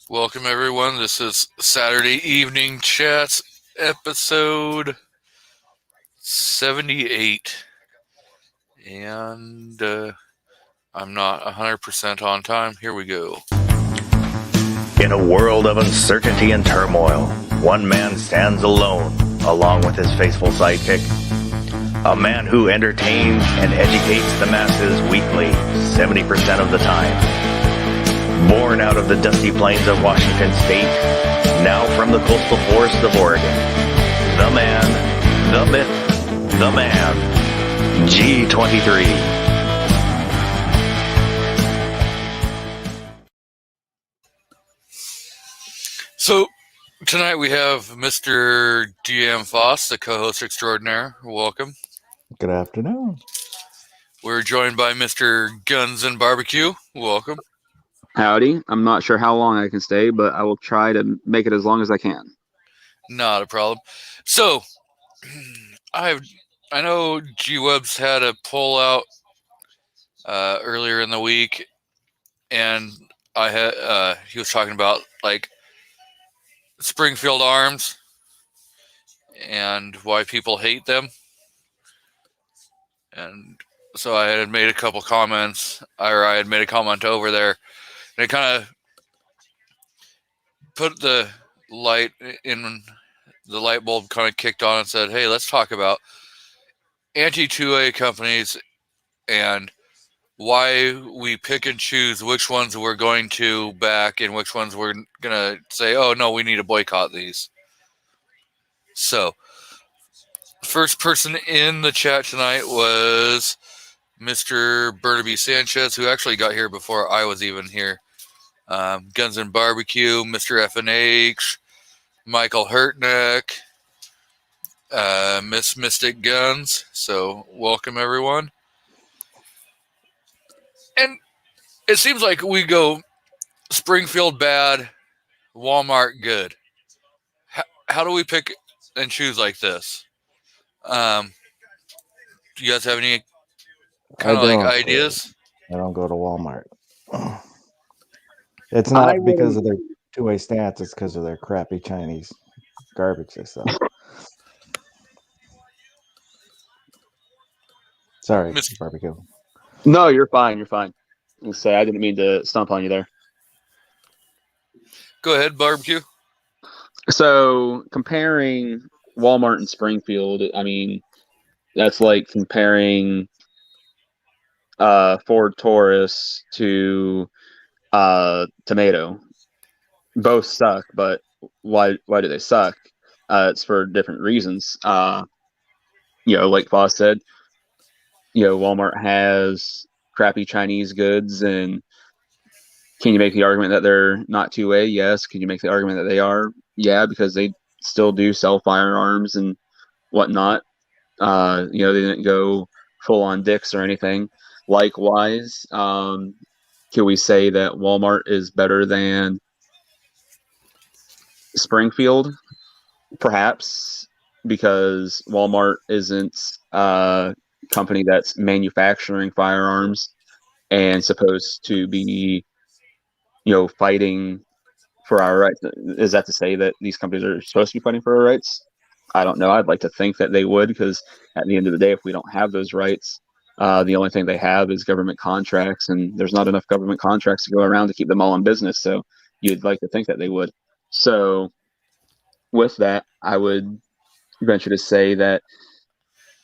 Welcome, everyone. This is Saturday Evening Chats, episode 78. And I'm not 100% on time. Here we go. In a world of uncertainty and turmoil, one man stands alone, along with his faithful sidekick. A man who entertains and educates the masses weekly, 70% of the time. Born out of the dusty plains of Washington State, now from the coastal forests of Oregon. The man, the myth, the man, G23. So, tonight we have Mr. DM Foss, the co-host extraordinaire. Welcome. Good afternoon. We're joined by Mr. Guns and Barbecue. Welcome. Howdy. I'm not sure how long I can stay, but I will try to make it as long as I can. Not a problem. So, I know G-Web's had a poll out earlier in the week, and he was talking about like Springfield Arms and why people hate them. And so I had made a couple comments, or I had made a comment over there, and it kind of put the light bulb kind of kicked on and said, hey, let's talk about anti-2A companies and why we pick and choose which ones we're going to back and which ones we're going to say, oh, no, we need to boycott these. So, first person in the chat tonight was Mr. Burnaby Sanchez, who actually got here before I was even here. Guns and Barbecue, Mr. FNH, Michael Hurtneck, Miss Mystic Guns. So, welcome, everyone. And it seems like we go Springfield bad, Walmart good. How do we pick and choose like this? Do you guys have any kind of like ideas? I don't go to Walmart. It's not because of their two-way stance. It's because of their crappy Chinese garbage they sell. Sorry, Mr. Barbecue. No, you're fine. You're fine. I didn't mean to stomp on you there. Go ahead, Barbecue. So, comparing Walmart and Springfield, I mean, that's like comparing Ford Taurus to Tomato. Both suck, but why do they suck? It's for different reasons. Like Foss said, Walmart has crappy Chinese goods, and can you make the argument that they're not 2A? Yes. Can you make the argument that they are? Yeah, because they still do sell firearms and whatnot. They didn't go full on dicks or anything. Likewise, can we say that Walmart is better than Springfield? Perhaps, because Walmart isn't a company that's manufacturing firearms and supposed to be, fighting for our rights. Is that to say that these companies are supposed to be fighting for our rights? I don't know. I'd like to think that they would, because at the end of the day, if we don't have those rights, the only thing they have is government contracts, and there's not enough government contracts to go around to keep them all in business. So you'd like to think that they would. So with that, I would venture to say that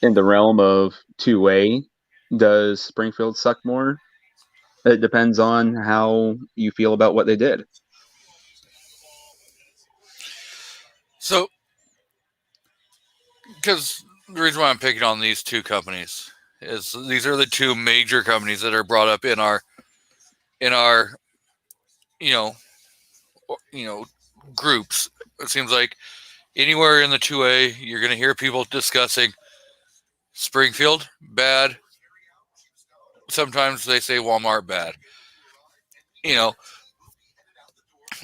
in the realm of 2A, does Springfield suck more? It depends on how you feel about what they did. So, because the reason why I'm picking on these two companies is these are the two major companies that are brought up in our groups. It seems like anywhere in the 2A, you're going to hear people discussing Springfield bad. Sometimes they say Walmart bad.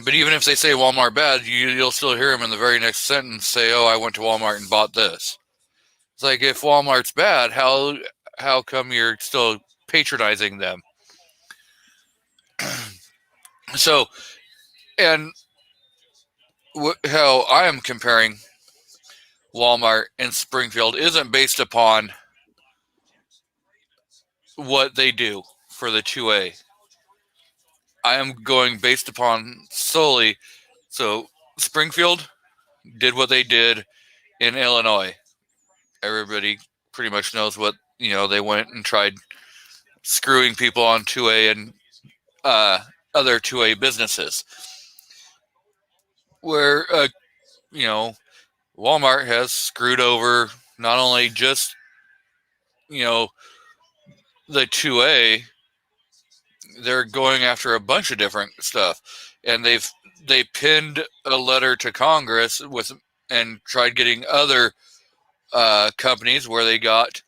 But even if they say Walmart bad, you'll still hear them in the very next sentence say, oh, I went to Walmart and bought this. It's like, if Walmart's bad, how come you're still patronizing them? So And how I am comparing Walmart and Springfield isn't based upon what they do for the 2A. I am going based upon solely. So Springfield did what they did in Illinois. Everybody pretty much knows what, they went and tried screwing people on 2A and other 2A businesses. Where, Walmart has screwed over not only just, the 2A, they're going after a bunch of different stuff. And they pinned a letter to Congress and tried getting other companies where they got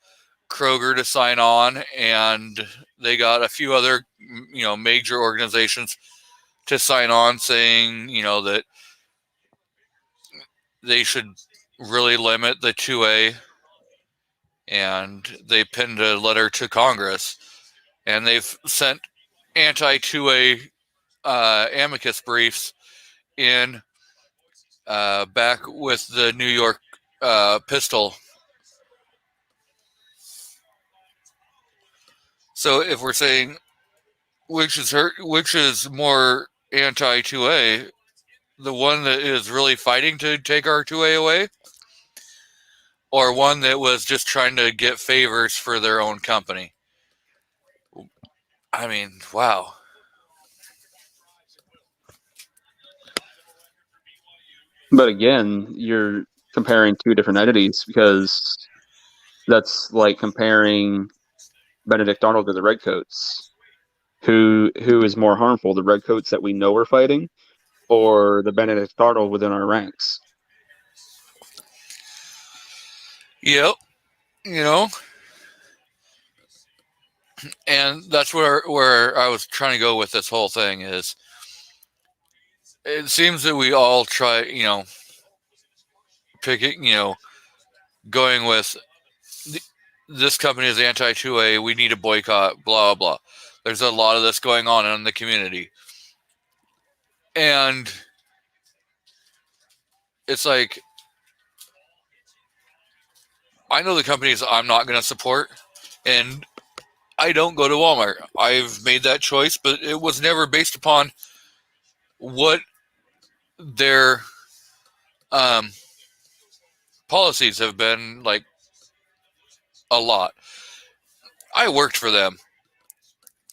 Kroger to sign on, and they got a few other, major organizations to sign on, saying, that they should really limit the 2A, and they pinned a letter to Congress, and they've sent anti-2A amicus briefs in back with the New York pistol. So if we're saying which is more anti-2A, the one that is really fighting to take our 2A away, or one that was just trying to get favors for their own company? I mean, wow. But again, you're comparing two different entities, because that's like comparing Benedict Arnold to the Redcoats. Who is more harmful, the Redcoats that we know are fighting, or the Benedict Arnold within our ranks? Yep. And that's where I was trying to go with this whole thing is, it seems that we all try, picking, going with this company is anti-2A, we need a boycott, blah, blah. There's a lot of this going on in the community. And it's like, I know the companies I'm not going to support, and I don't go to Walmart. I've made that choice, but it was never based upon what their policies have been like a lot. I worked for them,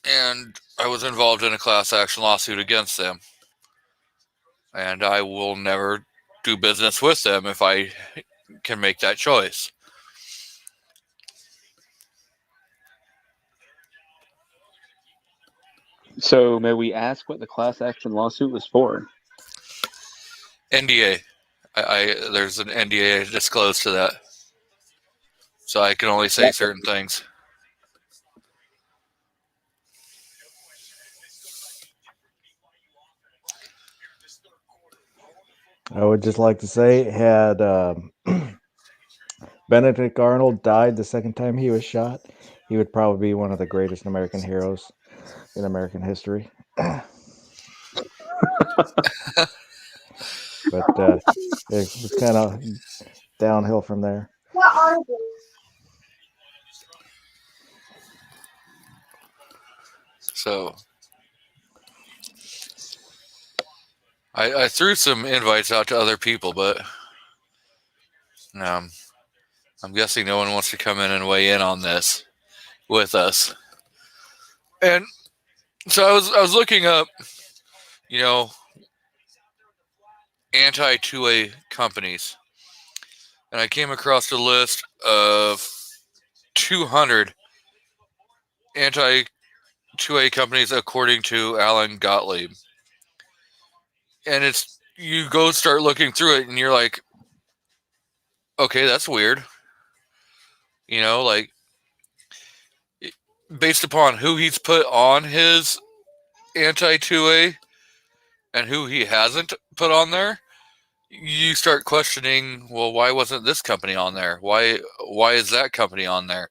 and I was involved in a class action lawsuit against them. And I will never do business with them if I can make that choice. So may we ask what the class action lawsuit was for? NDA. There's an NDA disclosed to that. So I can only say certain things. I would just like to say, had Benedict Arnold died the second time he was shot, he would probably be one of the greatest American heroes in American history. But it's kind of downhill from there. What are they? So I threw some invites out to other people, but I'm guessing no one wants to come in and weigh in on this with us. And so I was looking up, anti-2A companies, and I came across a list of 200 anti-2A companies according to Alan Gottlieb. And you go start looking through it, and you're like, okay, that's weird. Like, based upon who he's put on his anti-2A and who he hasn't put on there, you start questioning, well, why wasn't this company on there? Why is that company on there?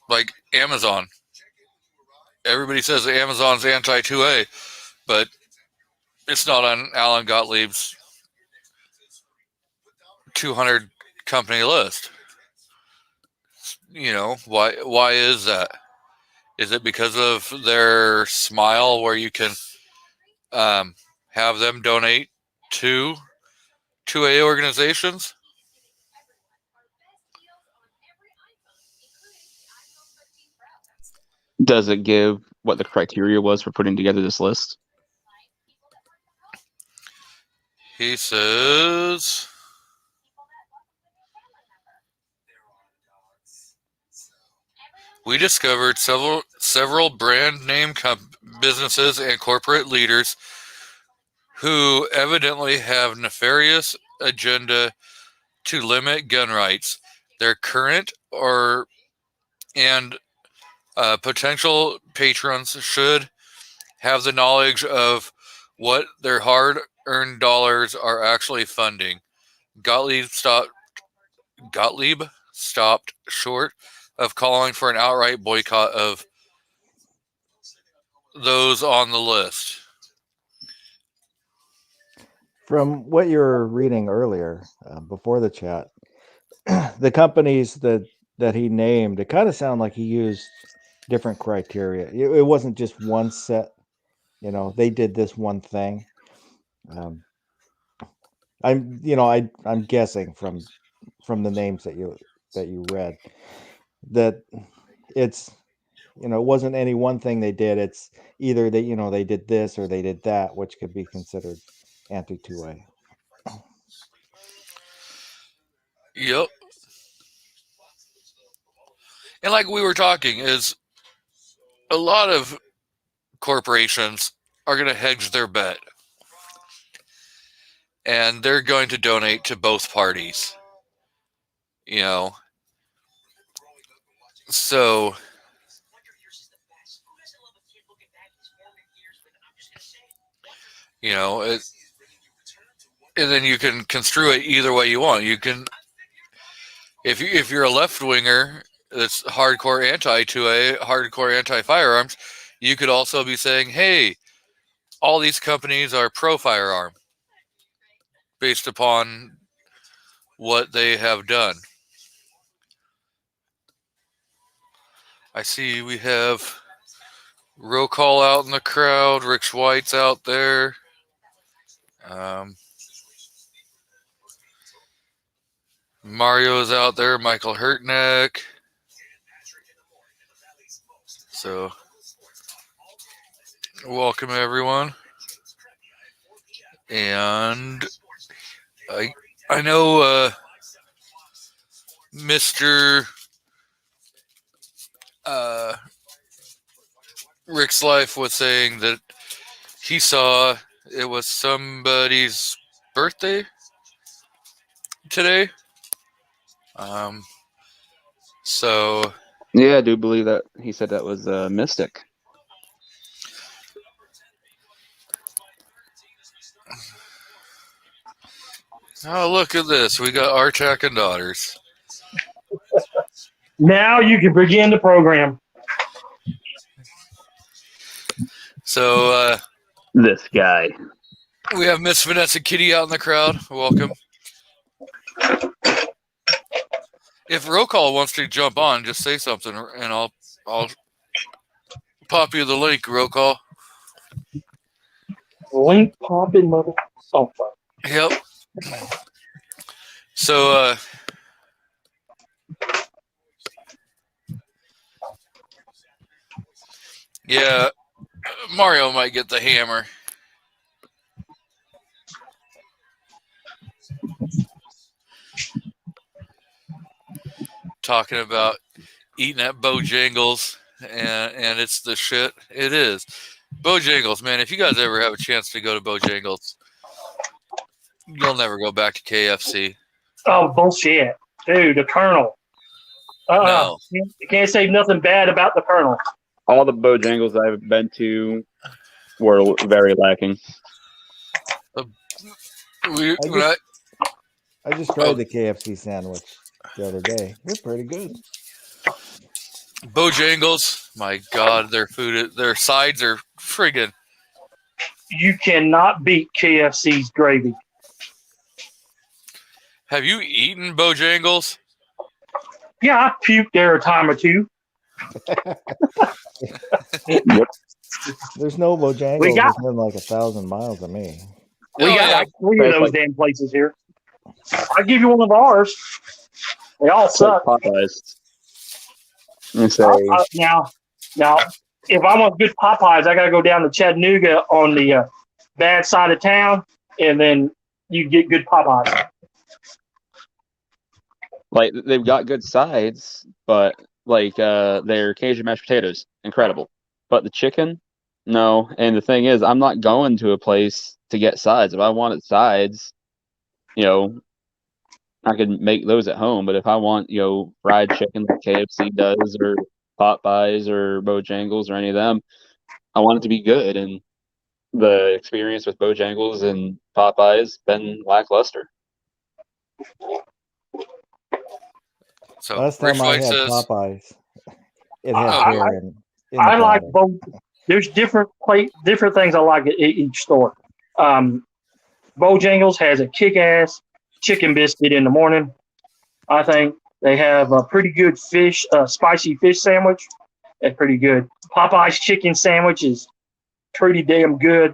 Like Amazon. everybody says Amazon's anti-2A, but it's not on Alan Gottlieb's 200 company list. Why is that? Is it because of their smile where you can have them donate to 2A organizations? Does it give what the criteria was for putting together this list? He says, we discovered several brand name businesses and corporate leaders who evidently have nefarious agenda to limit gun rights. Their current and potential patrons should have the knowledge of what their hard-earned dollars are actually funding. Gottlieb stopped short of calling for an outright boycott of those on the list. From what you were reading earlier, before the chat, the companies that he named, it kind of sounded like he used different criteria. It wasn't just one set. They did this one thing. I'm guessing from the names that you read that it's it wasn't any one thing they did. It's either they did this or they did that, which could be considered anti-2A. Yep. And like we were talking, is a lot of corporations are going to hedge their bet. And they're going to donate to both parties. So and then you can construe it either way you want. You can, if you're a left winger that's hardcore anti-2A, hardcore anti-firearms, you could also be saying, hey, all these companies are pro-firearm based upon what they have done. I see we have roll call out in the crowd. Rick Schweitz out there. Mario's out there. Michael Hurtneck. So, welcome everyone. And I know Mr. Rick's Life was saying that he saw it was somebody's birthday today. So yeah, I do believe that he said that was Mystic. Oh, look at this. We got Artak and Daughters. Now you can begin the program. So, this guy. We have Miss Vanessa Kitty out in the crowd. Welcome. If roll call wants to jump on, just say something, and I'll pop you the link. Roll call. Link popping mother. Oh, fuck. Yep. So, yeah, Mario might get the hammer. Talking about eating at Bojangles, and it's the shit. It is. Bojangles, man, if you guys ever have a chance to go to Bojangles, you'll never go back to KFC. Oh, bullshit. Dude, the Colonel. No. You can't say nothing bad about the Colonel. All the Bojangles I've been to were very lacking. I just tried the KFC sandwich the other day. They're pretty good. Bojangles, My God, their sides are friggin'. You cannot beat KFC's gravy. Have you eaten Bojangles? Yeah, I puked there a time or two. There's no Bojangles We got- within like 1,000 miles of me. We Oh, got yeah. like 3 of That's those like- damn places here. I'll give you one of ours. They all It's like suck. Popeyes. And say, Now, if I want good Popeyes, I got to go down to Chattanooga on the bad side of town, and then you get good Popeyes. like they've got good sides, but like their Cajun mashed potatoes, incredible. But the chicken, no. And the thing is, I'm not going to a place to get sides. If I wanted sides, you know, I could make those at home. But if I want, you know, fried chicken like KFC does, or Popeyes, or Bojangles, or any of them, I want it to be good. And the experience with Bojangles and Popeyes been lackluster. So Last time I Rich had says, Popeyes, it had I- hair in the I like batter. both. There's different things I like at each store. Bojangles has a kick-ass chicken biscuit in the morning. I think they have a pretty good spicy fish sandwich. That's pretty good. Popeye's chicken sandwich is pretty damn good.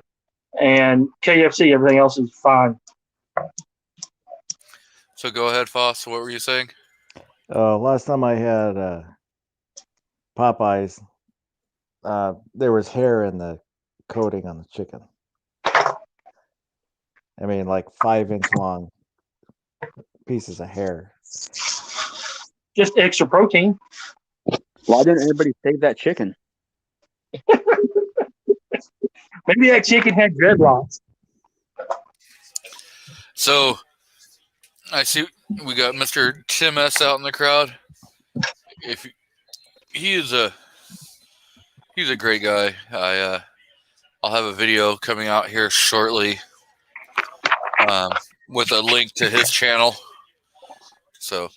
And KFC, everything else is fine. so go ahead, Foss. What were you saying? Last time I had Popeyes, there was hair in the coating on the chicken. I mean, like 5-inch long pieces of hair. Just extra protein. Why didn't everybody save that chicken? Maybe that chicken had dreadlocks. So I see we got Mr. Tim S out in the crowd. If he's a great guy. I'll have a video coming out here shortly with a link to his channel. So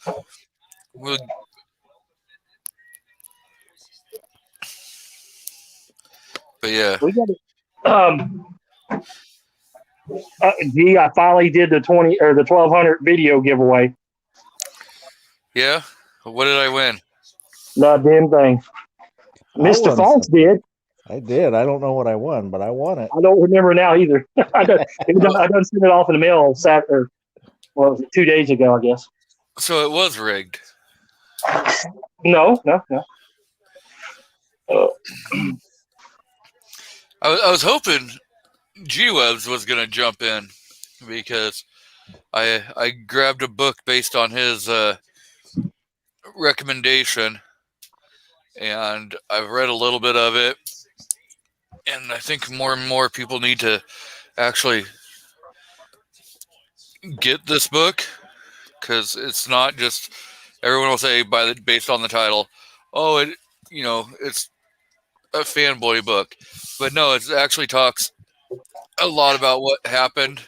but yeah, We got it. I finally did the 1200 video giveaway. yeah. What did I win? Not a damn thing. I Mr. won False something. did. I did. I don't know what I won, but I won it. I don't remember now either. I done sent it off in the mail Saturday. What was it, 2 days ago, I guess. So it was rigged. No. I was hoping G-Webs was going to jump in because I grabbed a book based on his recommendation, and I've read a little bit of it, and I think more and more people need to actually get this book because it's not just everyone will say based on the title, oh, it's a fanboy book, but no, it actually talks a lot about what happened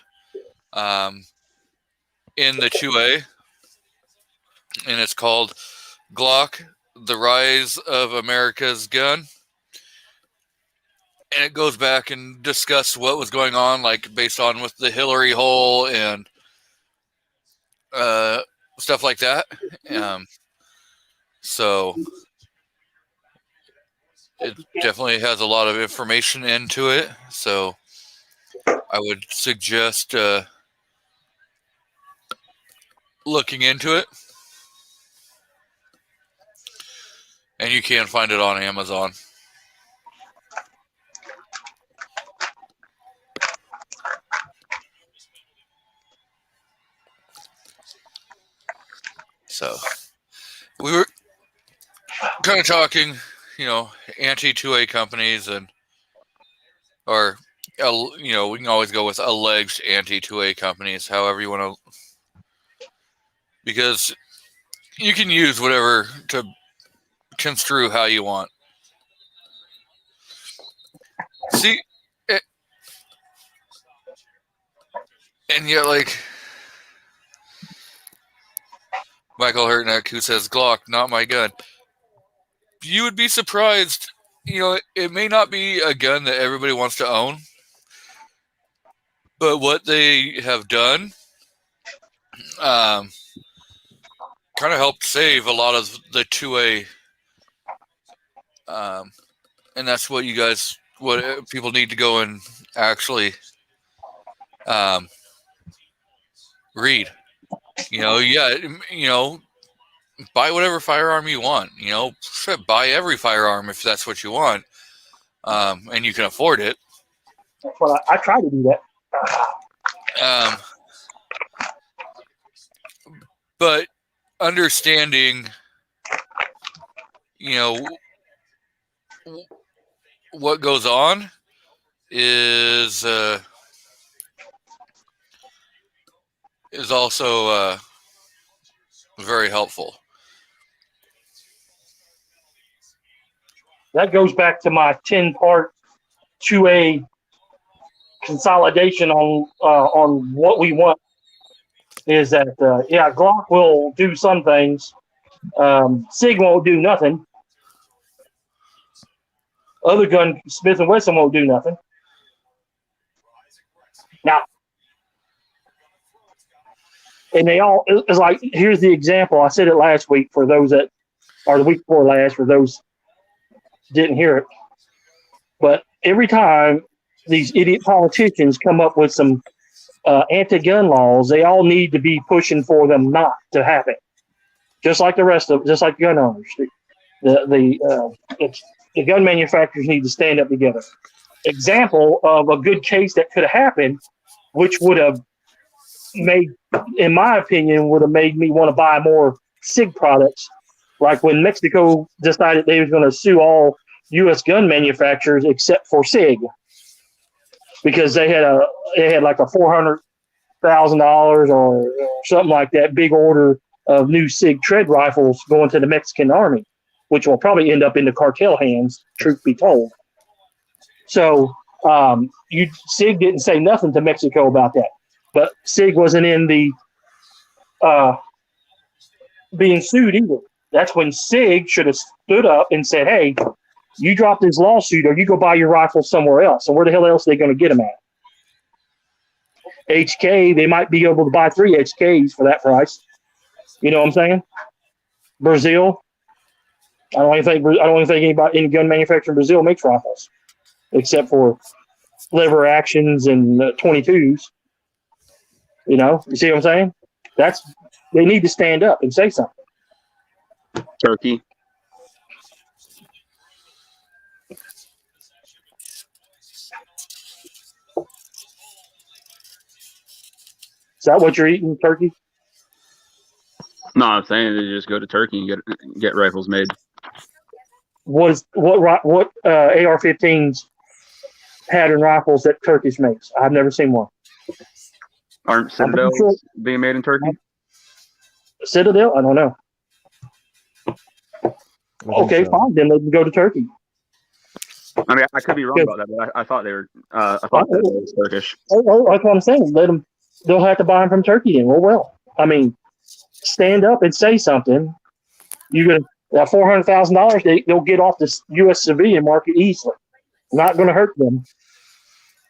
in the 2A, and it's called Glock: The Rise of America's Gun. And it goes back and discusses what was going on, like based on with the Hillary hole and stuff like that. So it definitely has a lot of information into it. So I would suggest looking into it. And you can find it on Amazon. So we were kind of talking, anti-2A companies or we can always go with alleged anti-2A companies, however you want to, because you can use whatever to construe how you want. See, and yet, like Michael Hurtneck, who says, Glock, not my gun. You would be surprised it may not be a gun that everybody wants to own, but what they have done kind of helped save a lot of the 2A. And that's what people need to go and actually read. Buy whatever firearm you want. Buy every firearm if that's what you want, and you can afford it. Well, I try to do that. But understanding, what goes on is also very helpful. That goes back to my 10-part 2A consolidation on what we want. Is that Glock will do some things, SIG won't do nothing. Other gun, Smith & Wesson won't do nothing. Now, and it's like, here's the example. I said it last week for those or the week before last, for those didn't hear it. But every time these idiot politicians come up with some anti-gun laws, they all need to be pushing for them not to happen. Just like the gun owners. The gun manufacturers need to stand up together. Example of a good case that could have happened, which would have made, in my opinion, would have made me want to buy more SIG products. Like when Mexico decided they was going to sue all U.S. gun manufacturers except for SIG, because they had like a $400,000 or something like that big order of new SIG tread rifles going to the Mexican army, which will probably end up in the cartel hands, truth be told. So SIG didn't say nothing to Mexico about that, but SIG wasn't in the being sued either. That's when SIG should have stood up and said, hey, you drop this lawsuit or you go buy your rifle somewhere else. And where the hell else are they going to get them at? HK, they might be able to buy 3 HKs for that price. You know what I'm saying? Brazil. I don't even think any gun manufacturer in Brazil makes rifles, except for lever actions and 22s. You see what I'm saying? They need to stand up and say something. Turkey. Is that what you're eating, turkey? No, I'm saying they just go to Turkey and get rifles made. What AR-15s pattern rifles that Turkish makes? I've never seen one. Aren't Citadels being made in Turkey? Citadel? I don't know. Okay, fine. Then they can go to Turkey. I mean, I could be wrong about that, but I thought they were. I thought that was Turkish. Oh, that's what I'm saying. They'll have to buy them from Turkey then. Well, I mean, stand up and say something. You're gonna that $400,000. They'll get off the U.S. civilian market easily. Not going to hurt them.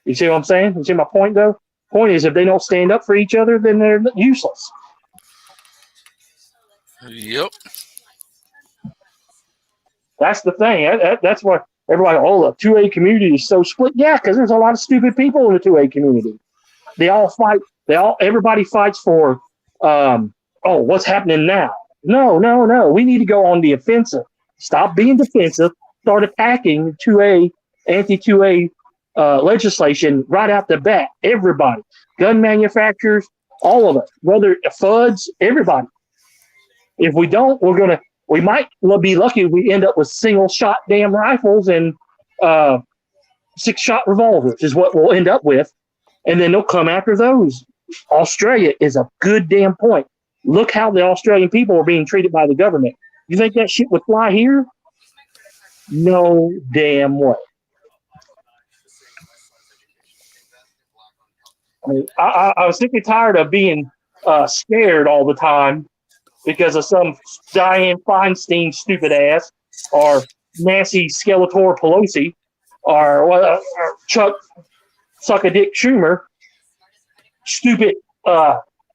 You see what I'm saying? You see my point, though? Point is, if they don't stand up for each other, then they're useless. Yep. That's the thing. That's why everybody, the 2A community is so split. Yeah, because there's a lot of stupid people in the 2A community. They all fight. Everybody fights for, what's happening now? No. We need to go on the offensive. Stop being defensive. Start attacking 2A, anti-2A legislation right out the bat. Everybody. Gun manufacturers, all of it. Whether FUDs, everybody. If we don't, we might be lucky if we end up with single-shot damn rifles and 6-shot revolvers is what we'll end up with. And then they'll come after those. Australia is a good damn point. Look how the Australian people are being treated by the government. You think that shit would fly here? No damn way. I mean, I was sick and tired of being scared all the time because of some Dianne Feinstein stupid ass or Nancy Skeletor Pelosi or Chuck Suck a Dick Schumer, stupid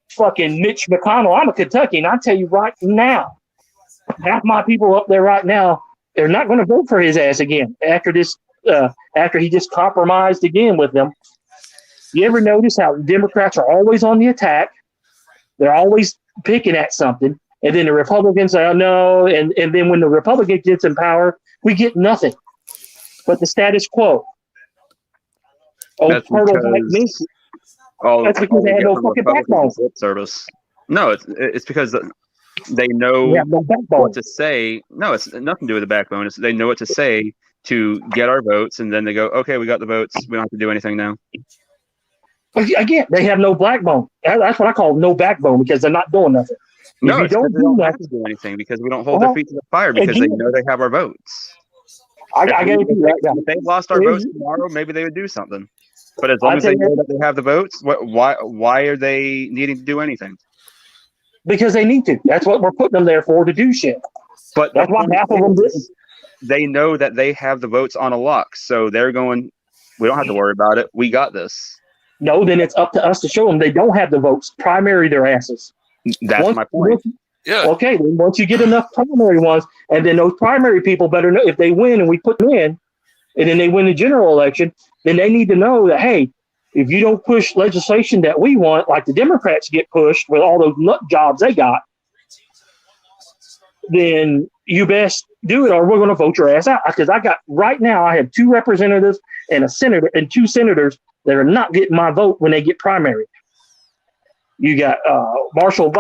fucking Mitch McConnell. I'm a Kentuckian. I tell you right now, half my people up there right now, they're not going to vote for his ass again after this. After he just compromised again with them. You ever notice how Democrats are always on the attack? They're always picking at something, and then the Republicans say, "Oh no!" And then when the Republican gets in power, we get nothing but the status quo. Oh, That's turtles like me. That's because they have no fucking backbone. Service. No, it's because they know They have no backbone. what to say. No, it's nothing to do with the backbone. It's they know what to say to get our votes, and then they go, "Okay, we got the votes. We don't have to do anything now." Again, they have no backbone. That's what I call no backbone because they're not doing nothing. No, if you don't do have to do anything because we don't hold their feet to the fire because they know they have our votes. I guarantee you that. If they lost our votes tomorrow, maybe they would do something. But as long as they know that they have the votes, why are they needing to do anything? Because they need to. That's what we're putting them there for, to do shit. But that's why half of them didn't. They know that they have the votes on a lock, so they're going, we don't have to worry about it. We got this. No, then it's up to us to show them they don't have the votes. Primary their asses. That's my point. Yeah. Okay, then once you get enough primary ones, and then those primary people better know if they win and we put them in, and then they win the general election, then they need to know that, hey, if you don't push legislation that we want, like the Democrats get pushed with all those nut jobs they got, then you best do it or we're going to vote your ass out. Because right now I have 2 representatives and a senator and 2 senators that are not getting my vote when they get primary. You got Marsha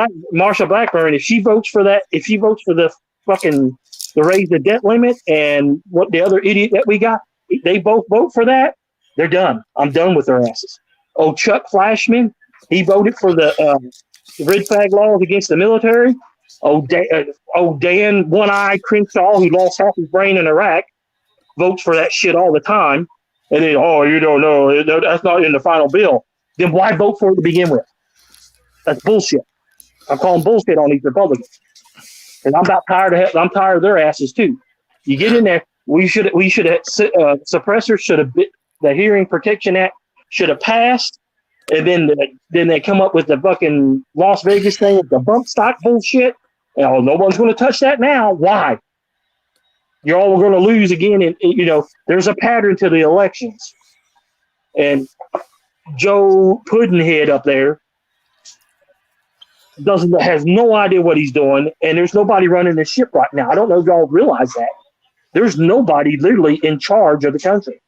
Blackburn. If she votes for the fucking to raise the debt limit and what the other idiot that we got, they both vote for that, they're done. I'm done with their asses. Oh, Chuck Flashman, he voted for the red flag laws against the military. Dan One-Eye Crenshaw, who lost half his brain in Iraq, votes for that shit all the time. And then, you don't know, that's not in the final bill. Then why vote for it to begin with? That's bullshit. I'm calling bullshit on these Republicans. And I'm tired of their asses too. You get in there, we should have suppressors should have the Hearing Protection Act should have passed, and then they come up with the fucking Las Vegas thing with the bump stock bullshit. And no one's going to touch that now. Why? You're all going to lose again. And there's a pattern to the elections. And Joe Puddinhead up there has no idea what he's doing, and there's nobody running the ship right now. I don't know if y'all realize that. There's nobody literally in charge of the country.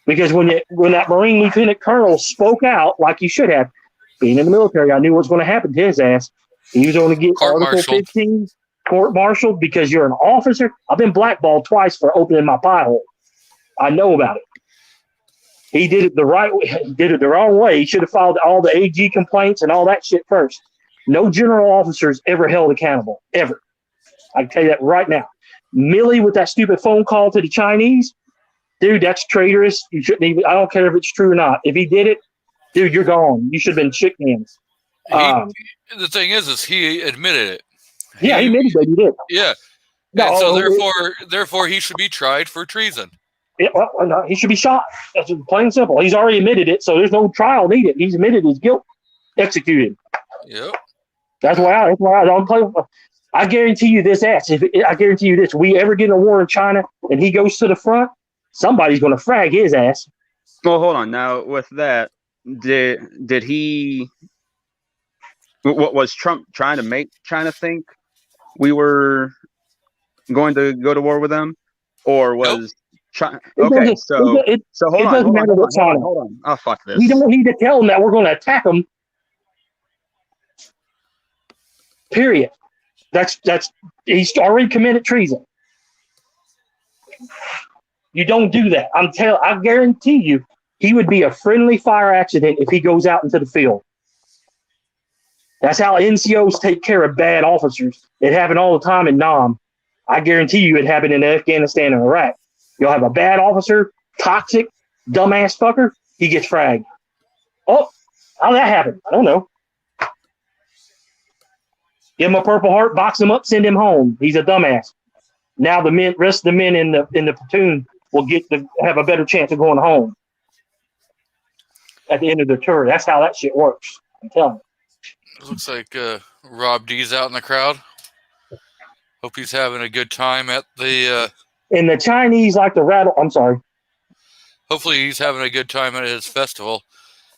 Because when that Marine Lieutenant Colonel spoke out like he should have, being in the military, I knew what was going to happen to his ass. He was going to get Article 15 court-martialed because you're an officer. I've been blackballed twice for opening my pie hole. I know about it. He did it the right way. He did it the wrong way. He should have filed all the AG complaints and all that shit first. No general officers ever held accountable, ever. I can tell you that right now. Milley with that stupid phone call to the Chinese, dude, that's traitorous. You shouldn't even. I don't care if it's true or not. If he did it, dude, you're gone. You should have been shook hands. The thing is he admitted it. He admitted that he did. Yeah. And so therefore, he should be tried for treason. No, he should be shot. That's plain and simple. He's already admitted it, so there's no trial needed. He's admitted his guilt. Executed. Yep. That's why I don't play. I guarantee you this ass. I guarantee you this. If we ever get in a war in China and he goes to the front, somebody's going to frag his ass. Well, hold on. Now, with that, did he? What was Trump trying to make China think we were going to go to war with them, or was? Nope. Okay, so hold on. Oh, fuck this. We don't need to tell them that we're going to attack them. Period. That's he's already committed treason. You don't do that. I guarantee you, he would be a friendly fire accident if he goes out into the field. That's how NCOs take care of bad officers. It happened all the time in Nam. I guarantee you, it happened in Afghanistan and Iraq. You'll have a bad officer, toxic, dumbass fucker. He gets fragged. Oh, how'd that happen? I don't know. Give him a Purple Heart, box him up, send him home. He's a dumbass. now the rest of the men in the platoon will get to have a better chance of going home at the end of the tour. That's how that shit works. I'm telling you. Looks like Rob D's out in the crowd. Hope he's having a good time at the. And the Chinese like to rattle. I'm sorry. Hopefully he's having a good time at his festival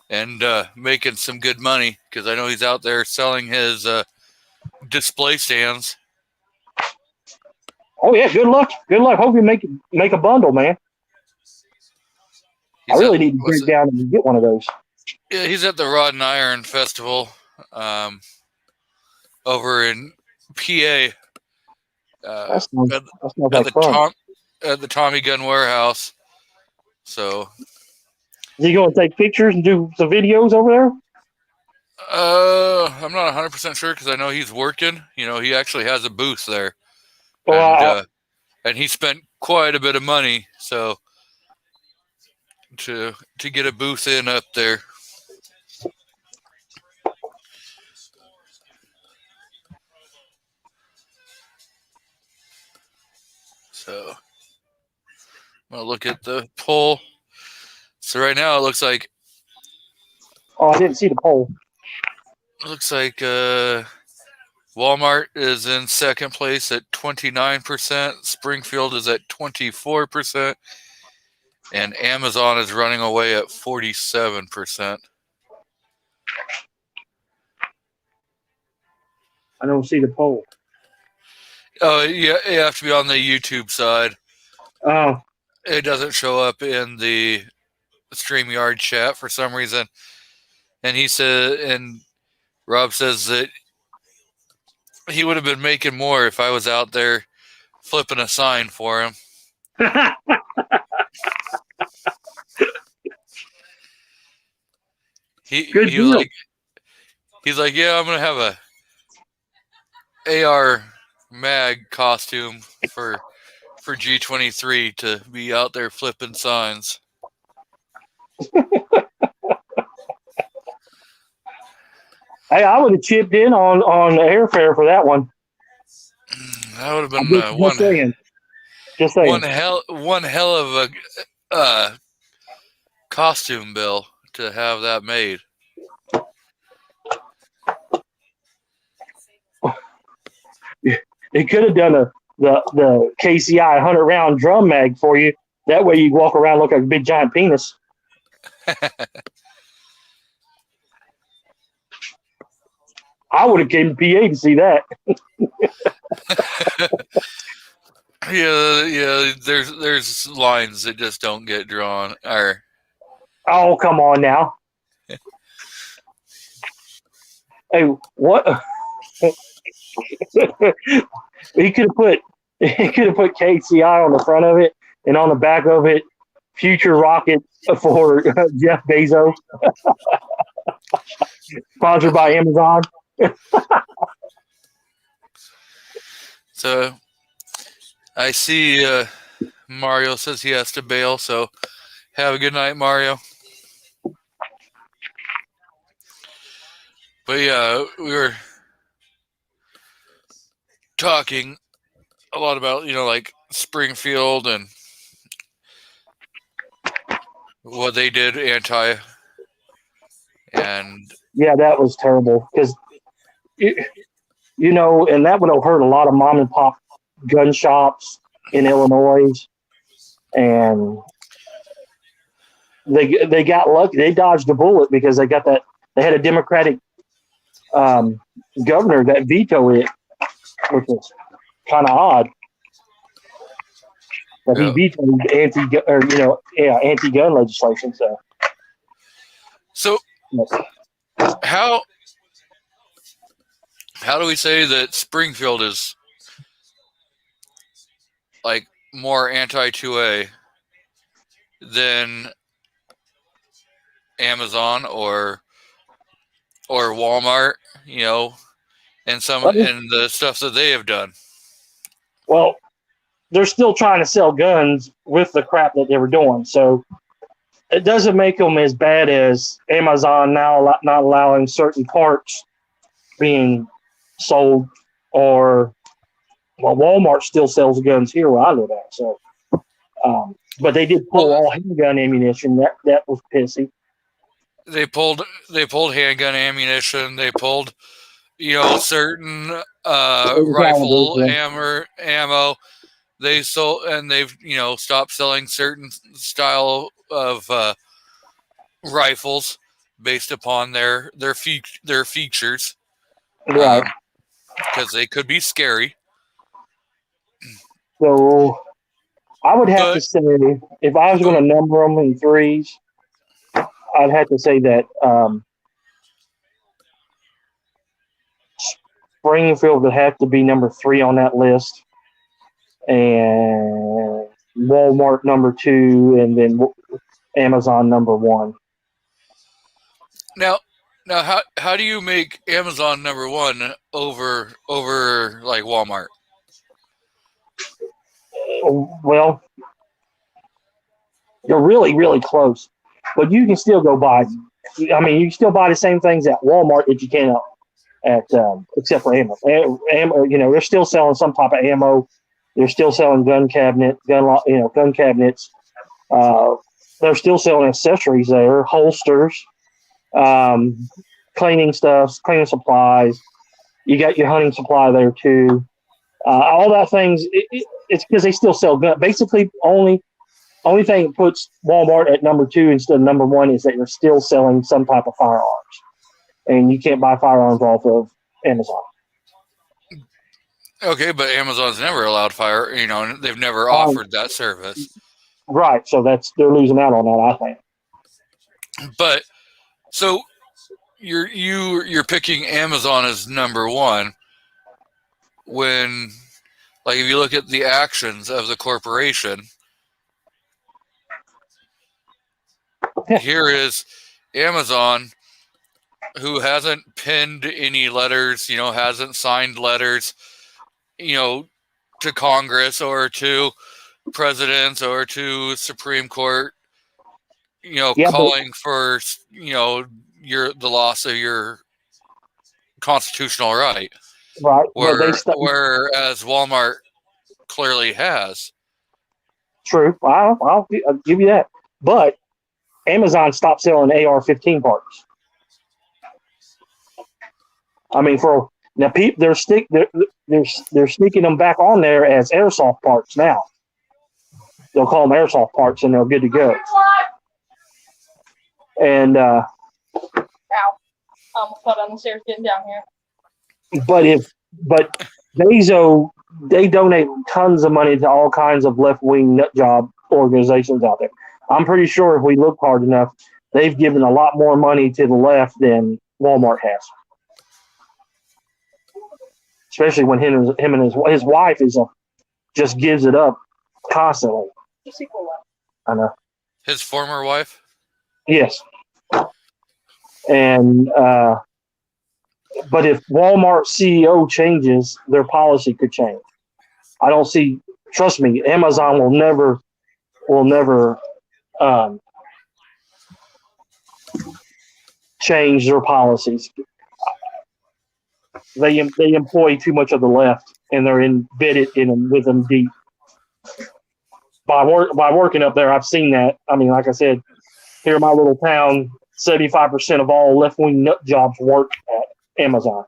and making some good money, because I know he's out there selling his display stands. Oh yeah, good luck. Good luck. Hope you make a bundle, man. I really need to break down and get one of those. Yeah, he's at the Rod and Iron Festival over in PA. That's not that fun. At the Tommy Gun Warehouse. So, is he going to take pictures and do some videos over there? I'm not 100% sure, because I know he's working. He actually has a booth there, and he spent quite a bit of money. So, to get a booth in up there. So, I'm going to look at the poll. So right now it looks like... Oh, I didn't see the poll. It looks like Walmart is in second place at 29%. Springfield is at 24%. And Amazon is running away at 47%. I don't see the poll. Oh, yeah, you have to be on the YouTube side. Oh. It doesn't show up in the StreamYard chat for some reason. And Rob says that he would have been making more if I was out there flipping a sign for him. He's like, yeah, I'm gonna have a AR mag costume for G23 to be out there flipping signs. Hey, I would have chipped in on the airfare for that one. That would have been just saying. One hell of a costume bill to have that made. They could have done the KCI 100 round drum mag for you. That way you walk around look like a big giant penis. I would have came to PA to see that. Yeah. There's lines that just don't get drawn. Oh, come on now. Hey, what? He could have put KCI on the front of it, and on the back of it, future rocket for Jeff Bezos. Sponsored by Amazon. So I see Mario says he has to bail, so have a good night, Mario. But yeah, we were talking a lot about, like Springfield and what they did and yeah, that was terrible because and that would have hurt a lot of mom and pop gun shops in Illinois, and they got lucky. They dodged a bullet because they had a Democratic governor that vetoed it, which is kind of odd. But he vetoed anti-gun legislation. So how do we say that Springfield is like more anti-2A than Amazon or Walmart, and and the stuff that they have done? Well, they're still trying to sell guns with the crap that they were doing, so it doesn't make them as bad as Amazon now not allowing certain parts being sold, or Well, Walmart still sells guns here where I live at. So, but they did pull all handgun ammunition. That was pissy. They pulled handgun ammunition. They pulled, certain rifle ammo. They sold, and they've stopped selling certain style of rifles based upon their features, Right. Because they could be scary. So I would have to say, if I was going to number them in threes, I'd have to say that Springfield would have to be number 3 on that list, and Walmart number 2, and then Amazon number 1. Now, how do you make Amazon number 1 over like Walmart? Well, you're really, really close, but you can still go buy. I mean, you can still buy the same things at Walmart that you can at except for ammo. They're still selling some type of ammo. They're still selling gun cabinets. They're still selling accessories there, holsters, cleaning stuff, cleaning supplies. You got your hunting supply there too. All that things. It's because they still sell guns. Basically, only thing that puts Walmart at number 2 instead of number 1 is that you're still selling some type of firearms, and you can't buy firearms off of Amazon. Okay, but Amazon's never allowed and they've never offered that service. Right, so they're losing out on that, I think. But so you're picking Amazon as number 1 when, like, if you look at the actions of the corporation, here is Amazon, who hasn't pinned any letters, hasn't signed letters, to Congress or to presidents or to Supreme Court, calling for, the loss of your constitutional right. Right. Whereas Walmart clearly has. True. I'll give you that. But Amazon stopped selling AR-15 parts. I mean, they're sneaking them back on there as airsoft parts now. They'll call them airsoft parts, and they're good to go. And ow, I almost fell down the stairs getting down here. But they donate tons of money to all kinds of left-wing nut job organizations out there. I'm pretty sure if we look hard enough, they've given a lot more money to the left than Walmart has. Especially when him and his wife just gives it up constantly. I know. His former wife? Yes. And but if Walmart CEO changes, their policy could change. I don't see. Trust me, Amazon will never change their policies. They employ too much of the left, and they're embedded with them deep. By working up there, I've seen that. I mean, like I said, here in my little town, 75% of all left-wing nut jobs work at Amazon.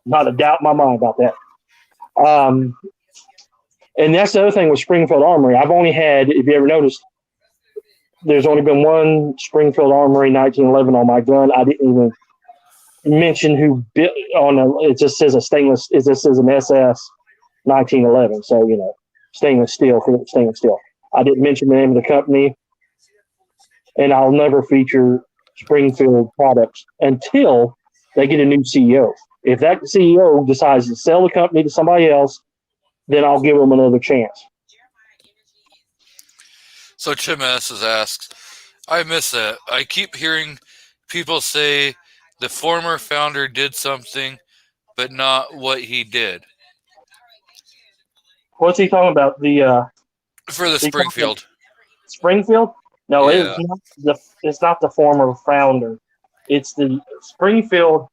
Not a doubt in my mind about that. And that's the other thing with Springfield Armory. I've only had, if you ever noticed, there's only been one Springfield Armory 1911 on my gun. I didn't even mention who built on it. Just says it just says an SS 1911. So, stainless steel. I didn't mention the name of the company, and I'll never feature Springfield products until they get a new CEO. If that CEO decides to sell the company to somebody else, then I'll give them another chance. So Tim S. has asked, I miss that. I keep hearing people say the former founder did something, but not what he did. What's he talking about? For the Springfield. Springfield? No, Yeah. it's not the former founder. It's the Springfield.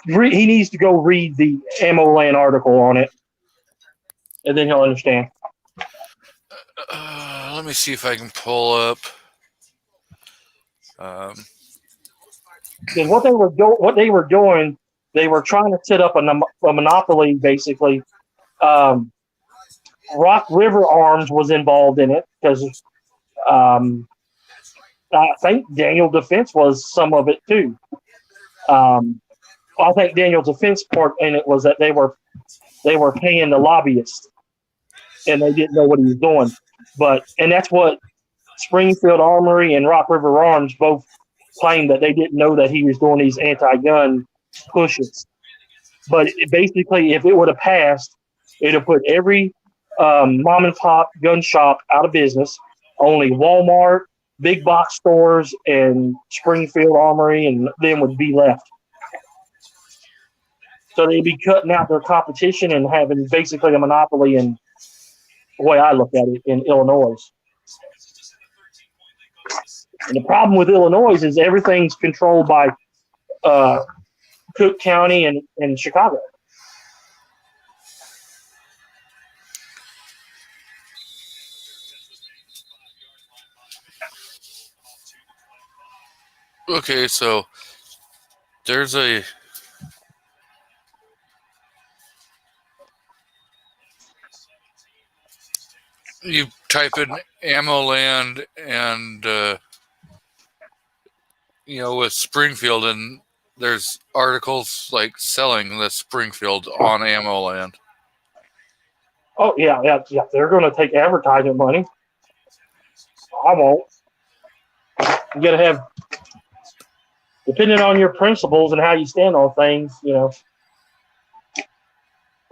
he needs to go read the Ammo Land article on it, and then he'll understand. Let me see if I can pull up. Because what they were doing, they were trying to set up a monopoly, basically. Rock River Arms was involved in it because I think Daniel Defense was some of it too. I think Daniel Defense part in it was that they were paying the lobbyist, and they didn't know what he was doing. And that's what Springfield Armory and Rock River Arms both claimed, that they didn't know that he was doing these anti-gun pushes. But basically, if it would have passed, it would have put every mom and pop gun shop out of business. Only Walmart, big box stores, and Springfield Armory and them would be left. So they'd be cutting out their competition and having basically a monopoly, in the way I look at it, in Illinois. And the problem with Illinois is everything's controlled by Cook County and Chicago. Okay, so there's a you type in Ammo Land and with Springfield, and there's articles like selling the Springfield on Ammo Land. Oh yeah. They're going to take advertising money. I won't. You got to have, depending on your principles and how you stand on things,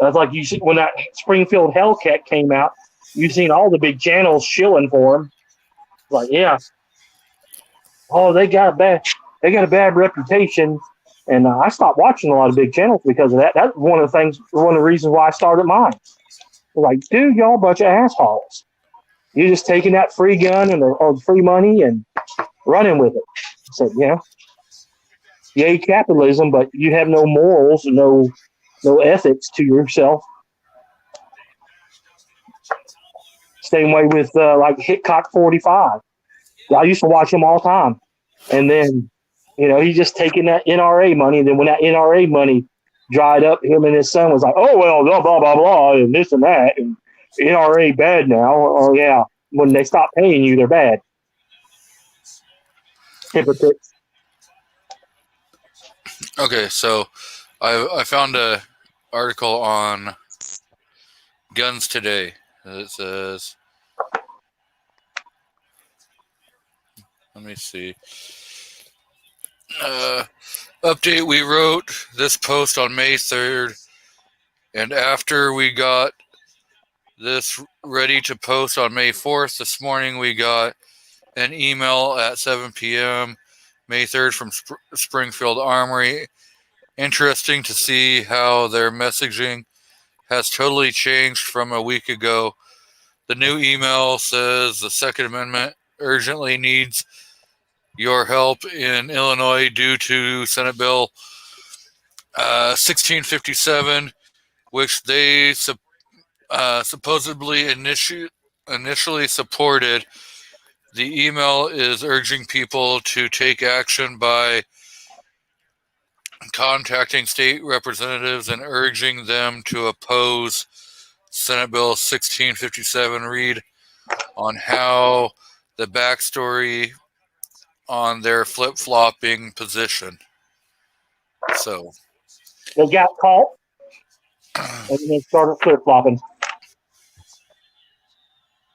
That's like you see when that Springfield Hellcat came out. You've seen all the big channels shilling for him. Like, yeah. Oh, they got a bad reputation, and I stopped watching a lot of big channels because of that. That's one of the reasons why I started mine. Like, dude, y'all a bunch of assholes. You're just taking that free gun or free money and running with it. I said, yay capitalism, but you have no morals, no ethics to yourself. Same way with like Hitchcock 45. I used to watch him all the time. And then, he's just taking that NRA money. And then when that NRA money dried up, him and his son was like, oh, well, blah, blah, blah, blah, and this and that. And NRA bad now. Oh, yeah. When they stop paying you, they're bad. Hypocrites. Okay, so I found a article on Guns Today. It says, let me see. Update, we wrote this post on May 3rd, and after we got this ready to post on May 4th, this morning we got an email at 7 p.m. May 3rd from Springfield Armory. Interesting to see how their messaging has totally changed from a week ago. The new email says the Second Amendment urgently needs your help in Illinois due to Senate Bill 1657, which they supposedly initially supported. The email is urging people to take action by contacting state representatives and urging them to oppose Senate Bill 1657. Read on how the backstory on their flip-flopping position. So they got caught and they started flip-flopping.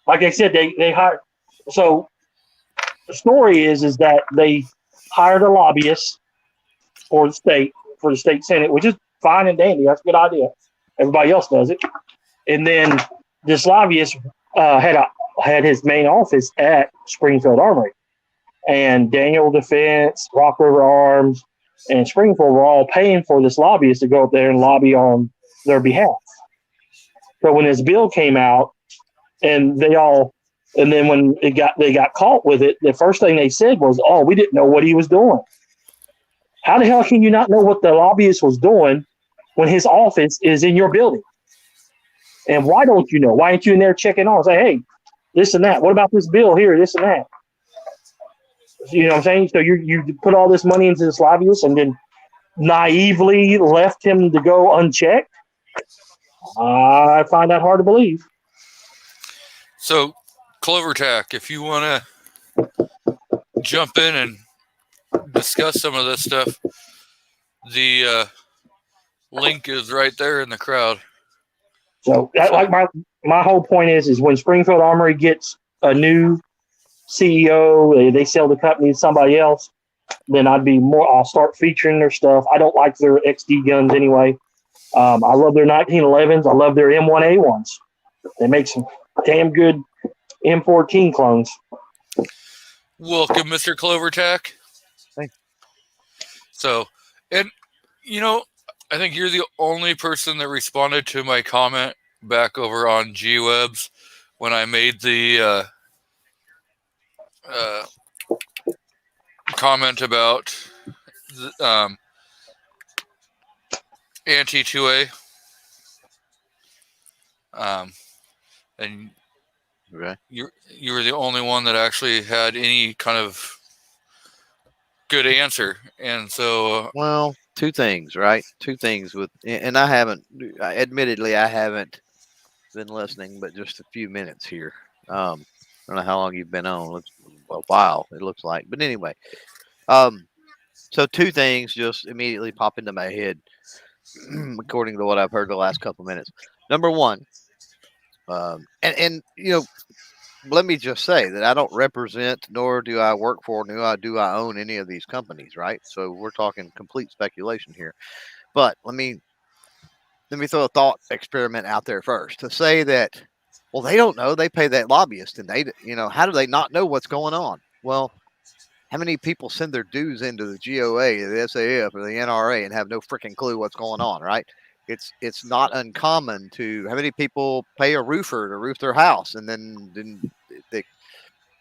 Like I said, they hired. So the story is that they hired a lobbyist for the state Senate, which is fine and dandy. That's a good idea. Everybody else does it. And then this lobbyist had his main office at Springfield Armory. And Daniel Defense, Rock River Arms, and Springfield were all paying for this lobbyist to go up there and lobby on their behalf. So when this bill came out, and then when they got caught with it, the first thing they said was, "Oh, we didn't know what he was doing." How the hell can you not know what the lobbyist was doing when his office is in your building? And why don't you know? Why aren't you in there checking on? Say, hey, this and that. What about this bill here? This and that. You know what I'm saying? So you put all this money into this lobbyist and then naively left him to go unchecked. I find that hard to believe. So, CloverTac, if you want to jump in and discuss some of this stuff, the link is right there in the crowd. So, like my whole point is when Springfield Armory gets a new CEO, they sell the company to somebody else, then I'll start featuring their stuff. I don't like their XD guns anyway. I love their 1911s. I love their M1A1s. They make some damn good M14 clones. Welcome, Mr. CloverTac. Thanks. So, and you know, I think you're the only person that responded to my comment back over on G-Webs when I made the comment about the, anti-2A. And Okay. you were the only one that actually had any kind of good answer, and so Well, two things, right? Two things and I haven't, admittedly, I haven't been listening, but just a few minutes here. I don't know how long you've been on. Looks a while, it looks like. But anyway, so two things just immediately pop into my head, according to what I've heard the last couple minutes. Number one, and you know, let me just say that I don't represent, nor do I work for, nor do I own any of these companies, right? So we're talking complete speculation here. But let me throw a thought experiment out there first to say that, well, they don't know. They pay that lobbyist, and they, you know, how do they not know what's going on? Well, how many people send their dues into the GOA, the SAF, or the NRA and have no freaking clue what's going on, right? It's not uncommon to, how many people pay a roofer to roof their house, and then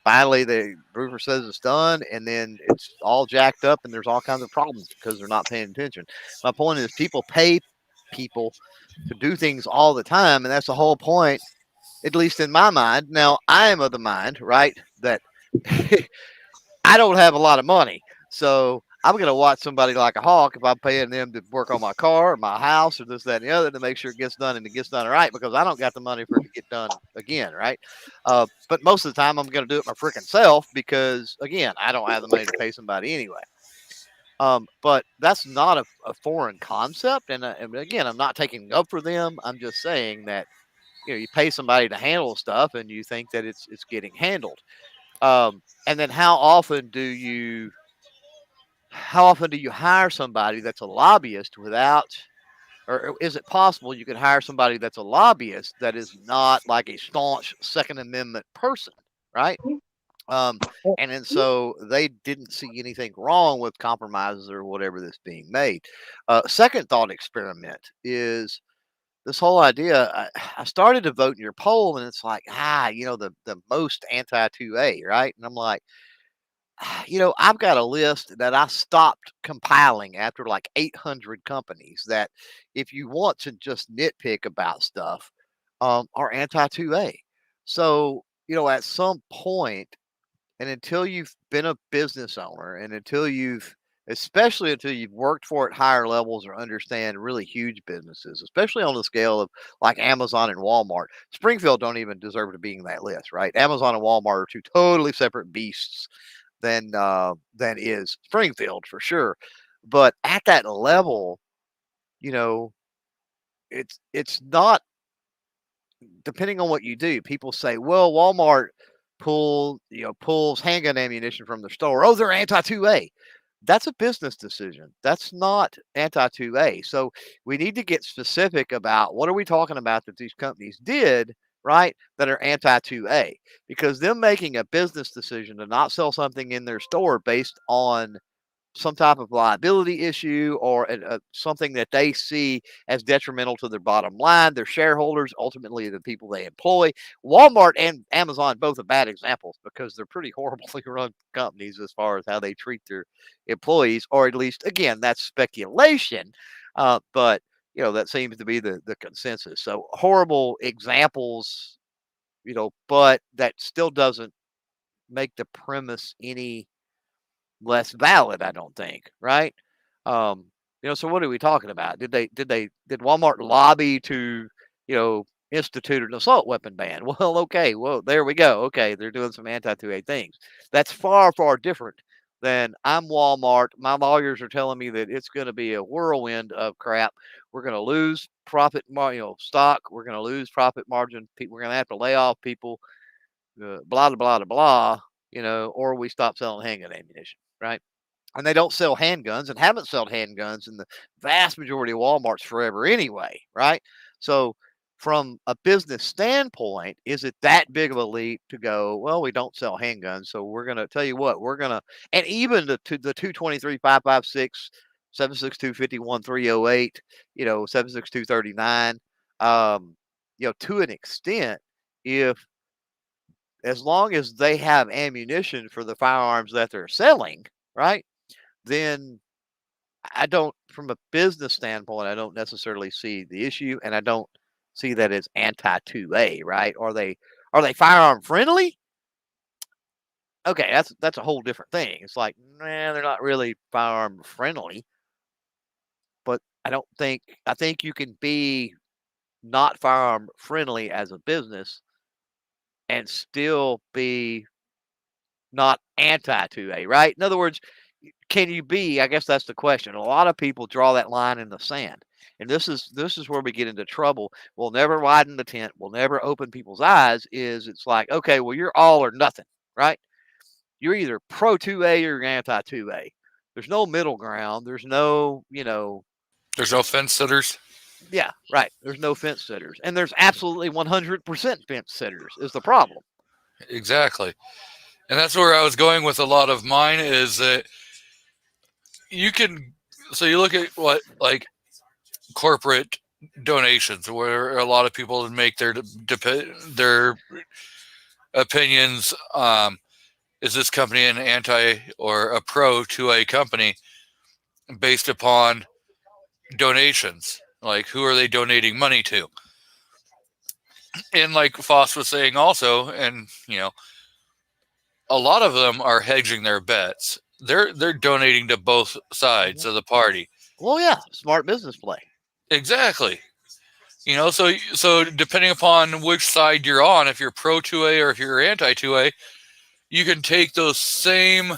finally the roofer says it's done, and then it's all jacked up and there's all kinds of problems because they're not paying attention. My point is, people pay people to do things all the time, and that's the whole point, at least in my mind. Now, I am of the mind, right, that I don't have a lot of money, so I'm going to watch somebody like a hawk if I'm paying them to work on my car or my house or this, that, and the other to make sure it gets done, and it gets done right, because I don't got the money for it to get done again, right? But most of the time I'm going to do it my freaking self because, again, I don't have the money to pay somebody anyway. But that's not a foreign concept, and again, I'm not taking up for them. I'm just saying that, you know, you pay somebody to handle stuff and you think that it's getting handled. And then how often do you hire somebody that's a lobbyist without, or is it possible you could hire somebody that's a lobbyist that is not like a staunch Second Amendment person, right? And then so they didn't see anything wrong with compromises or whatever that's being made. Second thought experiment is this whole idea. I started to vote in your poll, and it's like, you know, the most anti-2A, right? And I'm like, you know, I've got a list that I stopped compiling after like 800 companies that, if you want to just nitpick about stuff, are anti-2A. So, you know, at some point, and until you've been a business owner, and especially until you've worked for at higher levels or understand really huge businesses, especially on the scale of like Amazon and Walmart. Springfield don't even deserve to be in that list, right? Amazon and Walmart are two totally separate beasts than is Springfield, for sure. But at that level, you know, it's not, depending on what you do. People say, well, Walmart pulls handgun ammunition from the store. Oh, they're anti-2A. That's a business decision. That's not anti-2A. So we need to get specific about what are we talking about that these companies did, right, that are anti-2A, because them making a business decision to not sell something in their store based on some type of liability issue or something that they see as detrimental to their bottom line, their shareholders, ultimately the people they employ. Walmart and Amazon both are bad examples because they're pretty horribly run companies as far as how they treat their employees, or at least, again, that's speculation, but that seems to be the consensus. So horrible examples, but that still doesn't make the premise any less valid, I don't think, right? So what are we talking about? Did Walmart lobby to, institute an assault weapon ban? Well, okay, there we go. Okay, they're doing some anti-2A things. That's far, far different than I'm Walmart. My lawyers are telling me that it's going to be a whirlwind of crap. We're going to lose profit, stock. We're going to lose profit margin. We're going to have to lay off people. Blah blah blah blah. Or we stop selling handgun ammunition, right? And they don't sell handguns and haven't sold handguns in the vast majority of Walmarts forever anyway, right? So from a business standpoint, is it that big of a leap to go, well, we don't sell handguns, so we're going to tell you what, we're going to, and even the 223, 556, 762, 51, 308, 762, 39, to an extent, as long as they have ammunition for the firearms that they're selling, right? Then from a business standpoint, I don't necessarily see the issue, and I don't see that as anti-2A, right? Are they firearm friendly? Okay, that's a whole different thing. It's like, they're not really firearm friendly, but I think you can be not firearm friendly as a business and still be not anti-2A, right? In other words, can you be? I guess that's the question. A lot of people draw that line in the sand, and this is where we get into trouble. We'll never widen the tent. We'll never open people's eyes. It's like, okay, well, you're all or nothing, right? You're either pro 2A or you're anti 2A. There's no middle ground. There's no, There's no fence sitters. Yeah, right. There's no fence sitters, and there's absolutely 100% fence sitters is the problem. Exactly. And that's where I was going with a lot of mine is that you look at what, like, corporate donations, where a lot of people make their opinions. Is this company an anti or a pro 2A company based upon donations? Like, who are they donating money to? And like Foss was saying also, and a lot of them are hedging their bets. They're donating to both sides of the party. Well, yeah, smart business play. Exactly. So depending upon which side you're on, if you're pro 2A or if you're anti 2A, you can take those same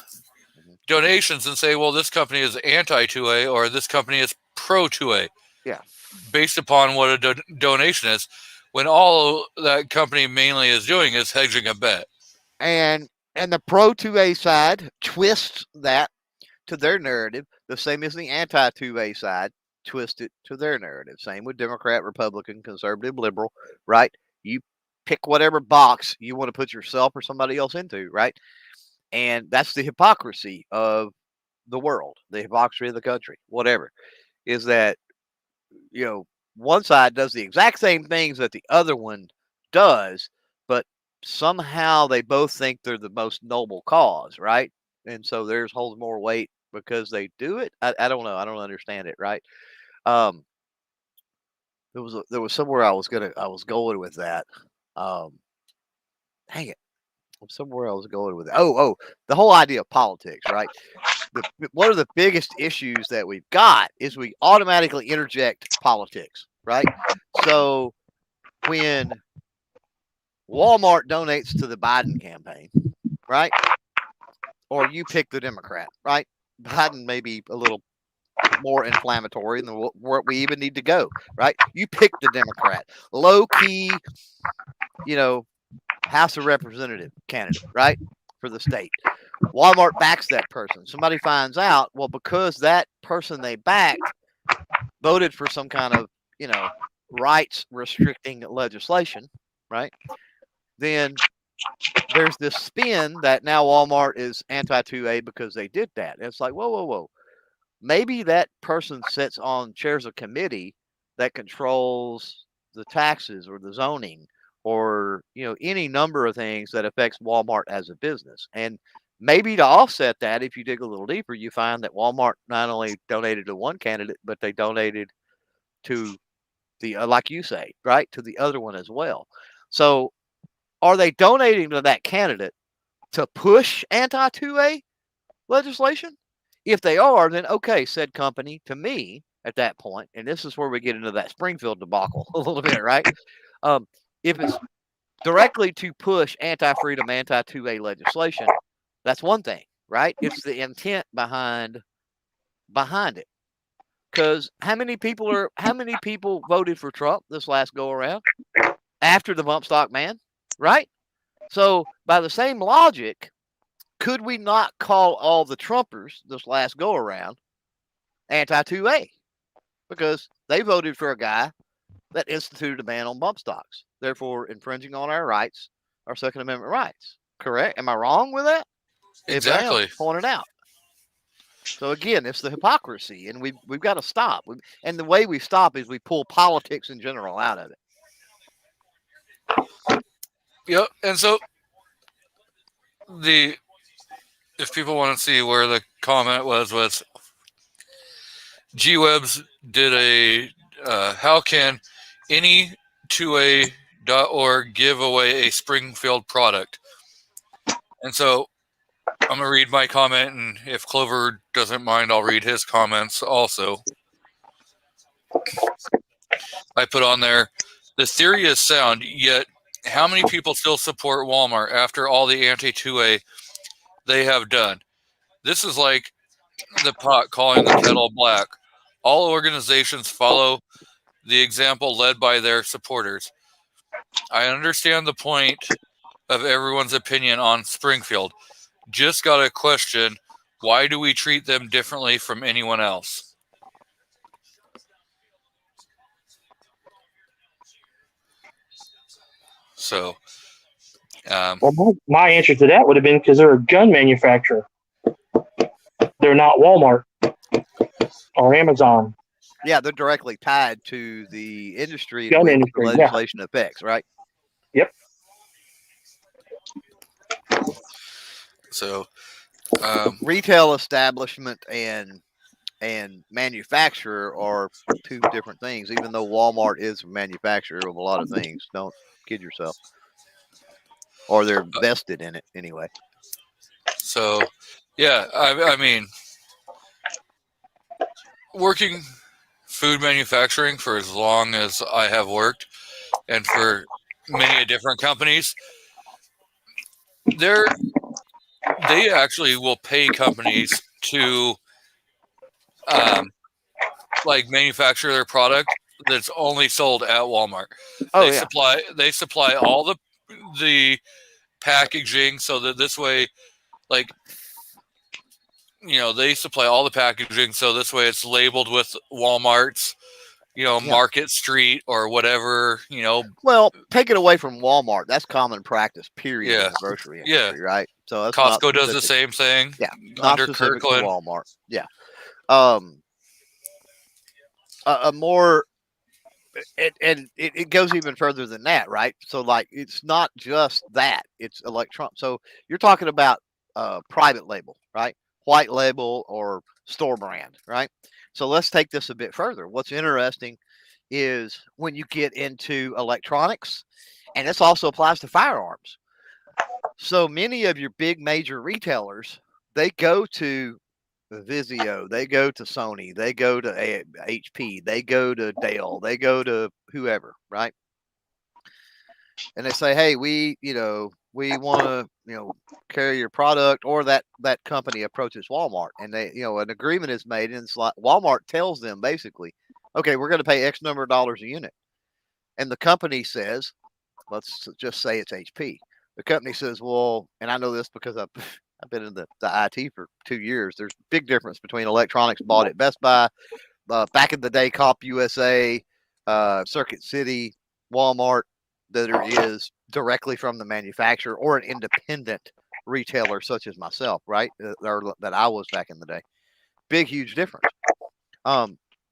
donations and say, well, this company is anti 2A or this company is pro 2A. Yeah. Based upon what a donation is, when all that company mainly is doing is hedging a bet. And the pro 2A side twists that to their narrative, the same as the anti 2A side twist it to their narrative. Same with Democrat, Republican, conservative, liberal, right? You pick whatever box you want to put yourself or somebody else into, right? And that's the hypocrisy of the world, the hypocrisy of the country, whatever, is that, one side does the exact same things that the other one does, but somehow they both think they're the most noble cause, right? And so theirs holds more weight because they do it. I don't know. I don't understand it, right? There was somewhere I was going with that. Dang it. Somewhere I was going with it. Oh, the whole idea of politics, right? One of the biggest issues that we've got is we automatically interject politics, right? So when Walmart donates to the Biden campaign, right? Or you pick the Democrat, right? Biden may be a little more inflammatory than where we even need to go, right? You pick the Democrat, low key, House of Representative candidate, right? For the state. Walmart backs that person. Somebody finds out, well, because that person they backed voted for some kind of, rights restricting legislation, right? Then there's this spin that now Walmart is anti-2A because they did that. And it's like, whoa. Maybe that person sits on chairs of committee that controls the taxes or the zoning or, any number of things that affects Walmart as a business. And maybe to offset that, if you dig a little deeper, you find that Walmart not only donated to one candidate, but they donated to the, like you say, right, to the other one as well. So are they donating to that candidate to push anti-2A legislation? If they are, then okay, said company, to me at that point, and this is where we get into that Springfield debacle a little bit, right? If it's directly to push anti-freedom, anti-2A legislation, that's one thing, right? It's the intent behind it. Because how many people voted for Trump this last go around after the bump stock ban, right? So by the same logic, could we not call all the Trumpers this last go around anti-2A? Because they voted for a guy that instituted a ban on bump stocks, therefore infringing on our rights, our Second Amendment rights. Correct? Am I wrong with that? Exactly. If I am, point it out. So again, it's the hypocrisy, and we've got to stop. And the way we stop is we pull politics in general out of it. Yep. And so if people want to see where the comment was G-Webs did a how can any 2A.org give away a Springfield product? And so I'm going to read my comment, and if Clover doesn't mind, I'll read his comments also. I put on there, the theory is sound, yet how many people still support Walmart after all the anti-2A they have done? This is like the pot calling the kettle black. All organizations follow the example led by their supporters. I understand the point of everyone's opinion on Springfield. Just got a question, why do we treat them differently from anyone else? So, well, my answer to that would have been because they're a gun manufacturer. They're not Walmart or Amazon. Yeah, they're directly tied to the industry Gun the industry, legislation affects, right? Yep. So, retail establishment and manufacturer are two different things. Even though Walmart is a manufacturer of a lot of things, don't kid yourself. Or they're vested in it anyway. So, yeah, I mean, working food manufacturing for as long as I have worked, and for many different companies, they actually will pay companies to like manufacture their product that's only sold at Walmart. Oh, They supply all the packaging, so that this way, like, they supply all the packaging, so this way it's labeled with Walmart's, Market Street or whatever, Well, take it away from Walmart. That's common practice, period. Yeah. In the grocery industry, right? So that's Costco does the same thing. Yeah, not under specific to Kirkland. Walmart. Yeah. A more, it goes even further than that, right? So like, it's not just that; it's electron. So you're talking about private label, right? White label or store brand, right? So let's take this a bit further. What's interesting is when you get into electronics, and this also applies to firearms. So many of your big major retailers, they go to Vizio, they go to Sony, they go to HP, they go to Dell, they go to whoever, right? And they say, hey, we want to, carry your product, or that company approaches Walmart, and they, an agreement is made, and it's like Walmart tells them basically, okay, we're going to pay X number of dollars a unit. And the company says, let's just say it's HP. The company says, well, and I know this because I've been in the IT for 2 years. There's a big difference between electronics bought at Best Buy, back in the day, Comp USA, Circuit City, Walmart, that there is directly from the manufacturer or an independent retailer such as myself, right? Or that I was back in the day. Big, huge difference.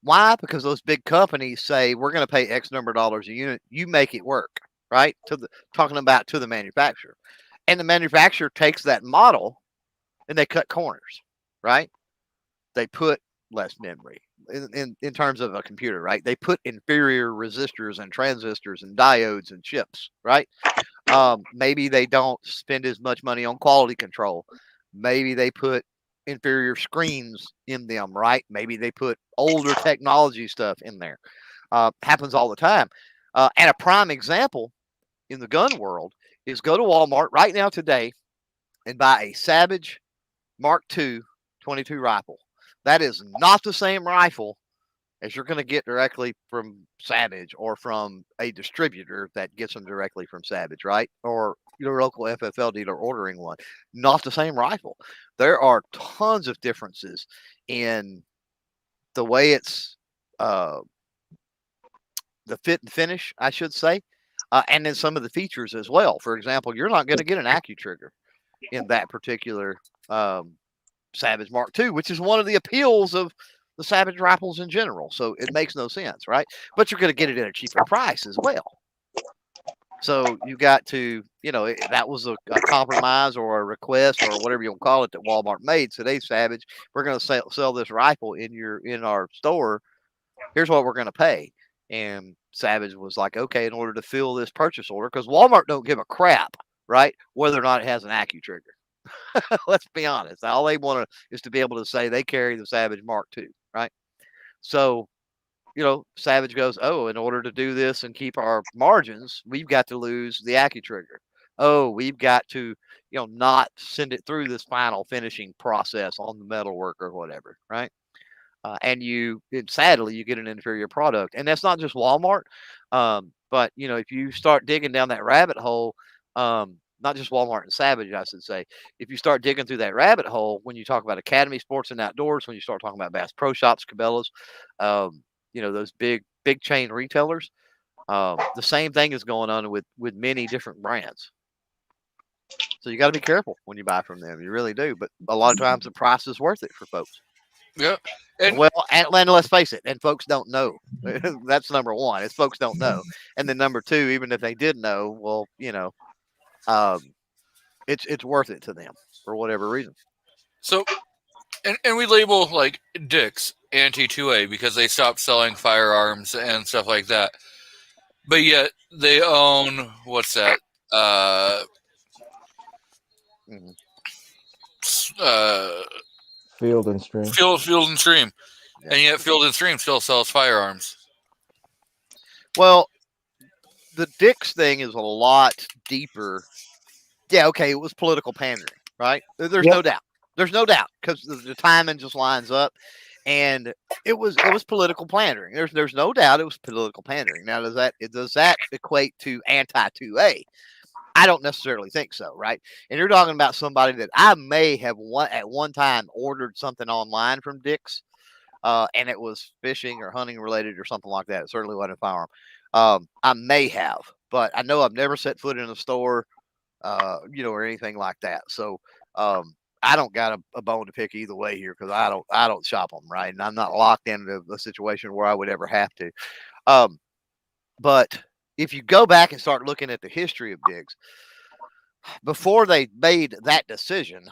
Why? Because those big companies say we're going to pay X number of dollars a unit. You make it work, right? Talking about to the manufacturer, and the manufacturer takes that model and they cut corners, right? They put less memory in terms of a computer, right? They put inferior resistors and transistors and diodes and chips, right? Maybe they don't spend as much money on quality control. Maybe they put inferior screens in them, right? Maybe they put older technology stuff in there. Happens all the time. And a prime example in the gun world is go to Walmart right now today and buy a Savage Mark II 22 rifle. That is not the same rifle as you're going to get directly from Savage or from a distributor that gets them directly from Savage, right? Or your local FFL dealer ordering one. Not the same rifle. There are tons of differences in the way it's the fit and finish, I should say, and then some of the features as well. For example, you're not going to get an AccuTrigger in that particular Savage Mark II, which is one of the appeals of the Savage rifles in general. So it makes no sense, right? But you're going to get it at a cheaper price as well. So you got to, that was a compromise or a request or whatever you'll call it that Walmart made. So they Savage, we're going to sell this rifle in our store. Here's what we're going to pay. And Savage was like, okay, in order to fill this purchase order, because Walmart don't give a crap, right, whether or not it has an AccuTrigger. Let's be honest. All they want is to be able to say they carry the Savage Mark II, right? So, Savage goes, oh, in order to do this and keep our margins, we've got to lose the AccuTrigger. Oh, we've got to, not send it through this final finishing process on the metalwork or whatever, right? And sadly, you get an inferior product. And that's not just Walmart. But, if you start digging down that rabbit hole, not just Walmart and Savage, I should say. If you start digging through that rabbit hole, when you talk about Academy Sports and Outdoors, when you start talking about Bass Pro Shops, Cabela's, those big chain retailers, the same thing is going on with many different brands. So you got to be careful when you buy from them. You really do. But a lot of times the price is worth it for folks. Yeah. And let's face it, and folks don't know. That's number one. Is folks don't know. And then number two, even if they did know, well, it's worth it to them for whatever reason. So, and we label like Dick's anti-2A because they stopped selling firearms and stuff like that. But yet they own what's that? Field and Stream. Field and Stream, Yeah. and yet Field and Stream still sells firearms. Well, the Dick's thing is a lot deeper. Yeah, okay, it was political pandering, right? There's no doubt. There's no doubt because the timing just lines up, and it was political pandering. There's no doubt it was political pandering. Now, does that equate to anti-2A? I don't necessarily think so, right? And you're talking about somebody that I may have at one time ordered something online from Dick's, and it was fishing or hunting related or something like that. It certainly wasn't a firearm. I may have, but I know I've never set foot in a store, or anything like that. So I don't got a bone to pick either way here because I don't shop them, right? And I'm not locked into a situation where I would ever have to. But if you go back and start looking at the history of Dick's, before they made that decision,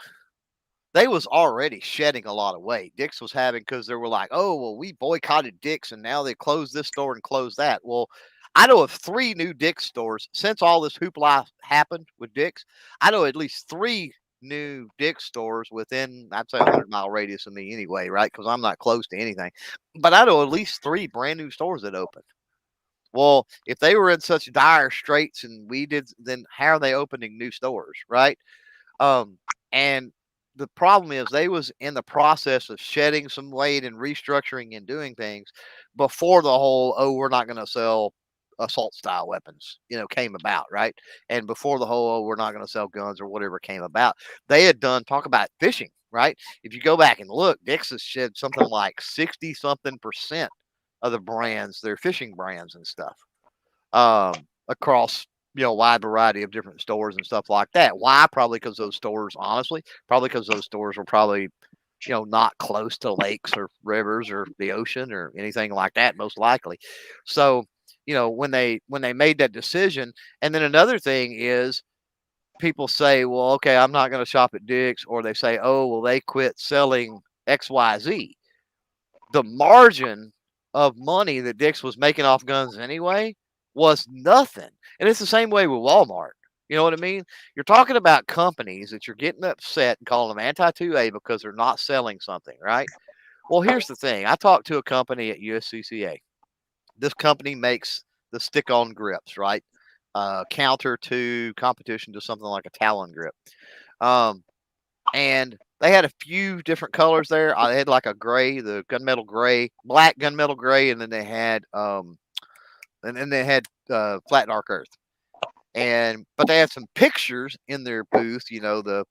they was already shedding a lot of weight. Dick's was having, because they were like, oh, well, we boycotted Dick's and now they closed this store and closed that. Well, I know of 3 new Dick's stores since all this hoopla happened with Dick's. I know at least 3 new Dick's stores within, I'd say, a 100-mile radius of me anyway, right? Because I'm not close to anything. But I know at least 3 brand new stores that opened. Well, if they were in such dire straits and we did, then how are they opening new stores, right? And the problem is they was in the process of shedding some weight and restructuring and doing things before the whole, oh, we're not going to sell assault style weapons, came about, right? And before the whole, oh, we're not going to sell guns or whatever came about, they had done, talk about fishing, right? If you go back and look, Dick's has shed something like 60-something% of the brands, their fishing brands and stuff, across wide variety of different stores and stuff like that. Why? Probably because those stores, honestly, were probably, not close to lakes or rivers or the ocean or anything like that, most likely. So, when they made that decision, and then another thing is people say, well, okay, I'm not going to shop at Dick's, or they say, oh, well, they quit selling XYZ. The margin of money that Dick's was making off guns anyway was nothing. And it's the same way with Walmart. You know what I mean? You're talking about companies that you're getting upset and calling them anti-2A because they're not selling something, right? Well, here's the thing. I talked to a company at USCCA. This company makes the stick-on grips, right? Counter to competition to something like a Talon grip. And they had a few different colors there. They had like a gray, the gunmetal gray, black gunmetal gray, and then they had flat dark earth. But they had some pictures in their booth, the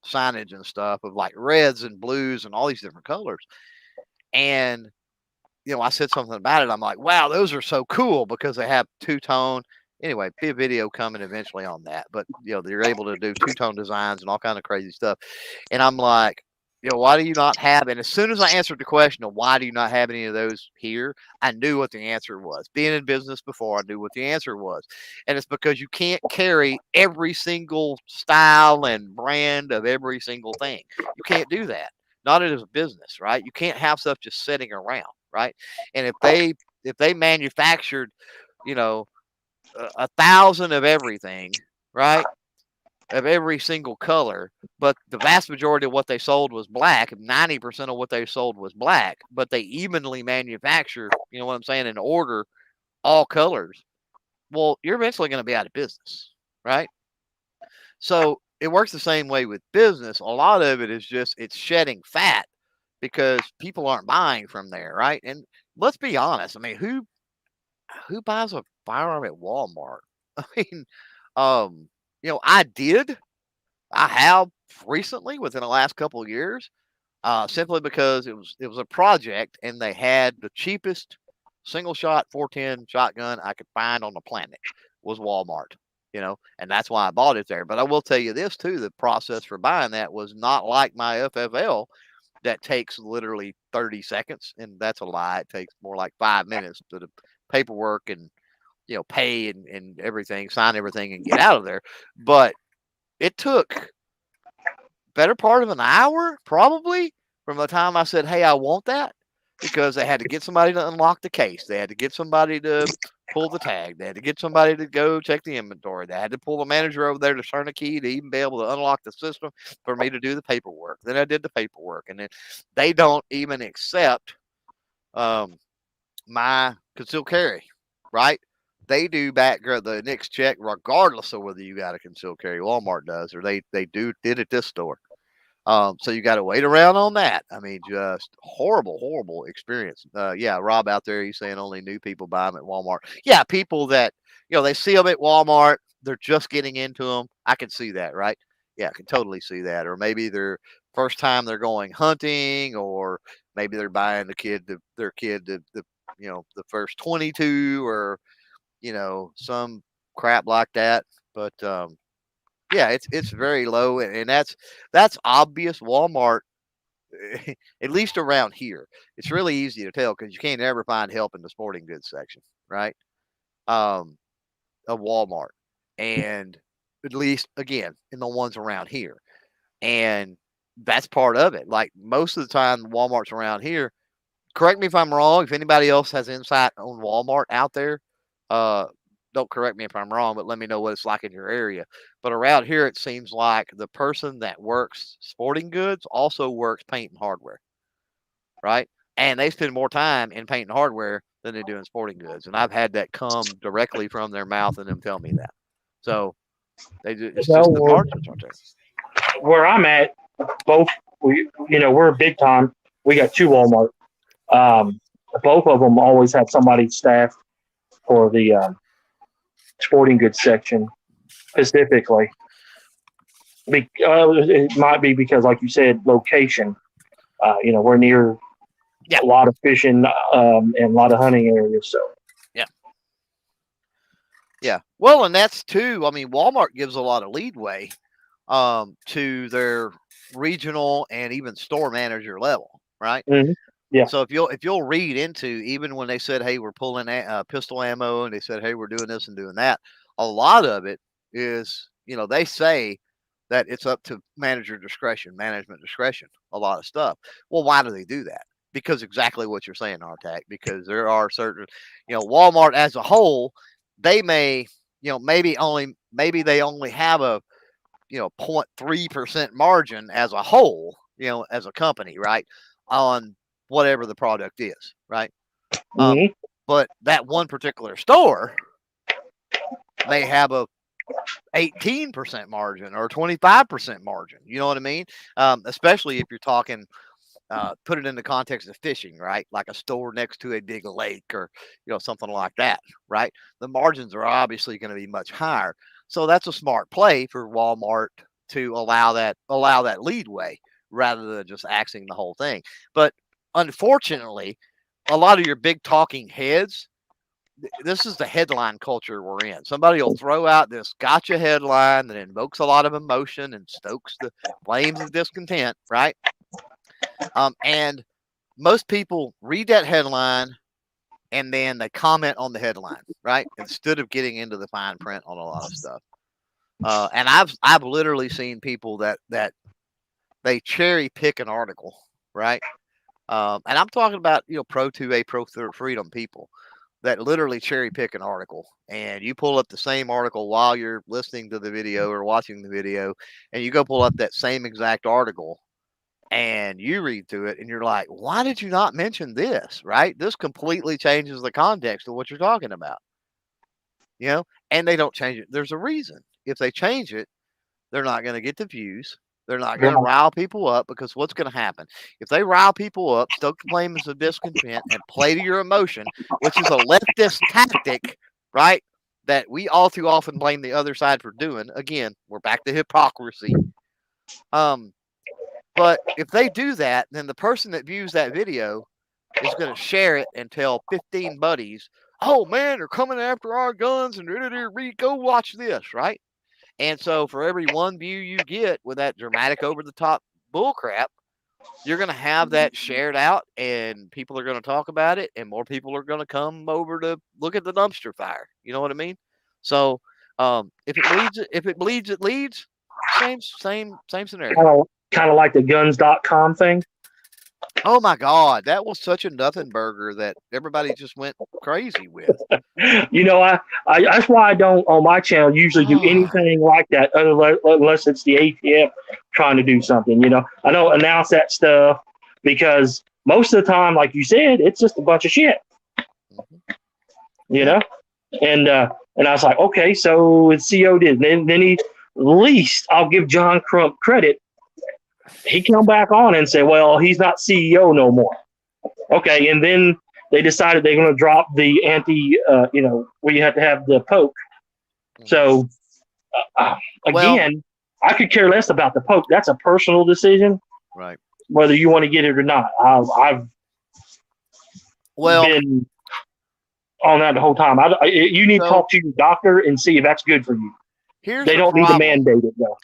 signage and stuff of like reds and blues and all these different colors. And I said something about it. I'm like, wow, those are so cool because they have two-tone. Anyway, be a video coming eventually on that. But they're able to do two-tone designs and all kind of crazy stuff. And I'm like, why do you not have? And as soon as I answered the question of why do you not have any of those here, I knew what the answer was. Being in business before, I knew what the answer was. And it's because you can't carry every single style and brand of every single thing. You can't do that. Not as a business, right? You can't have stuff just sitting around, right? And if they manufactured, 1,000 of everything, right? Of every single color, but the vast majority of what they sold was black. 90% of what they sold was black, but they evenly manufacture, and order all colors. Well, you're eventually going to be out of business, right? So it works the same way with business. A lot of it is just, it's shedding fat because people aren't buying from there, right? And let's be honest. I mean, who buys a firearm at Walmart? I mean, I have recently within the last couple of years, simply because it was a project and they had the cheapest single shot 410 shotgun I could find on the planet was Walmart, and that's why I bought it there. But I will tell you this too, the process for buying that was not like my FFL that takes literally 30 seconds. And that's a lie. It takes more like 5 minutes to the paperwork and, pay and everything, sign everything and get out of there. But it took better part of an hour, probably, from the time I said, hey, I want that, because they had to get somebody to unlock the case. They had to get somebody to pull the tag. They had to get somebody to go check the inventory. They had to pull the manager over there to turn a key to even be able to unlock the system for me to do the paperwork. Then I did the paperwork. And then they don't even accept my concealed carry, right? They do the NICS check regardless of whether you got a concealed carry. Walmart does, or they did at this store. So you got to wait around on that. I mean, just horrible experience. Yeah, Rob out there, he's saying only new people buy them at Walmart. Yeah, people that, they see them at Walmart, they're just getting into them. I can see that, right? Yeah, I can totally see that. Or maybe their first time they're going hunting, or maybe they're buying their kid the first 22, or, some crap like that. But, yeah, it's very low, and that's obvious. Walmart, at least around here, it's really easy to tell because you can't ever find help in the sporting goods section, right? Of Walmart, and at least again in the ones around here, and that's part of it. Like most of the time, Walmart's around here. Correct me if I'm wrong. If anybody else has insight on Walmart out there, don't correct me if I'm wrong, but let me know what it's like in your area. But around here, it seems like the person that works sporting goods also works paint and hardware, right? And they spend more time in paint and hardware than they do in sporting goods. And I've had that come directly from their mouth and them tell me that. So it's just the margins aren't there. Where I'm at, we're big time. We got 2 Walmart. Both of them always have somebody staffed for the sporting goods section specifically. It might be because, like you said, location. We're near a lot of fishing and a lot of hunting areas. So yeah. Yeah. Well, and that's too. I mean, Walmart gives a lot of leadway to their regional and even store manager level, right? Mhm. Yeah. So if you'll read into, even when they said, "Hey, we're pulling pistol ammo," and they said, "Hey, we're doing this and doing that," a lot of it is, they say that it's up to management discretion. A lot of stuff. Well, why do they do that? Because exactly what you're saying, Artac. Because there are certain, Walmart as a whole, they may, maybe they only have a 0.3% margin as a whole, as a company, right, on whatever the product is, right? Mhm. But that one particular store may have a 18% margin or 25% margin. You know what I mean? Especially if you're talking, put it in the context of fishing, right? Like a store next to a big lake or, something like that, right? The margins are obviously going to be much higher. So that's a smart play for Walmart to allow that leadway rather than just axing the whole thing. But unfortunately, a lot of your big talking heads, this is the headline culture we're in. Somebody will throw out this gotcha headline that invokes a lot of emotion and stokes the flames of discontent, right? And most people read that headline and then they comment on the headline, right? Instead of getting into the fine print on a lot of stuff. And I've literally seen people that they cherry pick an article, right? And I'm talking about pro 2A, pro freedom people that literally cherry pick an article, and you pull up the same article while you're listening to the video or watching the video, and you go pull up that same exact article and you read through it and you're like, why did you not mention this? Right? This completely changes the context of what you're talking about. And they don't change it. There's a reason. If they change it, they're not going to get the views. They're not going to Right. rile people up, because what's going to happen if they rile people up, stoke the flames of discontent, and play to your emotion, which is a leftist tactic, right? That we all too often blame the other side for doing. Again, we're back to hypocrisy. But if they do that, then the person that views that video is going to share it and tell 15 buddies, "Oh man, they're coming after our guns," and go watch this, right? And so for every one view you get with that dramatic over the top bullcrap, you're going to have that shared out and people are going to talk about it, and more people are going to come over to look at the dumpster fire. You know what I mean? So if it bleeds, it leads. Same scenario. Kind of like the guns.com thing. Oh my God, that was such a nothing burger that everybody just went crazy with. I that's why I don't on my channel usually do anything like that unless it's the ATF trying to do something. I don't announce that stuff because most of the time, like you said, it's just a bunch of shit. And I was like, okay, so it's CO did. Then he, at least I'll give John Crump credit. He come back on and say, well, he's not CEO no more. Okay, and then they decided they're going to drop the anti, where you have to have the poke. So, again, I could care less about the poke. That's a personal decision, right? Whether you want to get it or not. I've been on that the whole time. You need to talk to your doctor and see if that's good for you. They don't need to mandate it, though.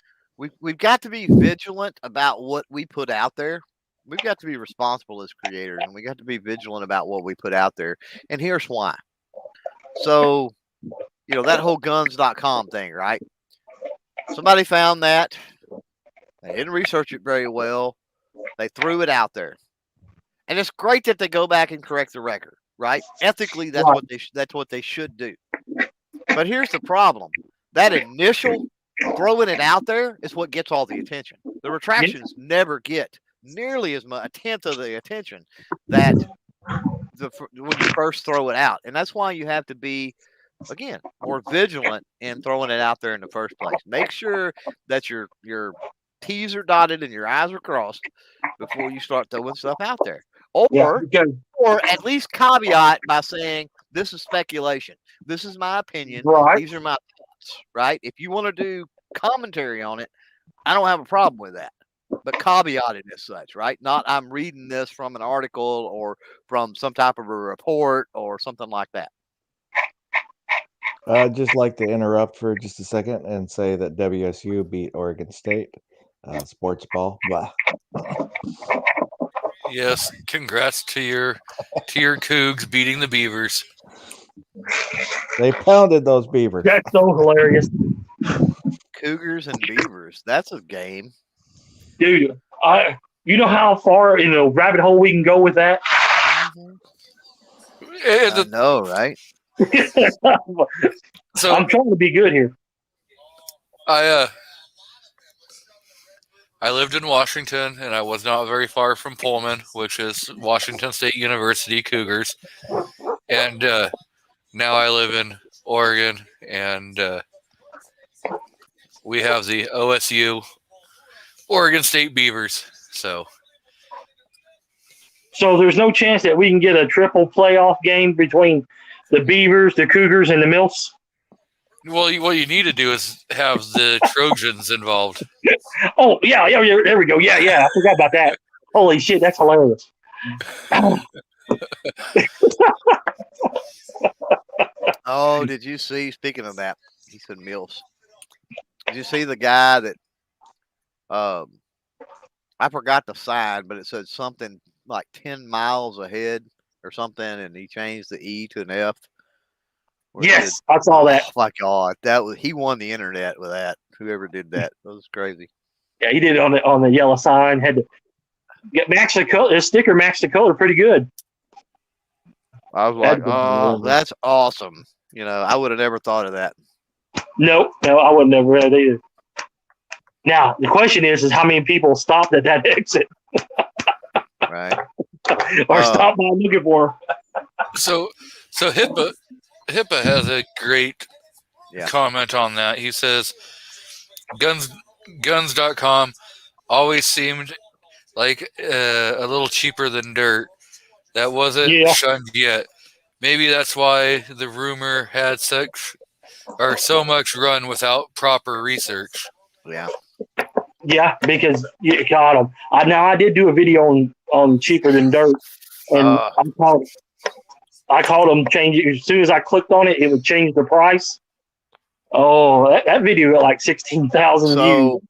We've got to be vigilant about what we put out there. We've got to be responsible as creators, and we got to be vigilant about what we put out there. And here's why. So, that whole guns.com thing, right? Somebody found that. They didn't research it very well. They threw it out there. And it's great that they go back and correct the record, right? Ethically, that's what they should do. But here's the problem. That initial throwing it out there is what gets all the attention. The retractions never get nearly as much, a tenth of the attention that when you first throw it out. And that's why you have to be, again, more vigilant in throwing it out there in the first place. Make sure that your T's are dotted and your I's are crossed before you start throwing stuff out there. Or at least caveat by saying, this is speculation. This is my opinion. Right. These are my thoughts, right? If you want to do commentary on it, I don't have a problem with that. But caveat it as such, right? Not I'm reading this from an article or from some type of a report or something like that. I'd just like to interrupt for just a second and say that WSU beat Oregon State. Sports ball. Blah. Yes, congrats to your Cougs beating the Beavers. They pounded those Beavers. That's so hilarious, Cougars and Beavers. That's a game. dude. You know how far in a rabbit hole we can go with that. And I know, right? so I'm trying to be good here. I lived in Washington, and I was not very far from Pullman, which is Washington State University Cougars. And now I live in Oregon, and we have the OSU Oregon State Beavers. So there's no chance that we can get a triple playoff game between the Beavers, the Cougars, and the Milfs. well, what you need to do is have the Trojans involved. Oh yeah, there we go. Yeah, I forgot about that. Holy shit, that's hilarious. Oh, did you see? Speaking of that, he said Mills. Did you see the guy that? I forgot the sign, but it said something like 10 miles ahead or something, and he changed the E to an F. Yes, I saw that. Oh my God, he won the internet with that. Whoever did that, that was crazy. Yeah, he did it on the yellow sign. Had to match the color. His sticker matched the color pretty good. I was like, oh, that's awesome. You know, I would have never thought of that. No, I would never read it either. Now the question is how many people stopped at that exit, Right? or stopped by looking for him? So HIPAA has a great comment on that. He says, guns.com always seemed like a little cheaper than dirt. That wasn't shunned yet. Maybe that's why the rumor had so much run without proper research. Yeah. Yeah, because you got them. I did do a video on cheaper than dirt, and I called them change it. As soon as I clicked on it, it would change the price. Oh, that video got like 16,000 views.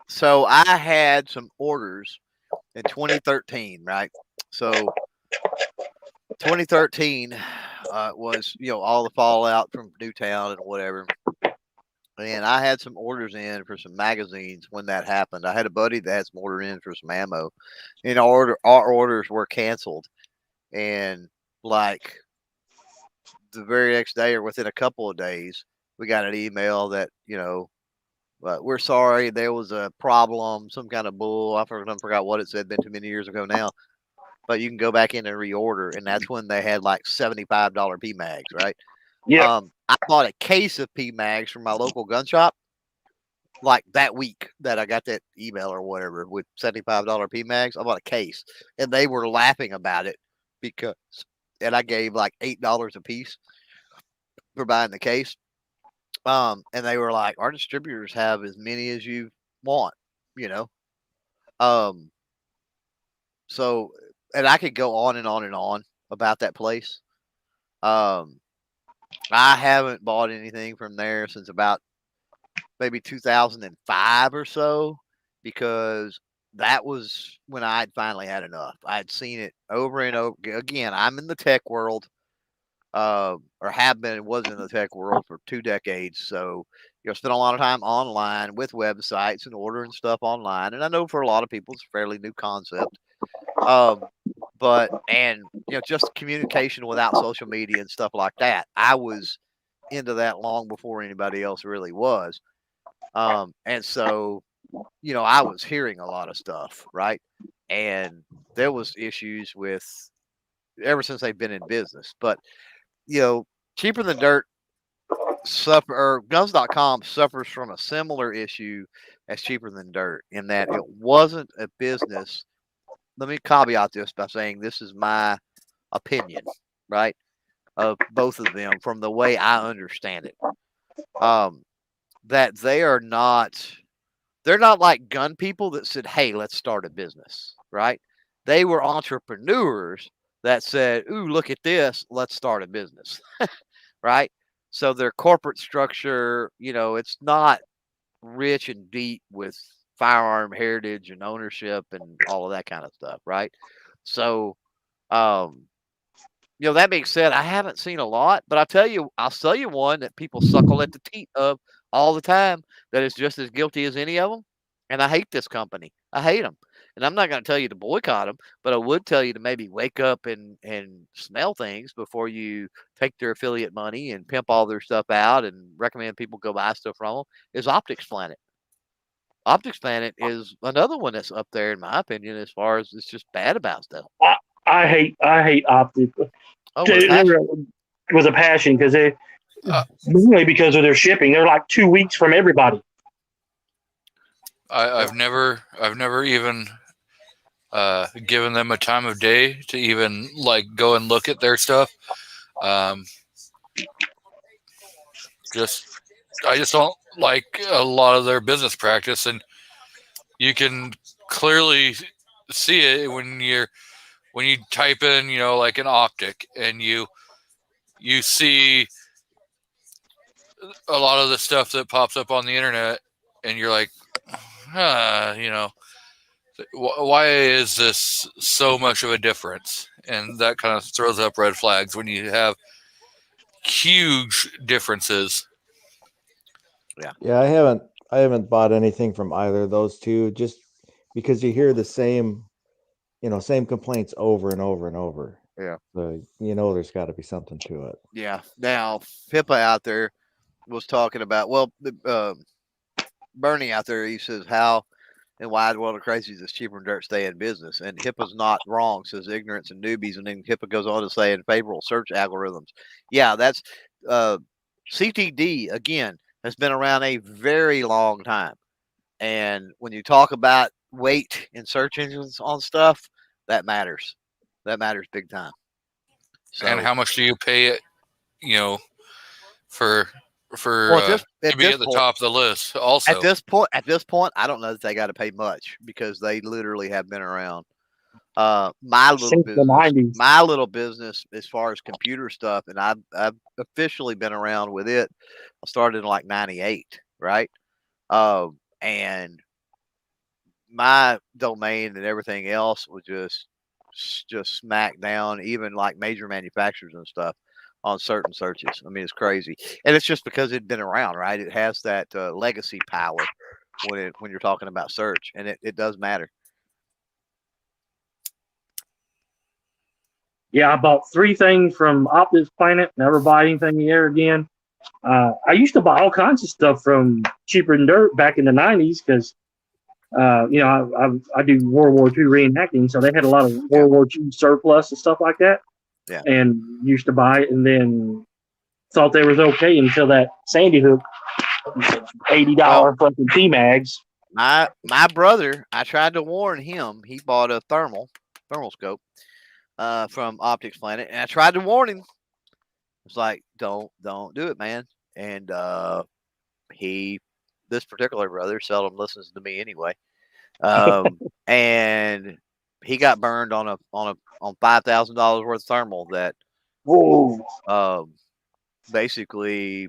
So I had some orders in 2013, right? So 2013 was, all the fallout from Newtown and whatever. And I had some orders in for some magazines when that happened. I had a buddy that had some order in for some ammo, and our orders were canceled. And like the very next day or within a couple of days, we got an email that, we're sorry, there was a problem, some kind of bull. I forgot what it said, been too many years ago now. But you can go back in and reorder. And that's when they had like $75 PMags, right? Yeah. I bought a case of PMags from my local gun shop like that week that I got that email or whatever with $75 PMags. I bought a case, and they were laughing about it and I gave like $8 a piece for buying the case. And they were like, our distributors have as many as you want, So, and I could go on and on and on about that place. I haven't bought anything from there since about maybe 2005 or so, because that was when I had finally had enough. I had seen it over and over again. I'm in the tech world, or was in the tech world for 2 decades. So, spent a lot of time online with websites and ordering stuff online. And I know for a lot of people, it's a fairly new concept. Just communication without social media and stuff like that. I was into that long before anybody else really was. And so, I was hearing a lot of stuff, right? And there was issues with ever since they've been in business. But, Cheaper Than Dirt guns.com suffers from a similar issue as Cheaper Than Dirt in that it wasn't a business. Let me caveat this by saying this is my opinion, right, of both of them from the way I understand it. That they're not like gun people that said, hey, let's start a business, right? They were entrepreneurs that said, ooh, look at this, let's start a business, right? So their corporate structure, it's not rich and deep with firearm heritage and ownership and all of that kind of stuff, right? So, that being said, I haven't seen a lot, but I'll tell you one that people suckle at the teat of all the time that is just as guilty as any of them. And I hate this company. I hate them. And I'm not going to tell you to boycott them, but I would tell you to maybe wake up and smell things before you take their affiliate money and pimp all their stuff out and recommend people go buy stuff from them. Is Optics Planet. Optics Planet is another one that's up there, in my opinion, as far as it's just bad about stuff. I hate Optic. Oh, With a passion, because they mainly because of their shipping. They're like 2 weeks from everybody. I've never even given them a time of day to even like go and look at their stuff. I just don't like a lot of their business practice, and you can clearly see it when you type in, like an optic, and you see a lot of the stuff that pops up on the internet, and you're like, why is this so much of a difference? And that kind of throws up red flags when you have huge differences. Yeah, I haven't bought anything from either of those two, just because you hear the same complaints over and over and over. Yeah. So there's got to be something to it. Yeah. Now, Pippa out there was talking about, Bernie out there, he says, how in wide world of crazies does Cheaper and Dirt stay in business? And HIPAA's not wrong, says ignorance and newbies. And then HIPAA goes on to say, in favorable search algorithms. Yeah, that's CTD, again, has been around a very long time. And when you talk about weight in search engines on stuff, that matters. That matters big time. So, and how much do you pay it, for to be at the top of the list? Also, at this point, I don't know that they got to pay much, because they literally have been around. My little business, as far as computer stuff, and I've officially been around with it. I started in like '98, right? And my domain and everything else was just smacked down, even like major manufacturers and stuff, on certain searches. I mean, it's crazy, and it's just because it'd been around, right? It has that legacy power when you're talking about search, and it does matter. Yeah, I bought 3 things from Optics Planet. Never buy anything there again. I used to buy all kinds of stuff from Cheaper Than Dirt back in the 90s because, I do World War II reenacting, so they had a lot of World War II surplus and stuff like that. Yeah. And used to buy it, and then thought they was okay until that Sandy Hook $80 fucking T-Mags. My brother, I tried to warn him. He bought a thermal scope from Optics Planet, and I tried to warn him. It's like, don't do it, man. And this particular brother seldom listens to me anyway. And he got burned on $5,000 worth of thermal that basically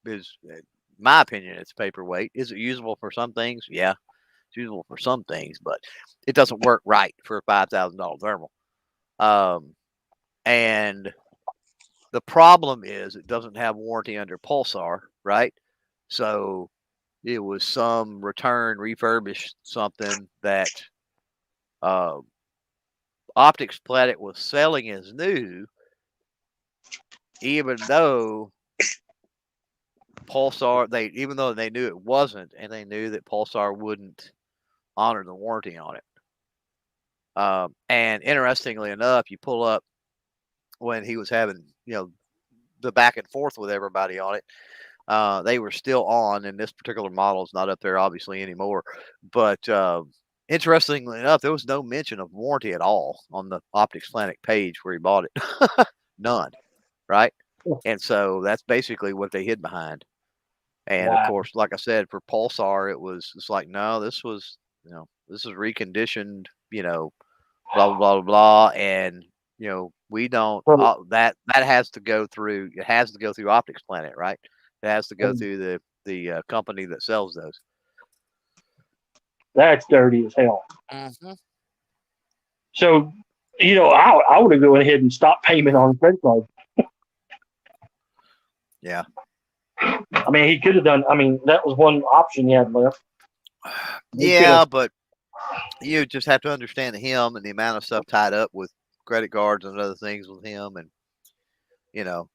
is, in my opinion, it's paperweight. Is it usable for some things? Yeah, it's usable for some things, but it doesn't work right for a $5,000 thermal. And the problem is it doesn't have warranty under Pulsar, right? So it was some refurbished something that Optics Planet was selling as new, even though Pulsar, even though they knew it wasn't, and they knew that Pulsar wouldn't honor the warranty on it. And interestingly enough, you pull up when he was having, the back and forth with everybody on it, they were still on, and this particular model is not up there obviously anymore. But interestingly enough, there was no mention of warranty at all on the Optics Planet page where he bought it. None, right? And so that's basically what they hid behind. And of course, like I said, for Pulsar, it's like, no, this is reconditioned, blah, blah, blah, blah, blah. And, We don't. Well, That has to go through. It has to go through Optics Planet, right? It has to go through the company that sells those. that's dirty as hell. Mhm. So, I would have gone ahead and stopped payment on the credit card. Yeah. I mean, he could have done. I mean, that was one option he had left. He Yeah, could've- but you just have to understand him and the amount of stuff tied up with credit cards and other things with him, and you know,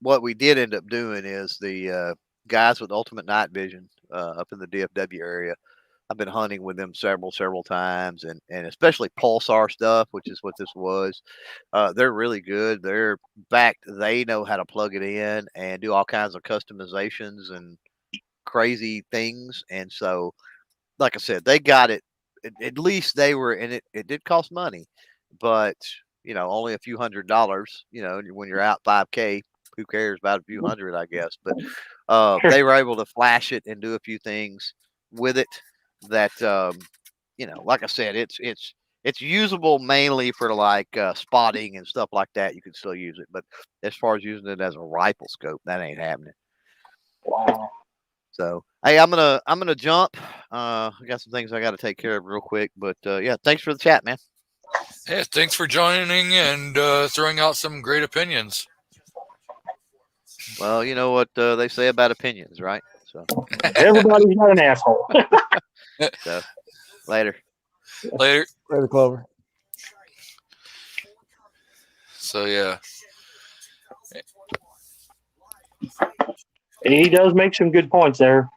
what we did end up doing is the guys with Ultimate Night Vision up in the DFW area. I've been hunting with them several times, and especially Pulsar stuff, which is what this was. They're really good. They're backed. They know how to plug it in and do all kinds of customizations and crazy things. And so, like I said, they got it. At least they were, and it did cost money, but only a few $100s. When you're out 5K, who cares about a few hundred, I guess. But they were able to flash it and do a few things with it that like I said, it's usable mainly for like spotting and stuff like that. You can still use it, but as far as using it as a rifle scope, that ain't happening. Wow. So hey, I'm gonna jump. I got some things I got to take care of real quick, but yeah, thanks for the chat, man. Hey, thanks for joining and throwing out some great opinions. Well, you know what they say about opinions, right? So Everybody's not an asshole. so later. Later. Later, Clover. So yeah. And he does make some good points there.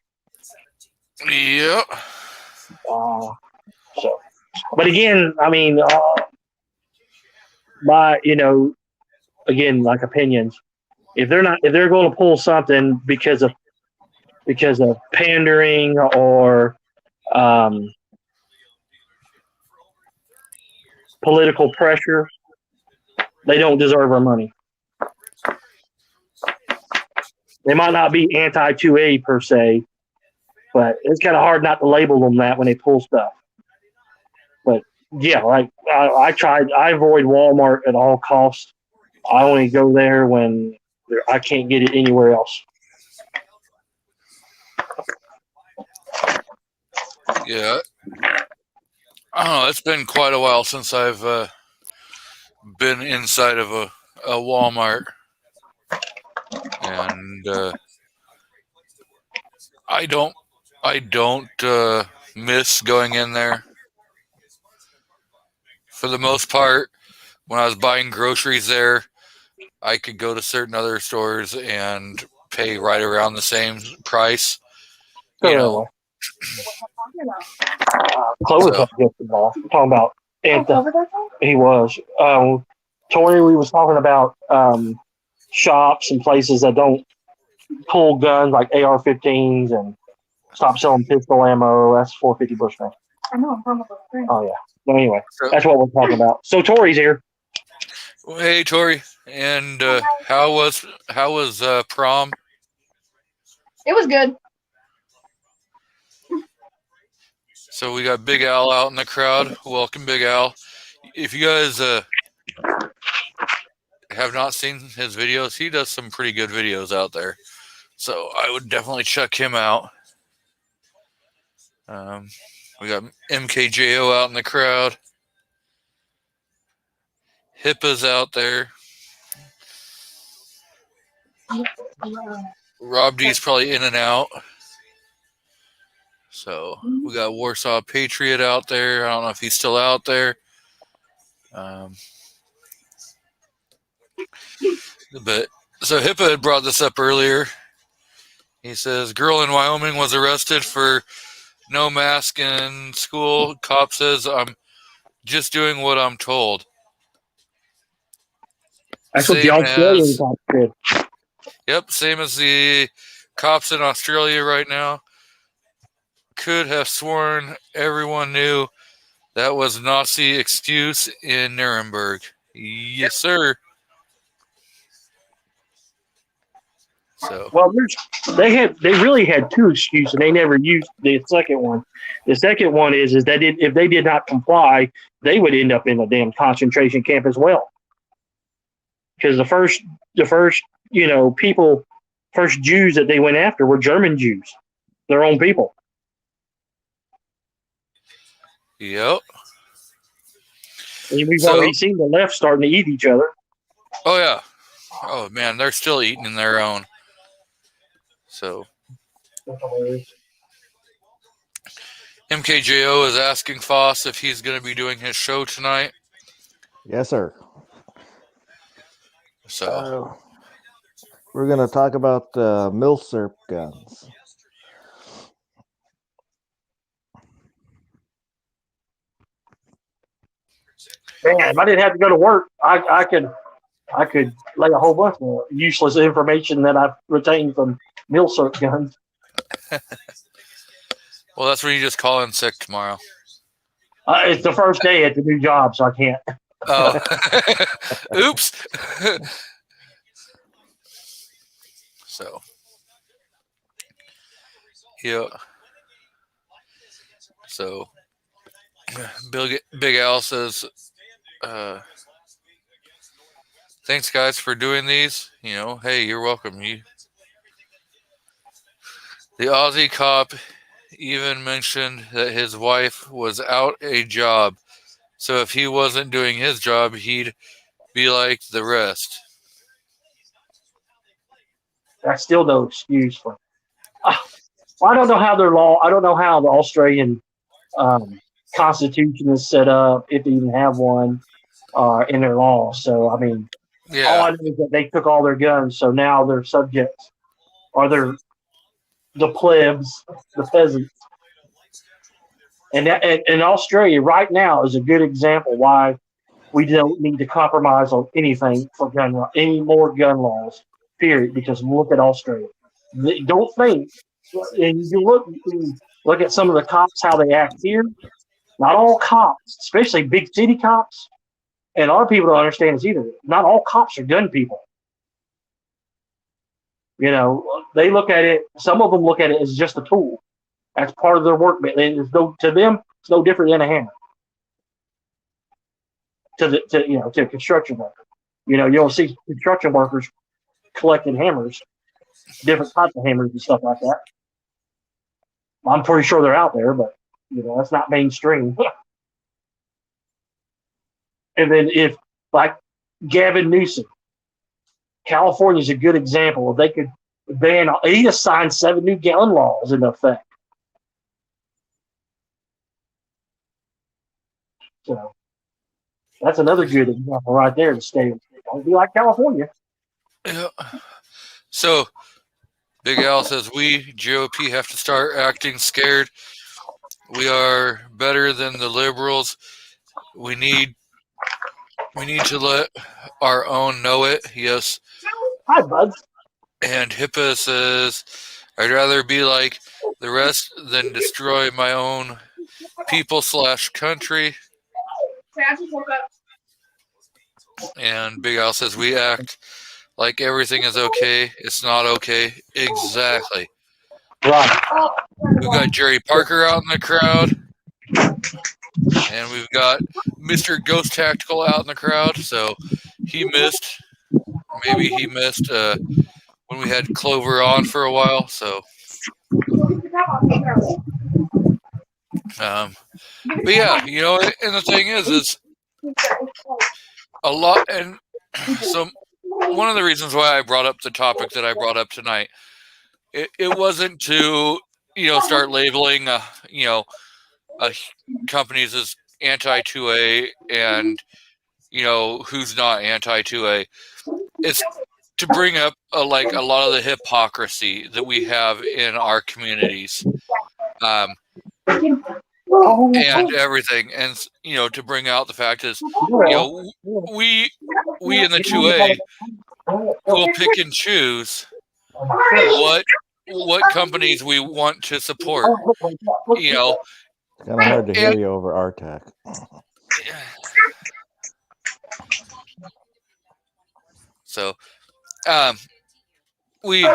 Yep. So, but again, I mean, again, like opinions. If they're going to pull something because of pandering or political pressure, they don't deserve our money. They might not be anti-2A per se, but it's kind of hard not to label them that when they pull stuff. But yeah, like I avoid Walmart at all costs. I only go there when I can't get it anywhere else. Yeah. I don't know. It's been quite a while since I've been inside of a Walmart, and I don't miss going in there. For the most part, when I was buying groceries there, I could go to certain other stores and pay right around the same price. Clover talking about Anthony. He was. Tori, we was talking about shops and places that don't pull guns like AR-15s and stop selling pistol ammo. That's 450 Bushman. I know, I'm from the Oh yeah. But anyway, that's what we're talking about. So Tori's here. Well, hey, Tori, and how was prom? It was good. So we got Big Al out in the crowd. Welcome, Big Al. If you guys have not seen his videos, he does some pretty good videos out there. So I would definitely check him out. We got MKJO out in the crowd. HIPAA's out there. Rob D's probably in and out. So we got Warsaw Patriot out there. I don't know if he's still out there. But so HIPAA had brought this up earlier. He says, girl in Wyoming was arrested for no mask in school. Cop says, I'm just doing what I'm told. That's what the Australian cop did. Yep, same as the cops in Australia right now. Could have sworn everyone knew that was Nazi excuse in Nuremberg. Yes, sir. So Well, they really had two excuses, and they never used the second one. The second one is that if they did not comply, they would end up in a damn concentration camp as well. Because the first first Jews that they went after were German Jews, their own people. yep. And we've So- already seen the left starting to eat each other. Oh yeah. Oh man, they're still eating their own. So MKJO is asking Foss if he's going to be doing his show tonight. Yes, sir. So We're going to talk about Milsurp guns. Man, if I didn't have to go to work, I could lay a whole bunch of useless information that I've retained from Milsurp guns. well, that's when you just call in sick tomorrow. It's the first day at the new job, so I can't. Oh, oops. So, yeah. So, Big Al says, thanks guys for doing these. You know, hey, you're welcome. The Aussie cop even mentioned that his wife was out a job. So if he wasn't doing his job, he'd be like the rest. That's still no excuse for. I don't know how their law. I don't know how the Australian Constitution is set up, if they even have one, in their law. So I mean, all Yeah. I know is that they took all their guns, so now their subjects are the plebs, the peasants. And Australia right now is a good example why we don't need to compromise on anything for any more gun laws. Period. Because look at Australia. Don't think, and you look at some of the cops how they act here. Not all cops, especially big city cops, and a lot of people don't understand this either. Not all cops are gun people. You know, they look at it. Some of them look at it as just a tool. That's part of their work. To them, it's no different than a hammer. To a construction worker. You know, you'll see construction workers collecting hammers, different types of hammers and stuff like that. I'm pretty sure they're out there, but you know, that's not mainstream. And then if like Gavin Newsom, California is a good example. If they could ban, he just signed 7 new gun laws in effect. So that's another good example right there to stay. Don't be like California. Yeah. So, Big Al says we GOP have to start acting scared. We are better than the liberals. We need to let our own know it. Yes. Hi, buds. And HIPAA says I'd rather be like the rest than destroy my own people / country. And Big Al says we act like everything is okay. It's not okay. Exactly. Right. We've got Jerry Parker out in the crowd. And we've got Mr. Ghost Tactical out in the crowd. So he missed. Maybe he missed when we had Clover on for a while. So but yeah, you know, and the thing is a lot. And so one of the reasons why I brought up the topic that I brought up tonight, it wasn't to, you know, start labeling, companies as anti-2A and, you know, who's not anti-2A. It's to bring up a lot of the hypocrisy that we have in our communities. And everything, and you know, to bring out the fact is, you know, we in the 2A will pick and choose what companies we want to support. You know, Kind of hard to hear you over RTAC. So, we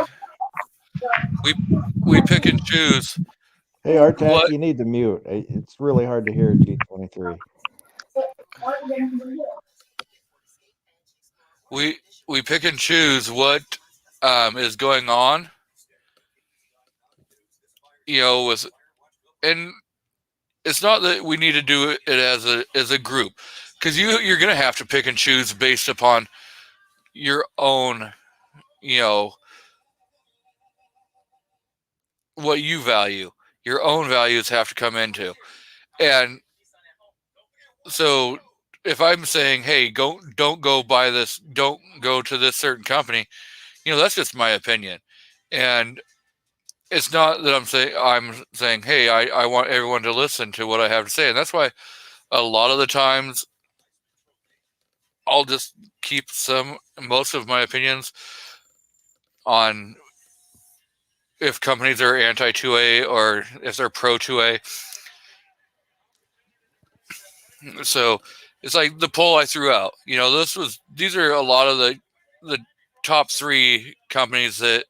we pick and choose Hey, Artak, what you need to mute. It's really hard to hear G23. we pick and choose what is going on. With and it's not that we need to do it as a group, because you're gonna have to pick and choose based upon your own, what you value. Your own values have to come into, and so if I'm saying, hey, don't go buy this, don't go to this certain company, that's just my opinion, and it's not that I'm saying, hey, I want everyone to listen to what I have to say, and that's why a lot of the times I'll just keep most of my opinions on if companies are anti 2A or if they're pro 2A. So it's like the poll I threw out. These are a lot of the top 3 companies that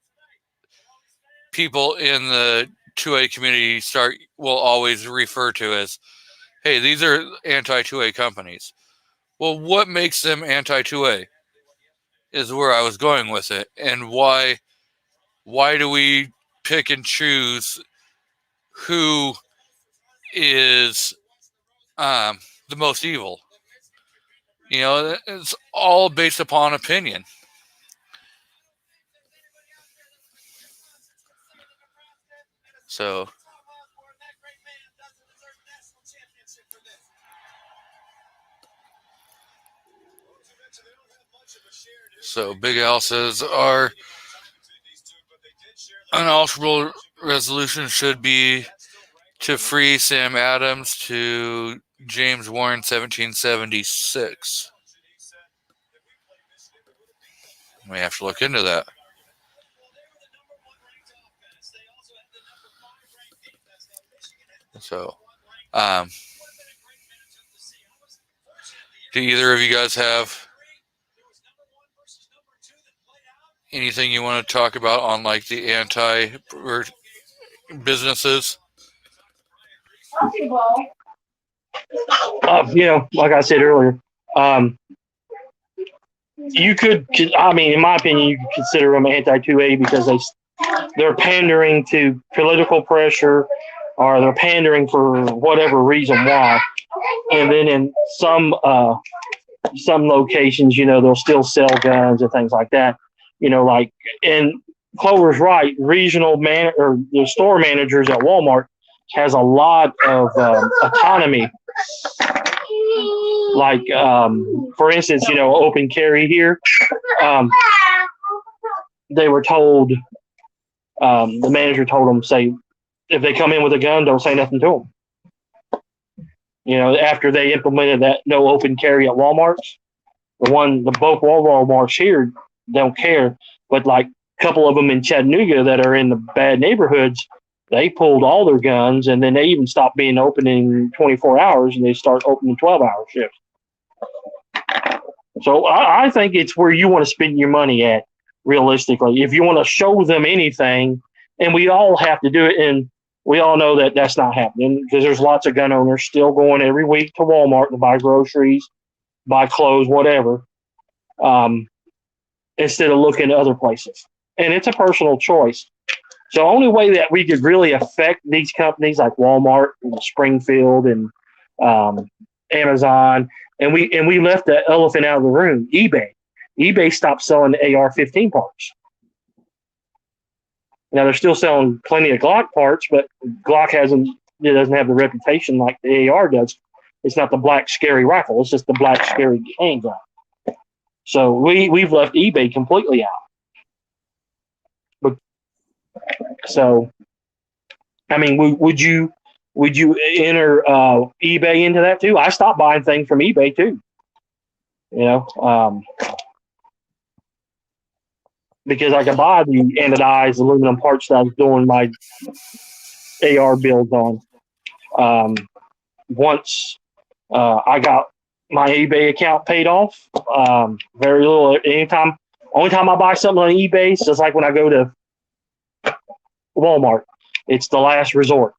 people in the 2A community will always refer to as, hey, these are anti 2A companies. Well, what makes them anti 2A is where I was going with it, and why do we pick and choose who is the most evil? It's all based upon opinion. So Big Al says our unalterable resolution should be to free Sam Adams to James Warren 1776. We have to look into that. So, do either of you guys have anything you want to talk about on like the anti businesses? Like I said earlier, you could, in my opinion, you could consider them anti-2A because they're pandering to political pressure, or they're pandering for whatever reason why. And then in some locations, they'll still sell guns and things like that. Like, and Clover's right, or the store managers at Walmart has a lot of autonomy. Like, for instance, open carry here. They were told, the manager told them, say, if they come in with a gun, don't say nothing to them. After they implemented that no open carry at Walmart's, both Walmarts here don't care, but like a couple of them in Chattanooga that are in the bad neighborhoods, they pulled all their guns, and then they even stopped being open in 24 hours, and they start opening 12-hour shifts. So I think it's where you want to spend your money at, realistically. If you want to show them anything, and we all have to do it, and we all know that that's not happening because there's lots of gun owners still going every week to Walmart to buy groceries, buy clothes, whatever, instead of looking at other places. And it's a personal choice. So the only way that we could really affect these companies like Walmart and Springfield and Amazon, and we left the elephant out of the room, eBay. eBay stopped selling the AR-15 parts. Now they're still selling plenty of Glock parts, but Glock doesn't have the reputation like the AR does. It's not the black scary rifle; it's just the black scary handgun. So we've left eBay completely out. So, would you enter eBay into that too? I stopped buying things from eBay too. Because I could buy the anodized aluminum parts that I was doing my AR builds on. Once I got my eBay account paid off, very little. Anytime Only time I buy something on eBay is just like when I go to Walmart. It's the last resort.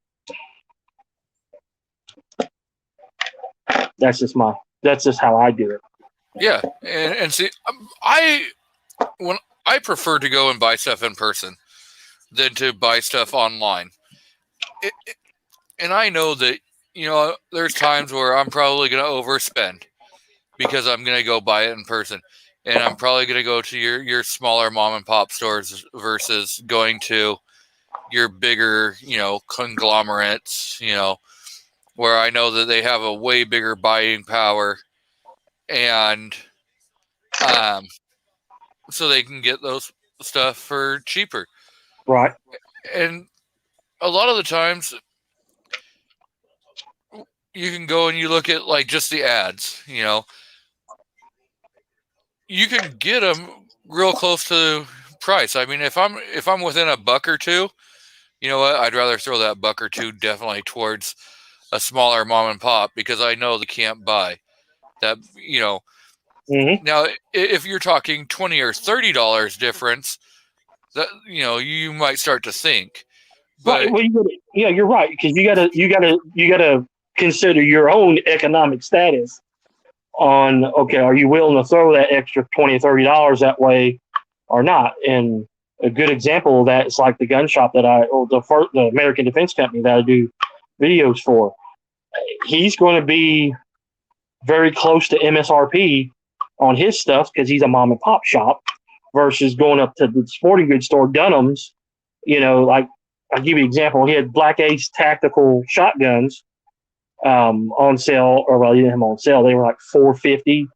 That's just how I do it. Yeah, and see, when I prefer to go and buy stuff in person than to buy stuff online. And I know that, there's times where I'm probably going to overspend because I'm going to go buy it in person. And I'm probably going to go to your smaller mom and pop stores versus going to your bigger, conglomerates, where I know that they have a way bigger buying power, and so they can get those stuff for cheaper. Right. And a lot of the times you can go and you look at like just the ads, you can get them real close to price. I mean, if I'm within a buck or two, you know what? I'd rather throw that buck or two definitely towards a smaller mom and pop because I know they can't buy that. Now if you're talking $20 or $30 difference, that you might start to think. But right. Well, you're right, because you gotta consider your own economic status. On are you willing to throw that extra $20 or $30 that way or not? And a good example of that is like the gun shop that the American Defense Company that I do videos for. He's going to be very close to MSRP on his stuff because he's a mom and pop shop versus going up to the sporting goods store, Dunham's. Like I'll give you an example. He had Black Ace tactical shotguns on sale, or well, he didn't have them on sale. They were like $450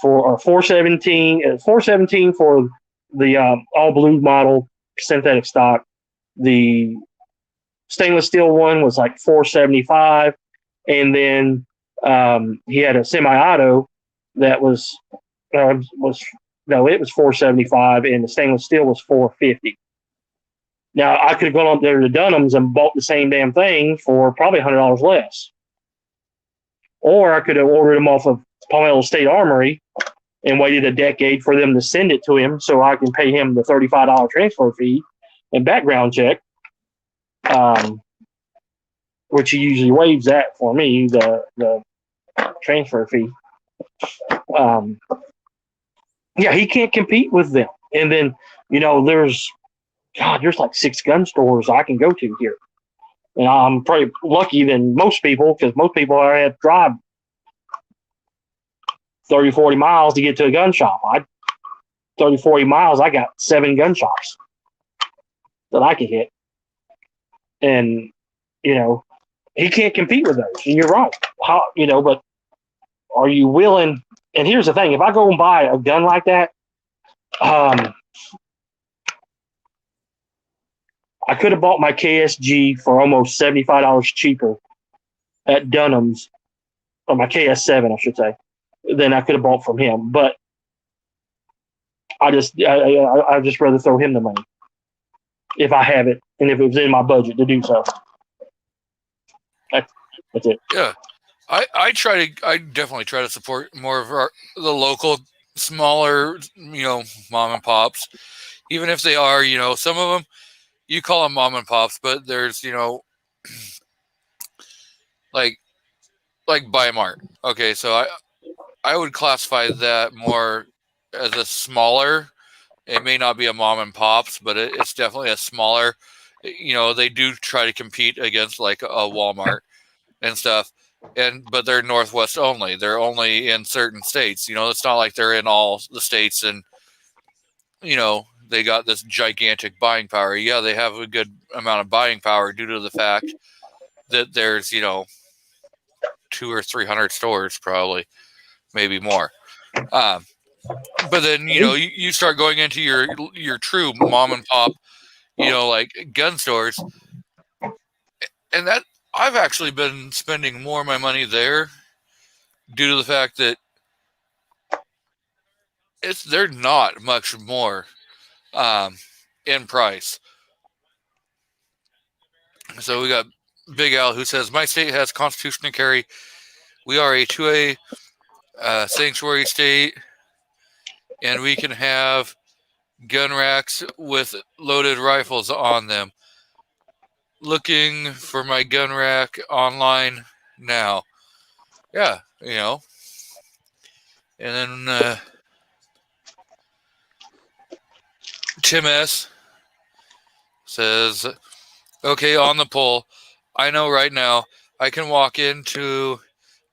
or $417 for the all blue model synthetic stock. The stainless steel one was like $475, and then he had a semi-auto that was it was $475, and the stainless steel was $450. Now I could have gone up there to Dunham's and bought the same damn thing for probably $100 less, or I could have ordered them off of Palmetto State Armory and waited a decade for them to send it to him so I can pay him the $35 transfer fee and background check, which he usually waives that for me, the transfer fee. He can't compete with them. And then, there's like 6 gun stores I can go to here. And I'm probably lucky than most people because most people have to drive 30, 40 miles to get to a gun shop. 30, 40 miles, I got 7 gun shops that I can hit. And, he can't compete with those. And you're right. But are you willing? And here's the thing. If I go and buy a gun like that, I could have bought my KSG for almost $75 cheaper at Dunham's, or my KS7, I should say, than I could have bought from him. But I just rather throw him the money if I have it and if it was in my budget to do so. That's it. Yeah, I definitely try to support more of the local, smaller, mom and pops, even if they are, some of them. You call them mom and pops, but there's, like Bi-Mart. Okay, so I would classify that more as a smaller. It may not be a mom and pops, but it's definitely a smaller. They do try to compete against like a Walmart and stuff, but they're Northwest only. They're only in certain states. It's not like they're in all the states and they got this gigantic buying power. Yeah, they have a good amount of buying power due to the fact that there's, 200 or 300 stores, probably, maybe more. But then, you start going into your true mom and pop, like gun stores. And that I've actually been spending more of my money there due to the fact that they're not much more in price. So we got Big Al who says, my state has constitutional carry. We are a 2A sanctuary state, and we can have gun racks with loaded rifles on them. Looking for my gun rack online now. Yeah, you know. And then Tim S. says, okay, on the poll, I know right now I can walk into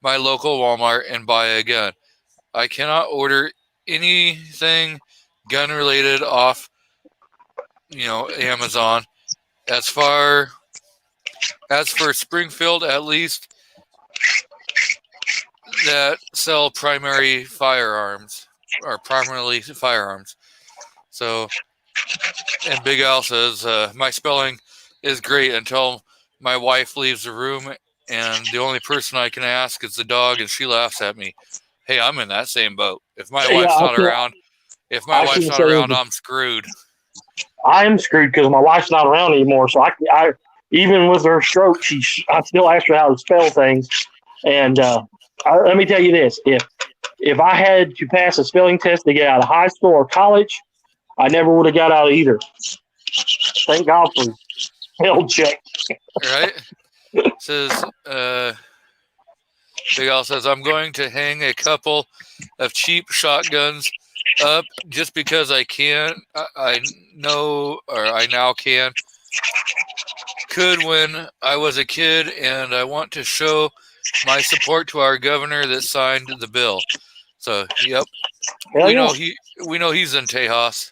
my local Walmart and buy a gun. I cannot order anything gun related off, Amazon. As for Springfield, at least, that sell primarily firearms. So, and Big Al says, my spelling is great until my wife leaves the room and the only person I can ask is the dog and she laughs at me. Hey, I'm in that same boat. If my wife's not around, I'm screwed. I am screwed because my wife's not around anymore. So I even with her stroke, I still ask her how to spell things. And let me tell you this: if I had to pass a spelling test to get out of high school or college, I never would have got out either. Thank God for spell check. Right? Says Big Al says, I'm going to hang a couple of cheap shotguns up just because I can. I now can. Could when I was a kid, and I want to show my support to our governor that signed the bill. So, yep. We know he's in Tejas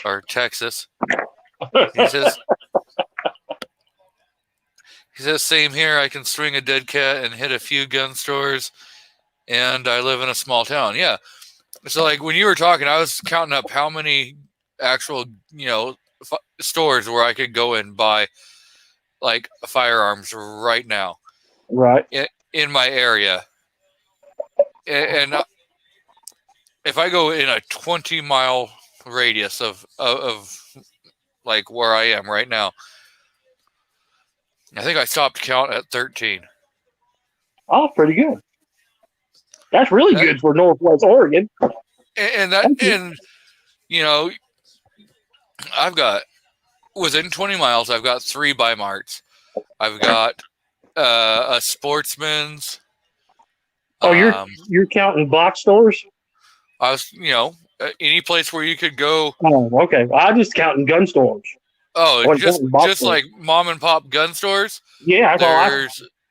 or Texas. He says, same here. I can string a dead cat and hit a few gun stores, and I live in a small town. Yeah. So, like, when you were talking, I was counting up how many actual, stores where I could go and buy, like, firearms right now. Right. In my area. And if I go in a 20-mile radius of like, where I am right now, I think I stopped count at 13. Oh, pretty good. That's really good for Northwest Oregon. And I've got, within 20 miles, I've got 3 Bi-Marts. I've got a Sportsman's. Oh, you're counting box stores? I was, any place where you could go. Oh, okay. I'm just counting gun stores. Oh, just like mom and pop gun stores. Yeah,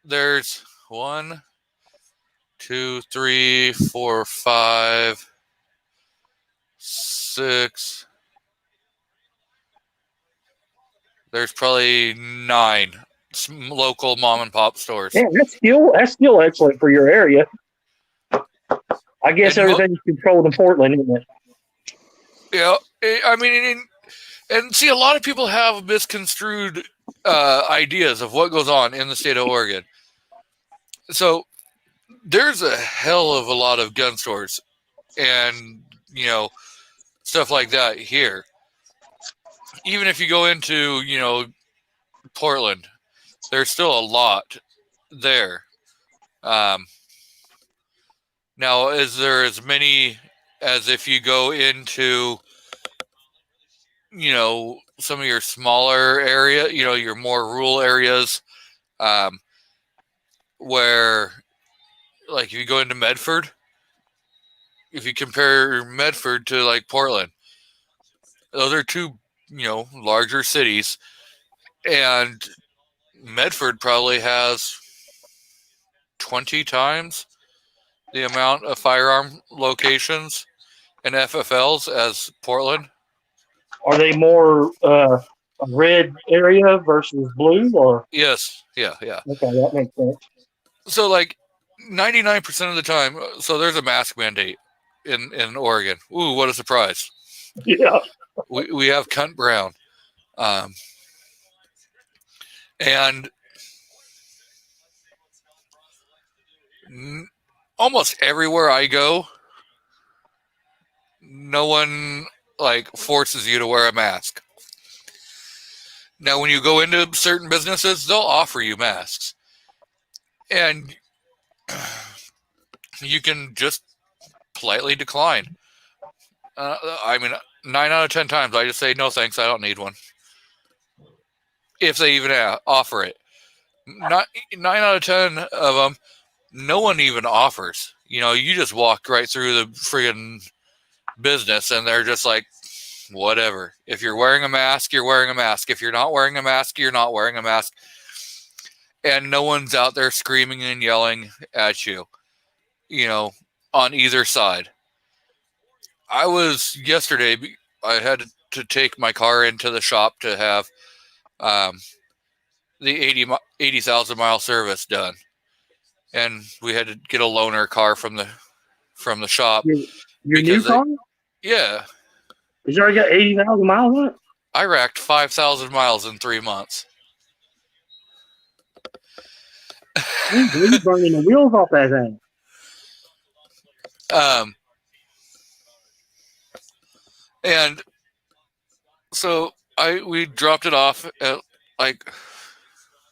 there's 1, 2, 3, 4, 5, 6. There's probably 9 local mom and pop stores. Yeah, that's still excellent for your area. I guess everything's controlled in Portland, isn't it? Yeah, I mean, and see, a lot of people have misconstrued ideas of what goes on in the state of Oregon. So there's a hell of a lot of gun stores and, stuff like that here. Even if you go into, Portland, there's still a lot there. Now, is there as many as if you go into, some of your smaller area, your more rural areas, where, like, if you go into Medford, if you compare Medford to, like, Portland, those are 2, larger cities, and Medford probably has 20 times the amount of firearm locations and FFLs as Portland. Are they more a red area versus blue, or? Yes. Yeah. Okay, that makes sense. So, like, 99% of the time, so there's a mask mandate in Oregon. Ooh, what a surprise. Yeah. We have Cunt Brown. And almost everywhere I go, no one, like, forces you to wear a mask. Now, when you go into certain businesses, they'll offer you masks. And you can just politely decline. I mean, 9 out of 10 times, I just say, no thanks, I don't need one. If they even offer it. Not 9 out of 10 of them, no one even offers. You know, you just walk right through the friggin' business and they're just like, whatever. If you're wearing a mask, you're wearing a mask. If you're not wearing a mask, you're not wearing a mask. And no one's out there screaming and yelling at you, you know, on either side. I was yesterday, I had to take my car into the shop to have the 80,000 mile service done. And we had to get a loaner car from the shop. Your new car? Yeah. Because you already got 80,000 miles on it? I racked 5,000 miles in 3 months. You're burning the wheels off that thing. And so we dropped it off at like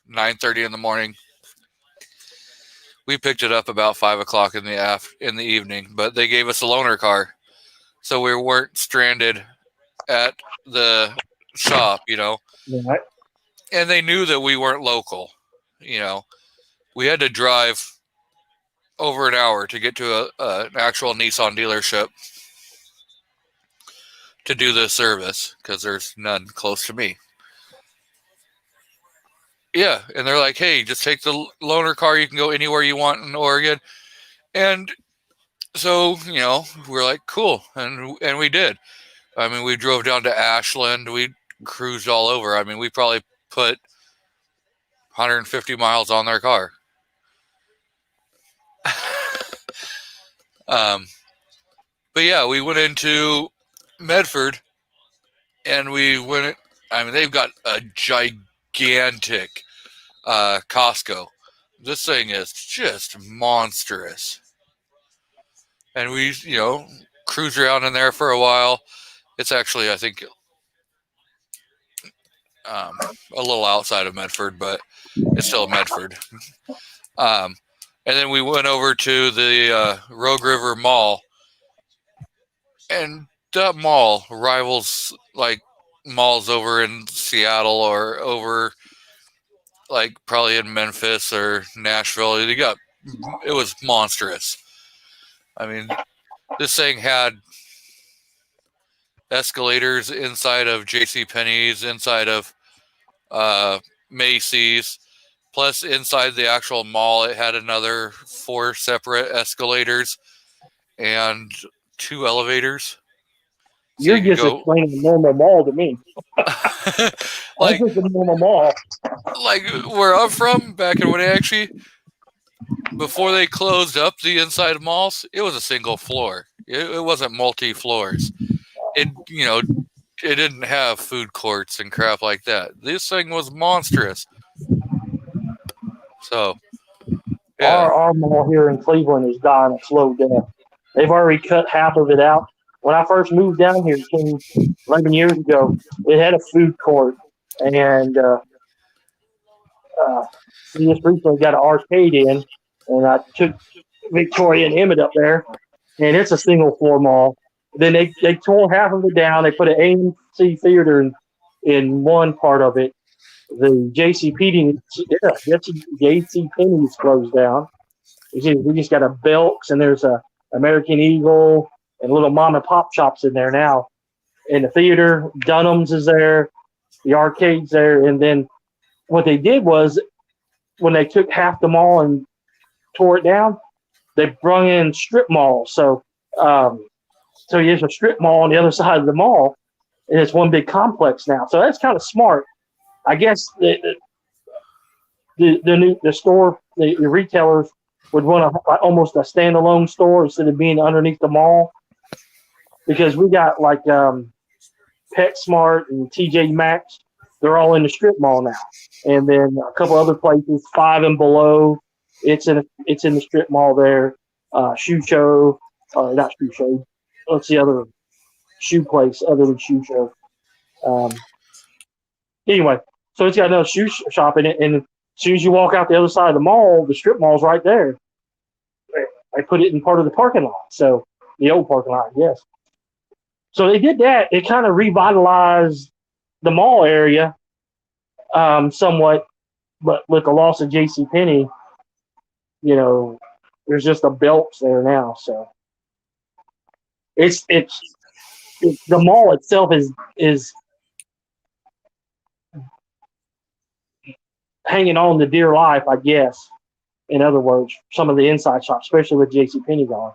9:30 in the morning. We picked it up about 5 o'clock in the evening, but they gave us a loaner car, so we weren't stranded at the shop, you know. Right. And they knew that we weren't local, you know. We had to drive over an hour to get to an actual Nissan dealership to do the service because there's none close to me. Yeah, and they're like, hey, just take the loaner car. You can go anywhere you want in Oregon. And so, you know, we're like, cool. And we did. I mean, we drove down to Ashland. We cruised all over. I mean, we probably put 150 miles on their car. But yeah, we went into Medford and they've got a gigantic Costco. This thing is just monstrous. And we, you know, cruised around in there for a while. It's actually, I think, a little outside of Medford, but it's still Medford. And then we went over to the Rogue River Mall. And that mall rivals like malls over in Seattle or over like probably in Memphis or Nashville. It was monstrous. I mean, this thing had escalators inside of JCPenney's, inside of Macy's, plus inside the actual mall, it had another 4 separate escalators and 2 elevators. So You're just explaining a normal mall to me. like a normal mall. Like where I'm from, back in Wenatchee, before they closed up the inside of malls, it was a single floor. It wasn't multi-floors. It didn't have food courts and crap like that. This thing was monstrous. So, yeah. Our mall here in Cleveland is dying a slow death. They've already cut half of it out. When I first moved down here 11 years ago, it had a food court, and we just recently got an arcade in, and I took Victoria and Emmett up there, and it's a single floor mall. Then they tore half of it down. They put an AMC theater in one part of it. The JCPenney is closed down. We just got a Belk's, and there's a American Eagle and little mom and pop shops in there now. And the theater, Dunham's is there, the arcade's there. And then what they did was when they took half the mall and tore it down, they brought in strip malls. So there's a strip mall on the other side of the mall, and it's one big complex now. So that's kind of smart. I guess the store, the retailers would want almost a standalone store instead of being underneath the mall, because we got like PetSmart and TJ Maxx. They're all in the strip mall now, and then a couple other places, Five and Below. It's in the strip mall there. Shoe Show, not Shoe Show. What's the other shoe place other than Shoe Show? Anyway, so it's got another shoe shop in it, and as soon as you walk out the other side of the mall, the strip mall's right there. I put it in part of the parking lot, so the old parking lot, yes. So they did that. It kind of revitalized the mall area somewhat, but with the loss of JCPenney, there's just a Belks there now. So it's the mall itself is hanging on to dear life, I guess. In other words, some of the inside shops, especially with JCPenney gone.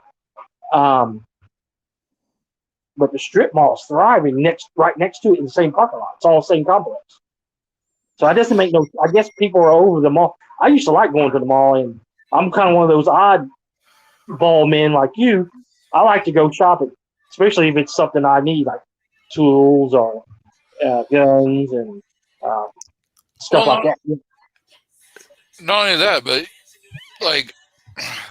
But the strip mall is thriving right next to it in the same parking lot. It's all the same complex. So it doesn't make no. I guess people are over the mall. I used to like going to the mall, and I'm kind of one of those odd ball men like you. I like to go shopping, especially if it's something I need, like tools or guns and stuff like that. Not only that, but like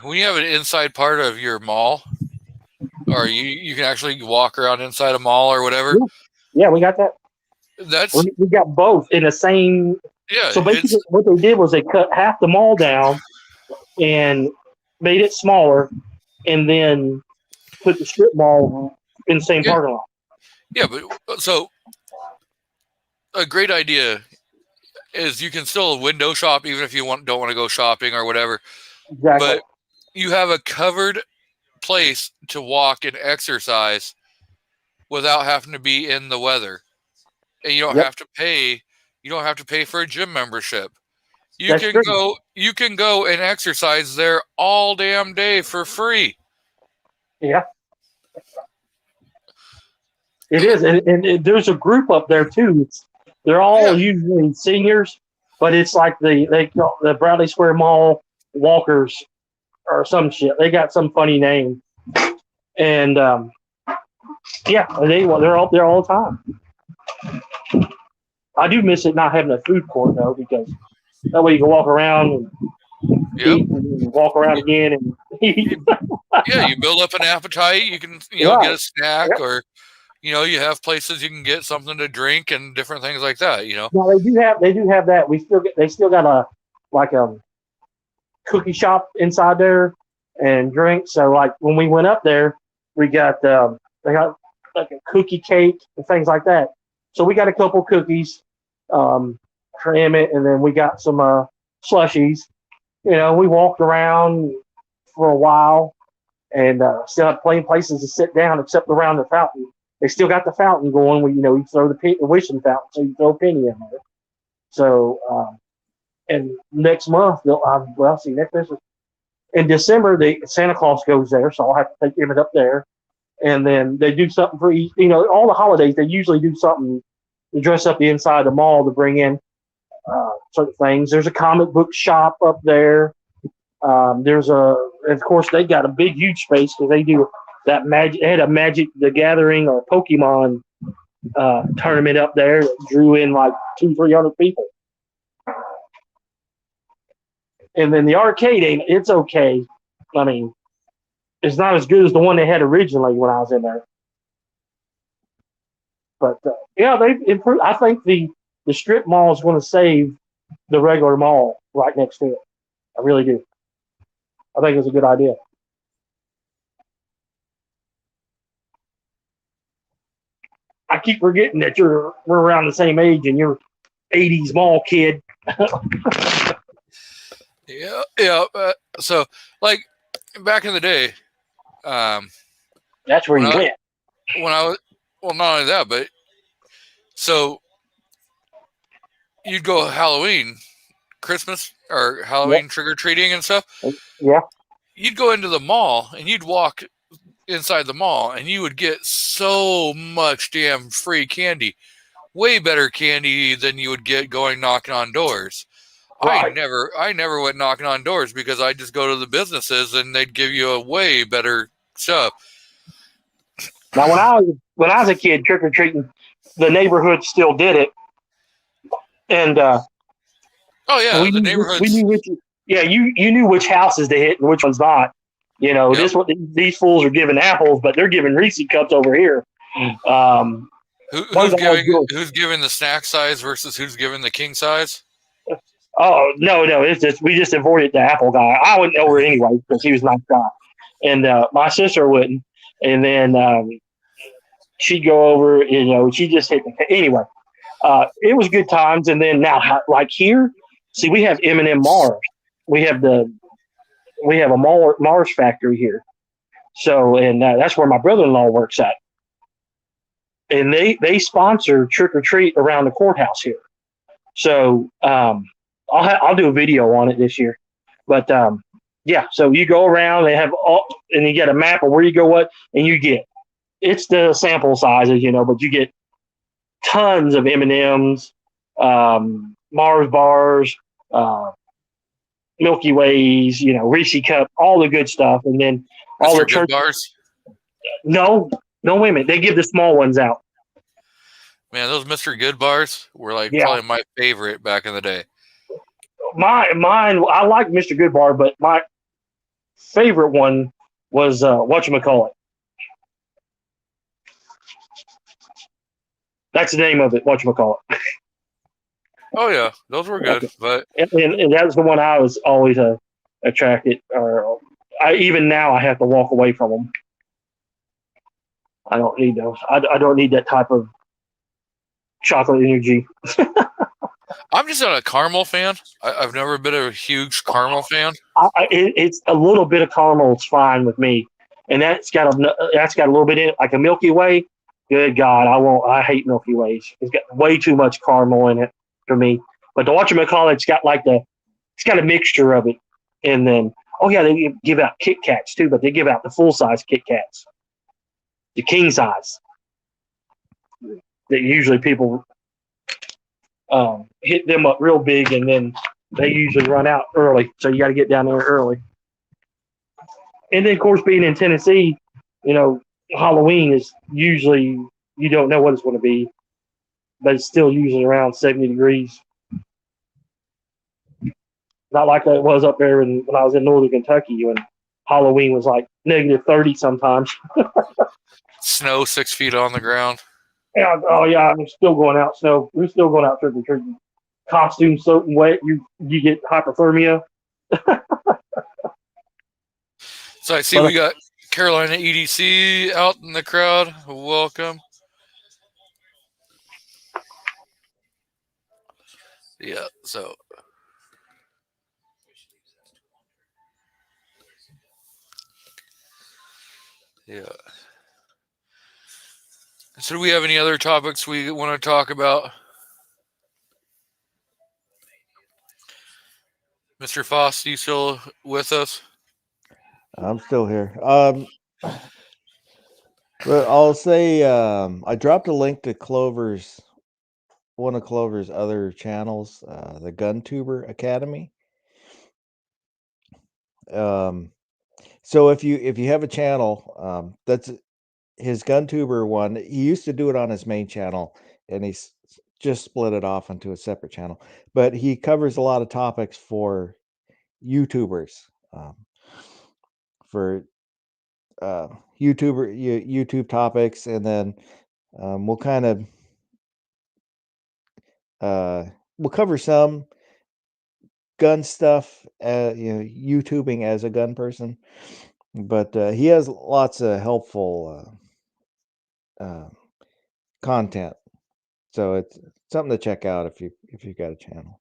when you have an inside part of your mall, or you can actually walk around inside a mall or whatever. Yeah, we got that. We got both in the same. Yeah. So basically, what they did was they cut half the mall down and made it smaller, and then put the strip mall in the same parking lot. Yeah, but so a great idea is you can still window shop even if you don't want to go shopping or whatever. Exactly. But you have a covered place to walk and exercise without having to be in the weather, and you don't have to pay. You don't have to pay for a gym membership. You can go and exercise there all damn day for free. Yeah, it is, and there's a group up there too. They're all usually seniors, but it's like the Bradley Square Mall Walkers or some shit. They got some funny name, and they're up there all the time. I do miss it not having a food court though, because that way you can walk around and eat and walk around again and eat. Yeah, you build up an appetite. You can get a snack or you have places you can get something to drink and different things like that. No, they do have that. They still got a cookie shop inside there and drinks. So like when we went up there, we got they got like a cookie cake and things like that. So we got a couple cookies for Emmett, and then we got some slushies. We walked around for a while and still had plenty of places to sit down except around the fountain. They still got the fountain going where, you throw the wishing fountain, so you throw a penny in there. So, and next month, next Christmas. In December, Santa Claus goes there, so I'll have to take Emmett up there. And then they do something for each, all the holidays, they usually do something to dress up the inside of the mall to bring in certain things. There's a comic book shop up there. Of course, they got a big, huge space because they do that Magic. They had a Magic the Gathering or Pokemon tournament up there that drew in like 200-300 people. And then the arcade, it's okay. I mean, it's not as good as the one they had originally when I was in there. But they've improved. I think the strip mall is going to save the regular mall right next to it. I really do. I think it's a good idea. I keep forgetting that we're around the same age and you're 80s mall kid. Yeah. So, like back in the day, that's where you went. When I was not only that, but so you'd go Halloween, Christmas, or Halloween trick or treating and stuff. Yeah. You'd go into the mall and you'd walk inside the mall and you would get so much damn free candy, way better candy than you would get going knocking on doors. Right. I never went knocking on doors because I just go to the businesses and they'd give you a way better stuff. Now, when I was a kid, trick or treating, the neighborhood still did it, and the neighborhood. You knew which houses to hit and which ones not. These fools are giving apples, but they're giving Reese cups over here. Who's giving the snack size versus who's giving the king size? Oh no! It's just we just avoided the apple guy. I wouldn't know her anyway because he was a nice guy, and my sister wouldn't. And then she'd go over, she just hit the anyway. It was good times. And then now, like here, see, we have M&M Mars. We have a Mars factory here. So, and that's where my brother-in-law works at. And they sponsor Trick or Treat around the courthouse here. So I'll do a video on it this year. But yeah, so you go around, they have and you get a map of where you go, and you get it's the sample sizes, but you get tons of M&Ms, Mars bars, Milky Ways, Reese Cup, all the good stuff, and then all the Good bars. No, wait a minute. They give the small ones out. Man, those Mr. Good bars were Yeah. probably my favorite back in the day. Mine, I like Mr. Goodbar, but my favorite one was whatchamacallit. That's the name of it, whatchamacallit. Oh yeah, those were good, but And that was the one I was always attracted, or even now I have to walk away from them. I don't need those. I don't need that type of chocolate energy. I'm just not a caramel fan. I've never been a huge caramel fan. It's a little bit of caramel. It's fine with me, and that's got a little bit in it, like a Milky Way. Good God, I hate Milky Ways. It's got way too much caramel in it for me. But the whatchamacallit's got it's got a mixture of it, and then they give out Kit Kats too, but they give out the full size Kit Kats, the king size. That usually people hit them up real big, and then they usually run out early. So you got to get down there early. And then, of course, being in Tennessee, Halloween is usually, you don't know what it's going to be, but it's still usually around 70 degrees. Not like that it was up there when I was in northern Kentucky when Halloween was like negative 30 sometimes. Snow 6 feet on the ground. Yeah, I'm still going out snow. We're still going out trick or treating. Costume soaking wet, you get hypothermia. So I see we got Carolina EDC out in the crowd. Welcome. Yeah, so yeah. So do we have any other topics we want to talk about? Mr. Foss, you still with us? I'm still here. But I'll say I dropped a link to one of Clover's other channels, the GunTuber Academy. So if you have a channel, that's his GunTuber one. He used to do it on his main channel, and he's just split it off into a separate channel. But he covers a lot of topics for YouTubers, for YouTube topics, and then we'll kind of we'll cover some gun stuff, YouTubing as a gun person, but he has lots of helpful content, so it's something to check out if you got a channel.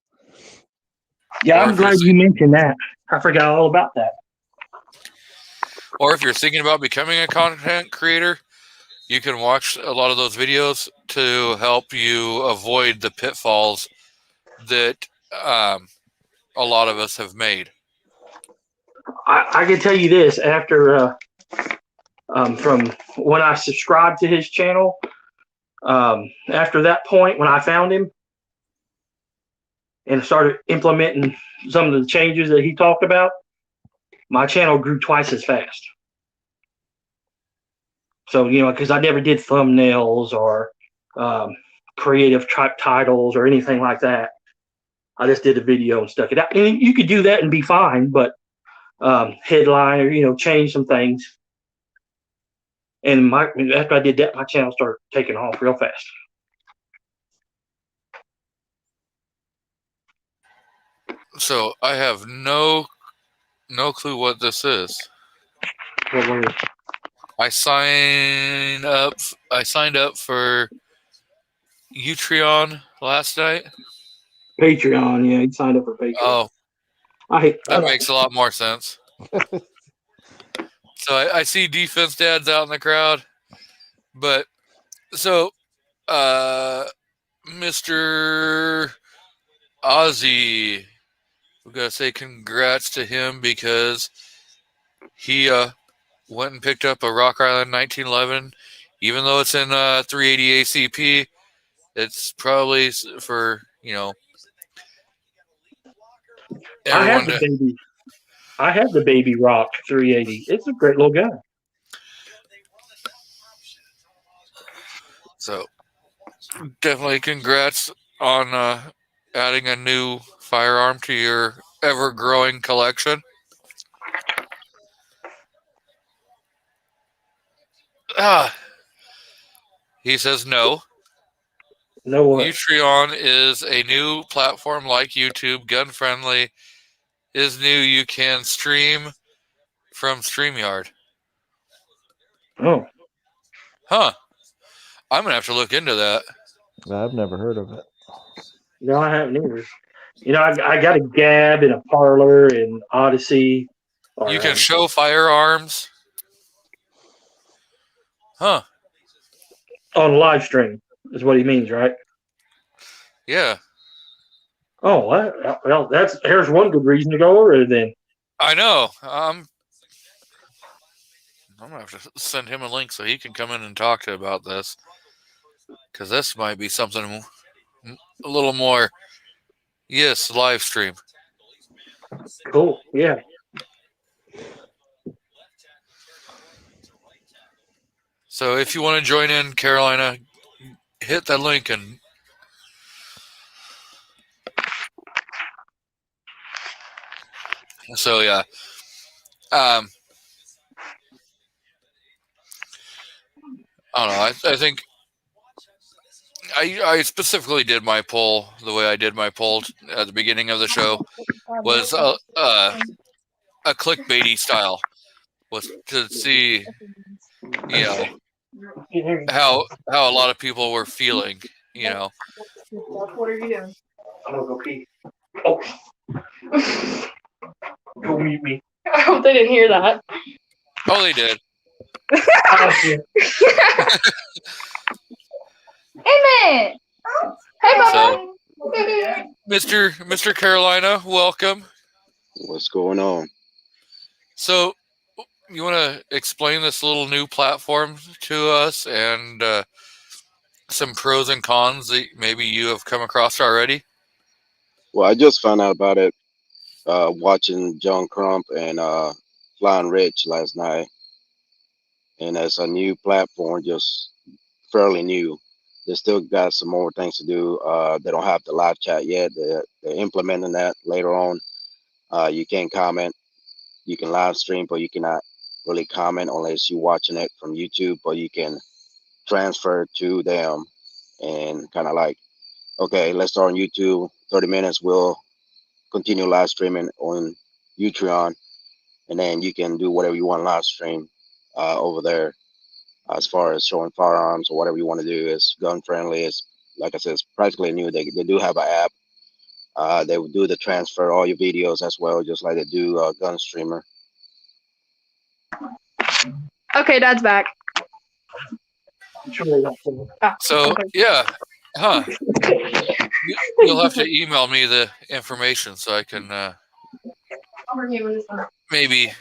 Yeah, I'm glad you mentioned that. I forgot all about that. Or if you're thinking about becoming a content creator, you can watch a lot of those videos to help you avoid the pitfalls that a lot of us have made. I can tell you this, after from when I subscribed to his channel, after that point when I found him and started implementing some of the changes that he talked about, my channel grew twice as fast. So, because I never did thumbnails or creative titles or anything like that. I just did a video and stuck it out. And you could do that and be fine, but headline or, change some things. And after I did that, my channel started taking off real fast. So I have no clue what this is. Well, I signed up for Utreon last night. Patreon, yeah, he signed up for Patreon. Oh, I that makes a lot more sense. So I see defense dads out in the crowd, but so Mr. Ozzy, we gotta say congrats to him because he went and picked up a Rock Island 1911. Even though it's in 380 ACP, it's probably for I have everyone the to. baby. I have the Baby Rock 380. It's a great little gun. So definitely congrats on adding a new firearm to your ever-growing collection. He says no. No what? Utreon is a new platform like YouTube, gun-friendly. Is new. You can stream from StreamYard. Oh, Huh. I'm going to have to look into that. I've never heard of it. no, I haven't either. I got a Gab and a Parlor and Odyssey. You can show firearms. Huh. on live stream is what he means, right? Yeah. Oh, well, here's one good reason to go over it then. I know. I'm going to have to send him a link so he can come in and talk to about this. Because this might be something a little more, yes, live stream. Cool. Yeah. So if you want to join in, Carolina, hit that link and so yeah. I don't know. I think I specifically did my poll the way I did my poll at the beginning of the show was a clickbaity style, was to see how a lot of people were feeling. What are you doing? I'm gonna go pee. Oh. Go mute me. I hope they didn't hear that. Oh, they did. Amen. Hey, Bubba. Mr. Carolina, welcome. What's going on? So, you want to explain this little new platform to us and some pros and cons that maybe you have come across already? Well, I just found out about it watching John Crump and Flying Rich last night. And it's a new platform, just fairly new. They still got some more things to do. They don't have the live chat yet. They're implementing that later on. You can't comment. You can live stream, but you cannot really comment unless you're watching it from YouTube, but you can transfer to them and kind of like, okay, let's start on YouTube, 30 minutes, we'll continue live streaming on Utreon, and then you can do whatever you want live stream over there as far as showing firearms or whatever you want to do. Is gun friendly. It's, like I said, it's practically new. They do have an app. They will do the transfer all your videos as well, just like they do Gun Streamer. Okay, Dad's back. So, yeah. Huh. You'll have to email me the information so I can maybe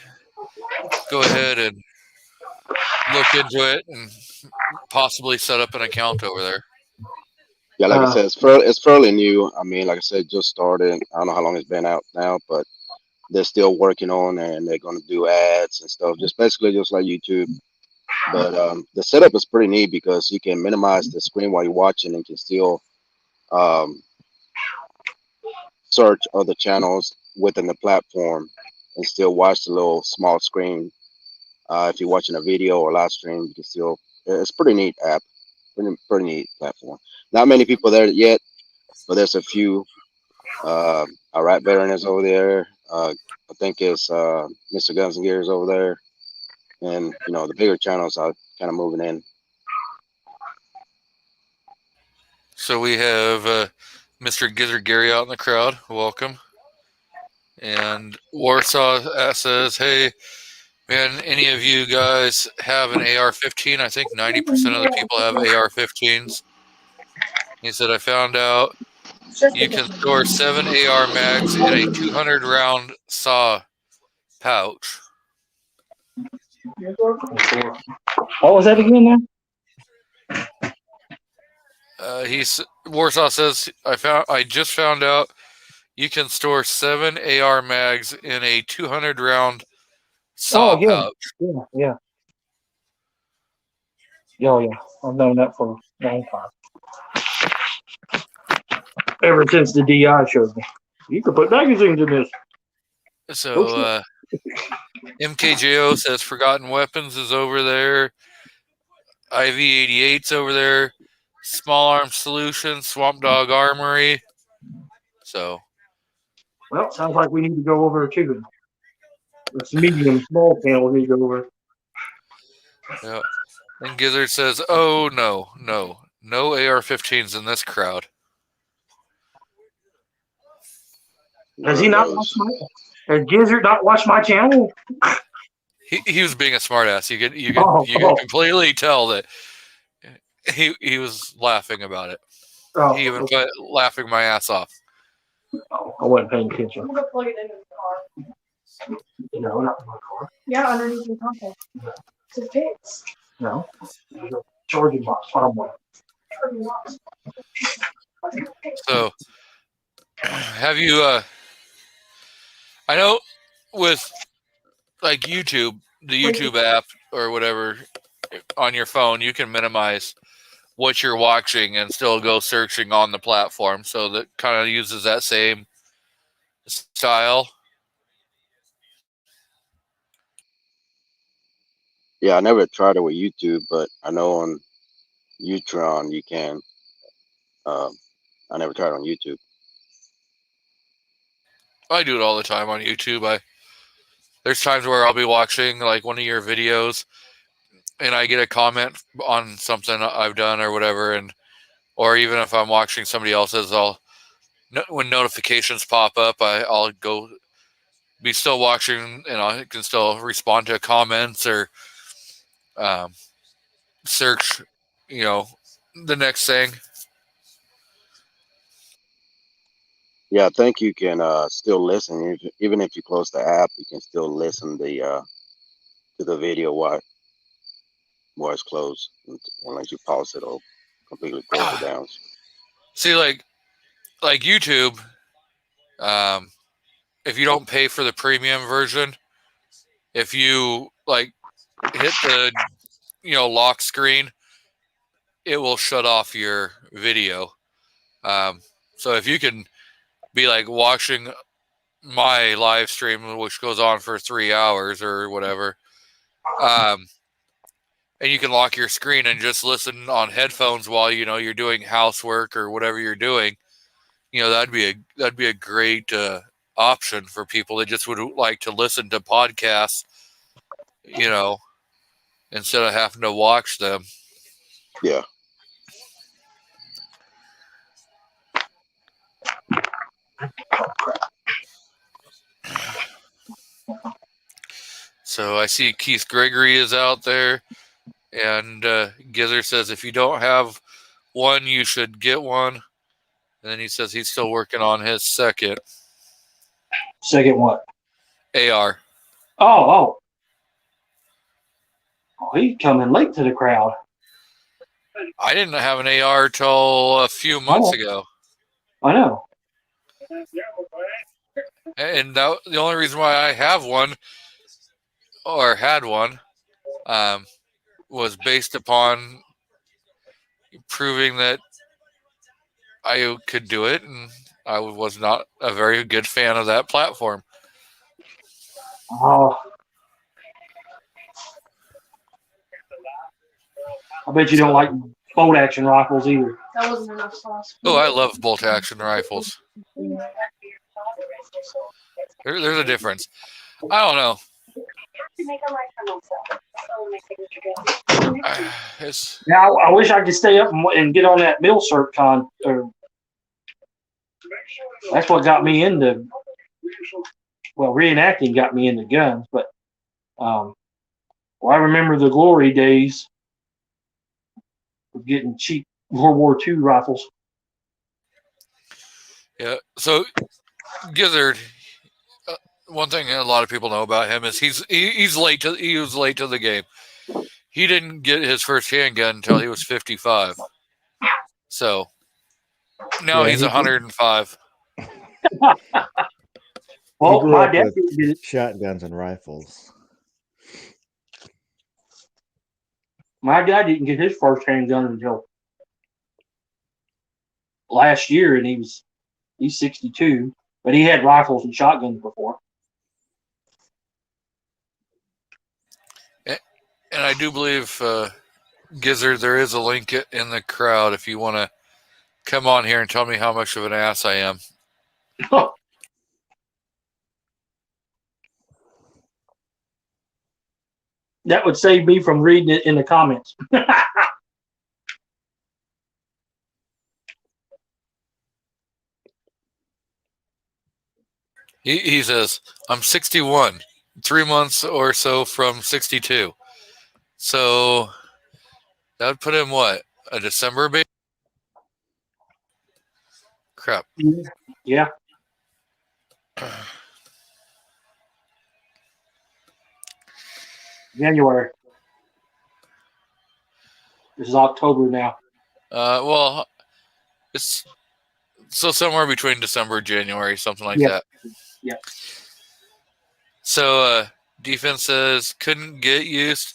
go ahead and look into it and possibly set up an account over there. Yeah, like I said, it's fairly new. I mean, like I said, just started. I don't know how long it's been out now, but they're still working on it, and they're going to do ads and stuff, just basically just like YouTube. But the setup is pretty neat because you can minimize the screen while you're watching and can still search other channels within the platform and still watch the little small screen. If you're watching a video or live stream, you can still, it's pretty neat app, pretty neat platform. Not many people there yet, but there's a few. Iraq veteran is over there. I think it's Mr. Guns and Gears over there. and the bigger channels are kind of moving in. So we have Mr. Gizzard Gary out in the crowd. Welcome. And Warsaw says, hey, man, any of you guys have an AR-15? I think 90% of the people have AR-15s. He said, I found out you can store 7 AR mags in a 200-round saw pouch. What was that again now? Warsaw says, I just found out you can store 7 AR mags in a 200-round saw pouch. Yeah. Oh, yeah. I've known that for a long time. Ever since the DI showed me. You can put magazines in this. So, MKJO says Forgotten Weapons is over there. IV-88's over there. Small Arms Solutions, Swamp Dog Armory. So. Well, sounds like we need to go over too. It's medium, small panel we need to go over. Yeah. And Gizzard says, oh, no AR-15s in this crowd. Does he not watch has Gizzard not watched my channel? He was being a smartass. You could completely tell that he was laughing about it. He even put laughing my ass off. Oh, I wasn't paying attention. I'm gonna plug it into the car. No, not in my car. Yeah, underneath your contact. To fix. No. There's a charging box somewhere. So, have you? I know with like YouTube, the YouTube app or whatever on your phone, you can minimize what you're watching and still go searching on the platform. So that kind of uses that same style. Yeah, I never tried it with YouTube, but I know on Utron you can. I never tried on YouTube. I do it all the time on YouTube. There's times where I'll be watching like one of your videos and I get a comment on something I've done or whatever, or even if I'm watching somebody else's, when notifications pop up, I'll go be still watching and I can still respond to comments or search, the next thing. Yeah, I think you can still listen. Even if you close the app, you can still listen to the video while it's closed. Unless you pause it or completely close it down. See, like YouTube, if you don't pay for the premium version, if you hit the lock screen, it will shut off your video. So if you can be watching my live stream, which goes on for 3 hours or whatever, and you can lock your screen and just listen on headphones while you're doing housework or whatever you're doing, that'd be a great option for people that just would like to listen to podcasts, instead of having to watch them. Yeah. So I see Keith Gregory is out there, and Gizzard says if you don't have one, you should get one. And then he says he's still working on his second. Second what? AR. Oh, he's coming late to the crowd. I didn't have an AR till a few months ago. I know. And the only reason why I have one or had one was based upon proving that I could do it, and I was not a very good fan of that platform. Oh. I bet you don't like bolt action rifles either. That wasn't enough sauce. Oh, I love bolt action rifles. There's a difference. I don't know. It's, Now I wish I could stay up and get on that Mill Cert con. Or that's what got me into. Well, reenacting got me into guns, but well, I remember the glory days of getting cheap World War II rifles. yeah. So Gizzard, one thing a lot of people know about him is he was late to the game. He didn't get his first handgun until he was 55. So now Yeah, he's he- 105. Well, grew my up dad with didn't get it. shotguns and rifles. My dad didn't get his first handgun until last year, and he's 62, but he had rifles and shotguns before. And I do believe, Gizzard, there is a link in the crowd if you want to come on here and tell me how much of an ass I am. That would save me from reading it in the comments. He says, I'm 61, 3 months or so from 62. So that would put him what? A December baby? Crap. Yeah. January. This is October now. Well, it's so somewhere between December and January, something like Yeah. that. Yeah. So defense says couldn't get used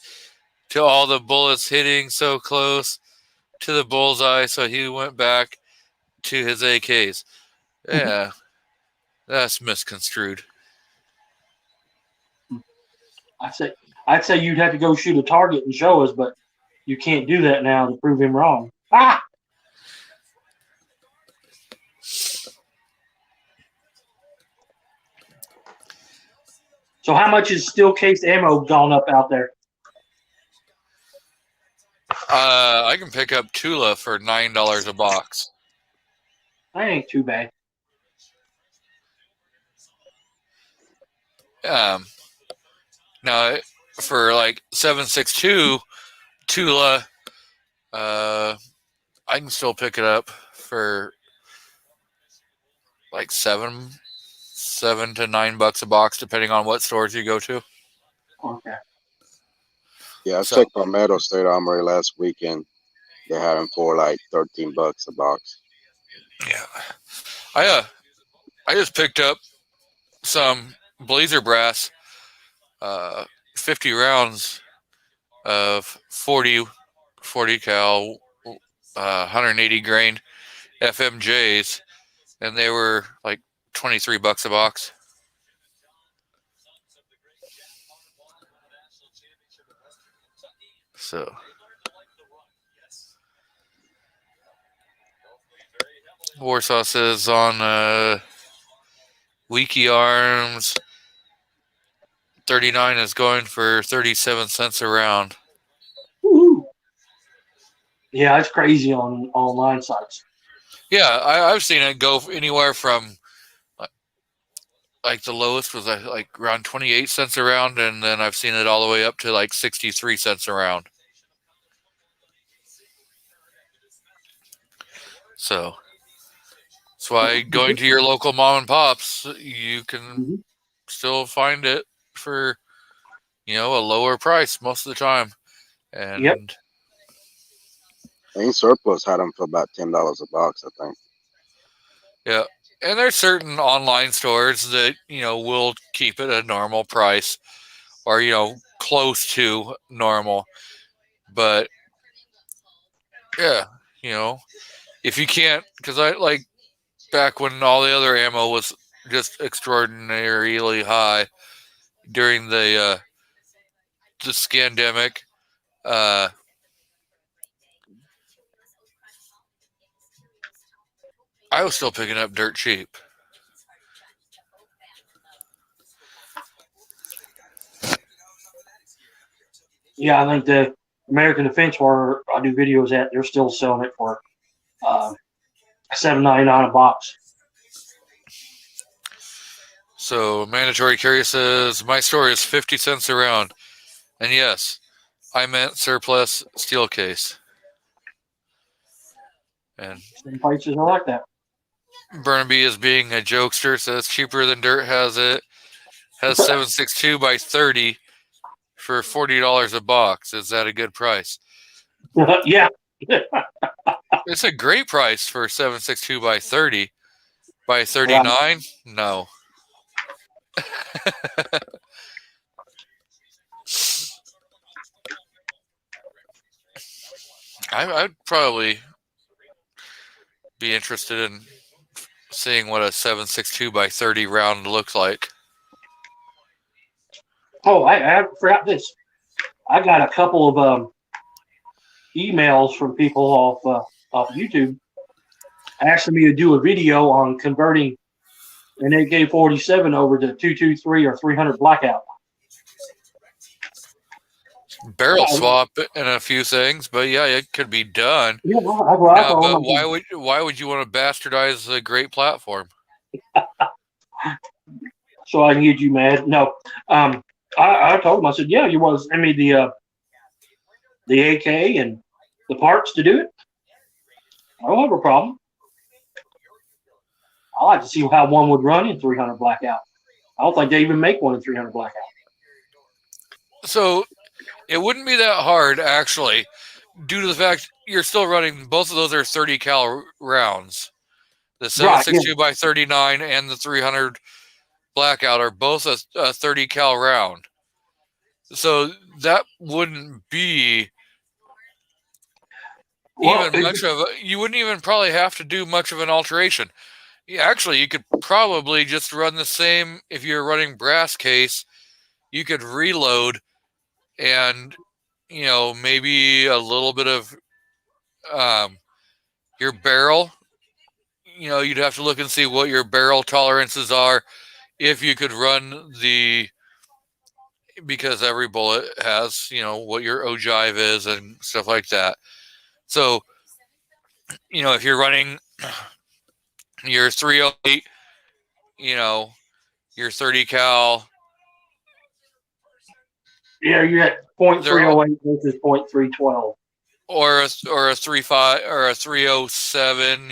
to all the bullets hitting so close to the bullseye, so he went back to his AKs. Yeah, that's misconstrued. I'd say you'd have to go shoot a target and show us, but you can't do that now to prove him wrong. Ah! So how much is steel case ammo gone up out there? I can pick up Tula for $9 a box. That ain't too bad. Now for like 7.62 Tula, I can still pick it up for like $7 to $9 a box, depending on what stores you go to. Okay. Yeah, I So- checked Palmetto State Armory last weekend. They had them for like $13 a box. Yeah, I just picked up some Blazer Brass, 50 rounds of 40 cal, 180 grain FMJs, and they were like $23 a box. So Warsaw says on Wiki Arms 39 is going for 37 cents a round. Woo-hoo. Yeah, it's crazy on online sites. Yeah, I've seen it go anywhere from like the lowest was like around 28 cents a round, and then I've seen it all the way up to like 63 cents a round. So that's why going to your local mom and pops, you can still find it for, a lower price most of the time. And Yep. Ain't Surplus had them for about $10 a box, I think. yeah, and there's certain online stores that, will keep it a normal price or, close to normal. But yeah, if you can't, because I like back when all the other ammo was just extraordinarily high during the scandemic. I was still picking up dirt cheap. Yeah, I think the American Defense, where I do videos at, they're still selling it for $7.99 a box. So mandatory carry says my store is 50 cents a round, and yes, I meant surplus steel case. And Some places are like that. Burnaby is being a jokester, says cheaper than dirt has it. Has 7.62 by 30 for $40 a box. Is that a good price? Yeah. It's a great price for 7.62 by 30. By 39? No. I'd probably be interested in seeing what a 7.62 by 30 round looks like. Oh, I forgot this. I got a couple of emails from people off YouTube asking me to do a video on converting an AK-47 over to 223 or 300 blackout. Barrel swap and a few things, but yeah, it could be done. Yeah, but why would you want to bastardize a great platform? So I can get you mad? No. I told him, I said, yeah, you want to send me the AK and the parts to do it? I don't have a problem. I like to see how one would run in 300 blackout. I don't think they even make one in 300 blackout. So it wouldn't be that hard, actually, due to the fact you're still running, both of those are 30 cal rounds. The 7.62 by 39 and the 300 blackout are both a 30 cal round. So that wouldn't be you wouldn't even probably have to do much of an alteration. Actually, you could probably just run the same. If you're running brass case, you could reload and, maybe a little bit of your barrel. You'd have to look and see what your barrel tolerances are. If you could run because every bullet has, what your ogive is and stuff like that. So, if you're running your 308, your 30 cal. Yeah, you had .308 versus .312. Or a 35 or a 307,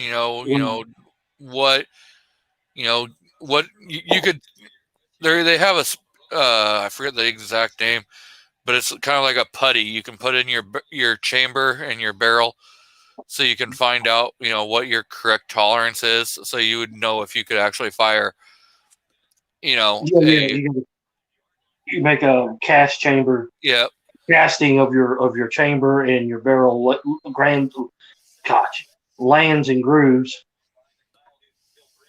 what you could, they have I forget the exact name, but it's kind of like a putty you can put in your chamber and your barrel, so you can find out what your correct tolerance is, so you would know if you could actually fire you make a cast chamber casting of your chamber and your barrel lands and grooves.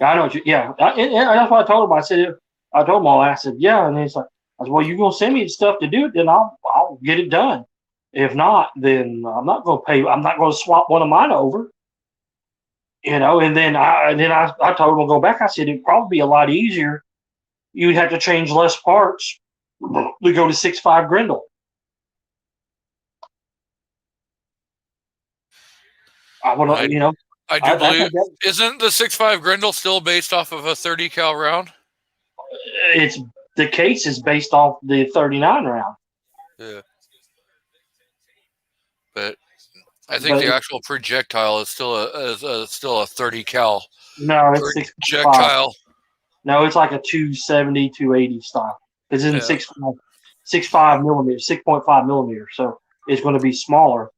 I know and that's what I told him. I told him all that. I said, yeah, and he's like, I said, well, you're gonna send me the stuff to do it, then I'll get it done. If not, then I'm not gonna pay. I'm not gonna swap one of mine over. And then I told him to go back. I said it'd probably be a lot easier. You'd have to change less parts. We go to 6.5 Grendel. I do believe. Isn't the 6.5 Grendel still based off of a 30 cal round? It's the case is based off the 39 round. Yeah. But I think the actual projectile is still a 30 cal. No, it's projectile. 6.5. No, it's like a 270, 280 style. It's in 6.5 millimeters, 6.5 millimeters. So it's going to be smaller.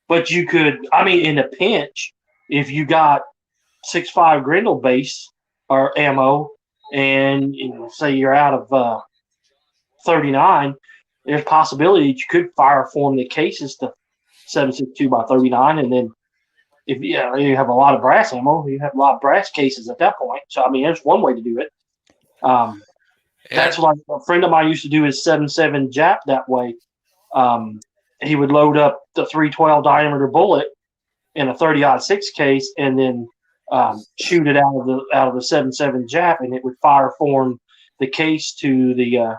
But you could, in a pinch, if you got 6.5 Grendel base or ammo, and say you're out of 39, there's a possibility that you could form the cases to 7.62 by 39, and then if you have a lot of brass ammo, you have a lot of brass cases at that point. So there's one way to do it. That's like a friend of mine used to do his 7.7 Jap that way. He would load up the 312 diameter bullet in a 30-06 case, and then shoot it out of the 7.7 Jap, and it would fire form the case to the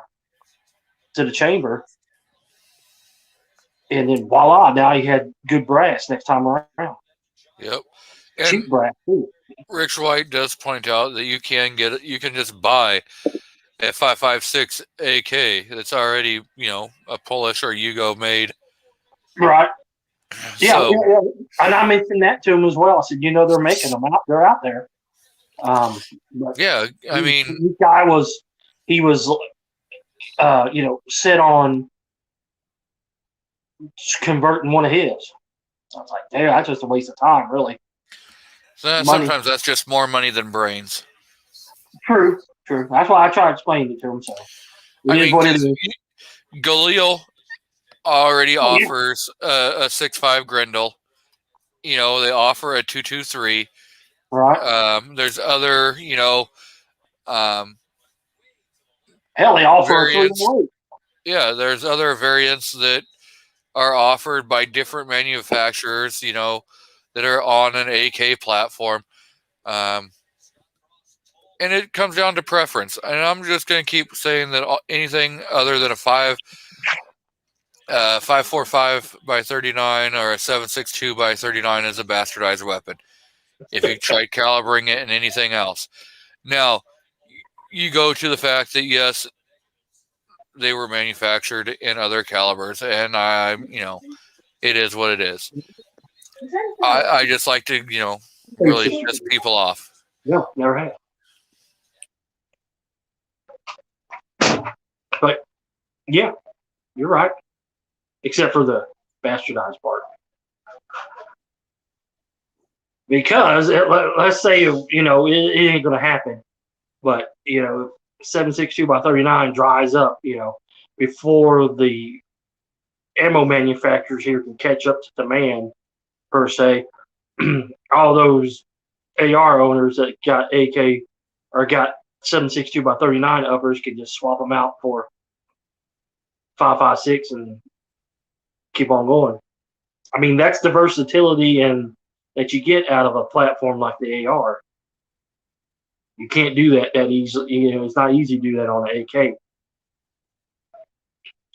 chamber, And then voila, now you had good brass next time around. Yep. Cheap And brass too. Rich White does point out that you can just buy a 5.56 AK that's already, a Polish or Yugo made. Right. Yeah, So, yeah. And I mentioned that to him as well. I said, they're making them out. They're out there. But yeah, I mean, this guy was set on converting one of his. I was like, damn, that's just a waste of time, really. sometimes that's just more money than brains. True. That's why I try to explain it to him. So I it is mean, what it is. Galil already offers a 6.5 Grendel. They offer a 2.23. Right. There's other, Hell, they offer a variants. 3-1. Yeah, there's other variants that are offered by different manufacturers, that are on an AK platform. And it comes down to preference. And I'm just going to keep saying that anything other than a 5.45 by 39 or a 7.62 by 39 is a bastardized weapon. If you try calibering it and anything else. Now, you go to the fact that, yes, they were manufactured in other calibers, and it is what it is. I just like to, really piss people off. Yeah, never have. But yeah, you're right. Except for the bastardized part. Because let's say it ain't gonna happen, but 7.62 by 39 dries up, before the ammo manufacturers here can catch up to demand per se. All those AR owners that got AK or got 7.62 by 39 uppers can just swap them out for 5.56 and keep on going. I mean, that's the versatility and that you get out of a platform like the AR. You can't do that easily. It's not easy to do that on an AK.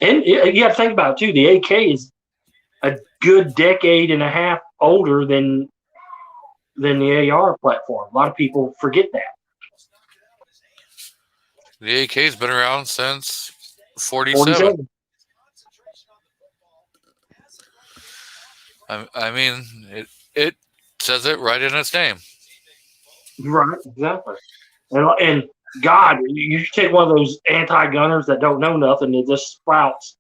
And you got to think about it too. The AK is a good decade and a half older than the AR platform. A lot of people forget that. The AK's been around since 47. I mean, it says it right in its name. Right, exactly. And God, you take one of those anti-gunners that don't know nothing that just sprouts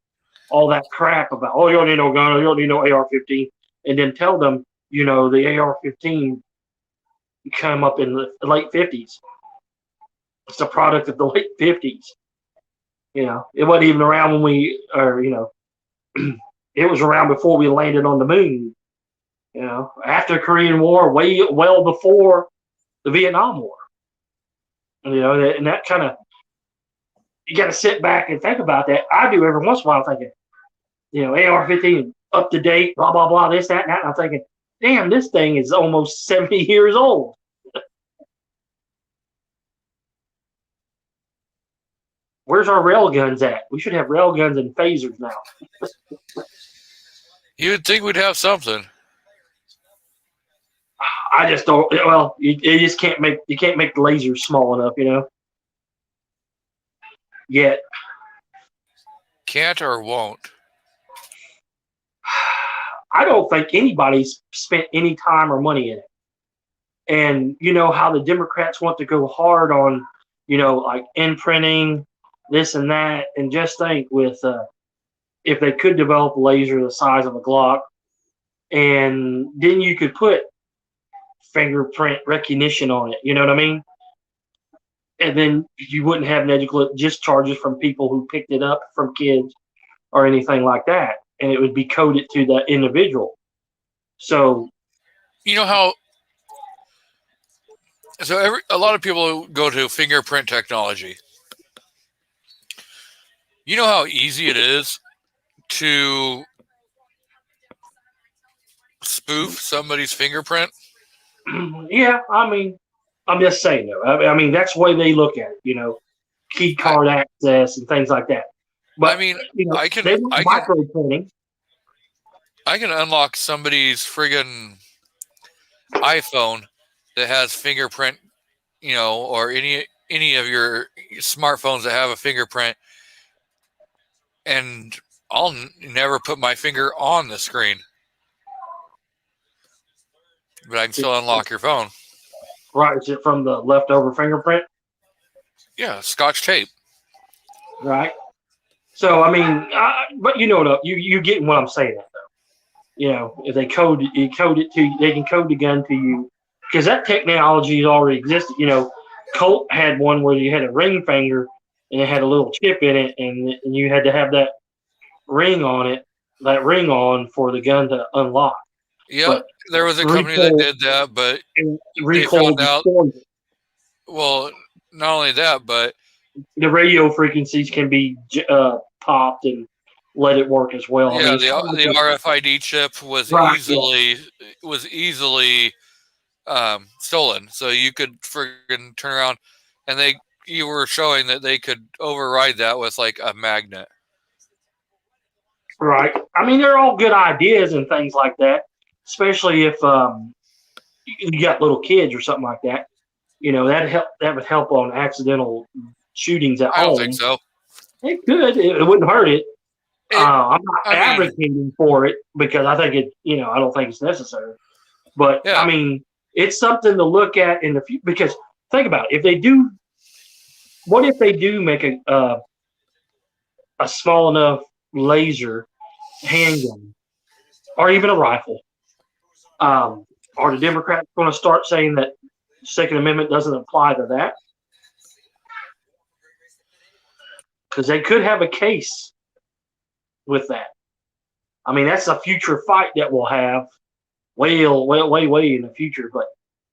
all that crap about, oh, you don't need no gun, you don't need no AR-15, and then tell them, the AR-15 came up in the late 50s. It's a product of the late 50s. It wasn't even around when it was around before we landed on the moon. After the Korean War, well before the Vietnam War. And that kind of, you got to sit back and think about that. I do every once in a while thinking, AR-15 up to date, blah, blah, blah, this, that, and that. And I'm thinking, damn, this thing is almost 70 years old. Where's our rail guns at? We should have rail guns and phasers now. You would think we'd have something. I just don't. Well, you just can't make the lasers small enough, Yet. Can't or won't. I don't think anybody's spent any time or money in it. And you know how the Democrats want to go hard on, like imprinting, this and that, and just think with if they could develop a laser the size of a Glock, and then you could put fingerprint recognition on it, you know what I mean? And then you wouldn't have negligent discharges from people who picked it up from kids or anything like that, and it would be coded to the individual. So, how? So a lot of people go to fingerprint technology. You know how easy it is to spoof somebody's fingerprint? Yeah, I mean, I'm just saying though. I mean, that's the way they look at it, key card access and things like that. But I mean, they want micro printing. I can unlock somebody's friggin' iPhone that has fingerprint, or any of your smartphones that have a fingerprint, and I'll never put my finger on the screen, but I can still unlock your phone. Right? Is it from the leftover fingerprint? Yeah, Scotch tape. Right. So I mean, but you get what I'm saying though. If they code it to you, they can code the gun to you because that technology has already existed. Colt had one where you had a ring finger and it had a little chip in it, and you had to have that ring on for the gun to unlock. Yeah, there was a company that did that, but they found out. Well, not only that, but the radio frequencies can be popped and let it work as well. Yeah, the RFID chip was easily stolen. So you could friggin' turn around, and you were showing that they could override that with like a magnet. Right. I mean, they're all good ideas and things like that, especially if you got little kids or something like that. That would help on accidental shootings at home. I don't think so. It could. It wouldn't hurt it. I'm not advocating for it because I think I don't think it's necessary. But yeah. I mean, it's something to look at in the future. Because think about it. What if they do make a small enough laser handgun, or even a rifle? Are the Democrats going to start saying that Second Amendment doesn't apply to that? Because they could have a case with that. I mean, that's a future fight that we'll have way in the future. But,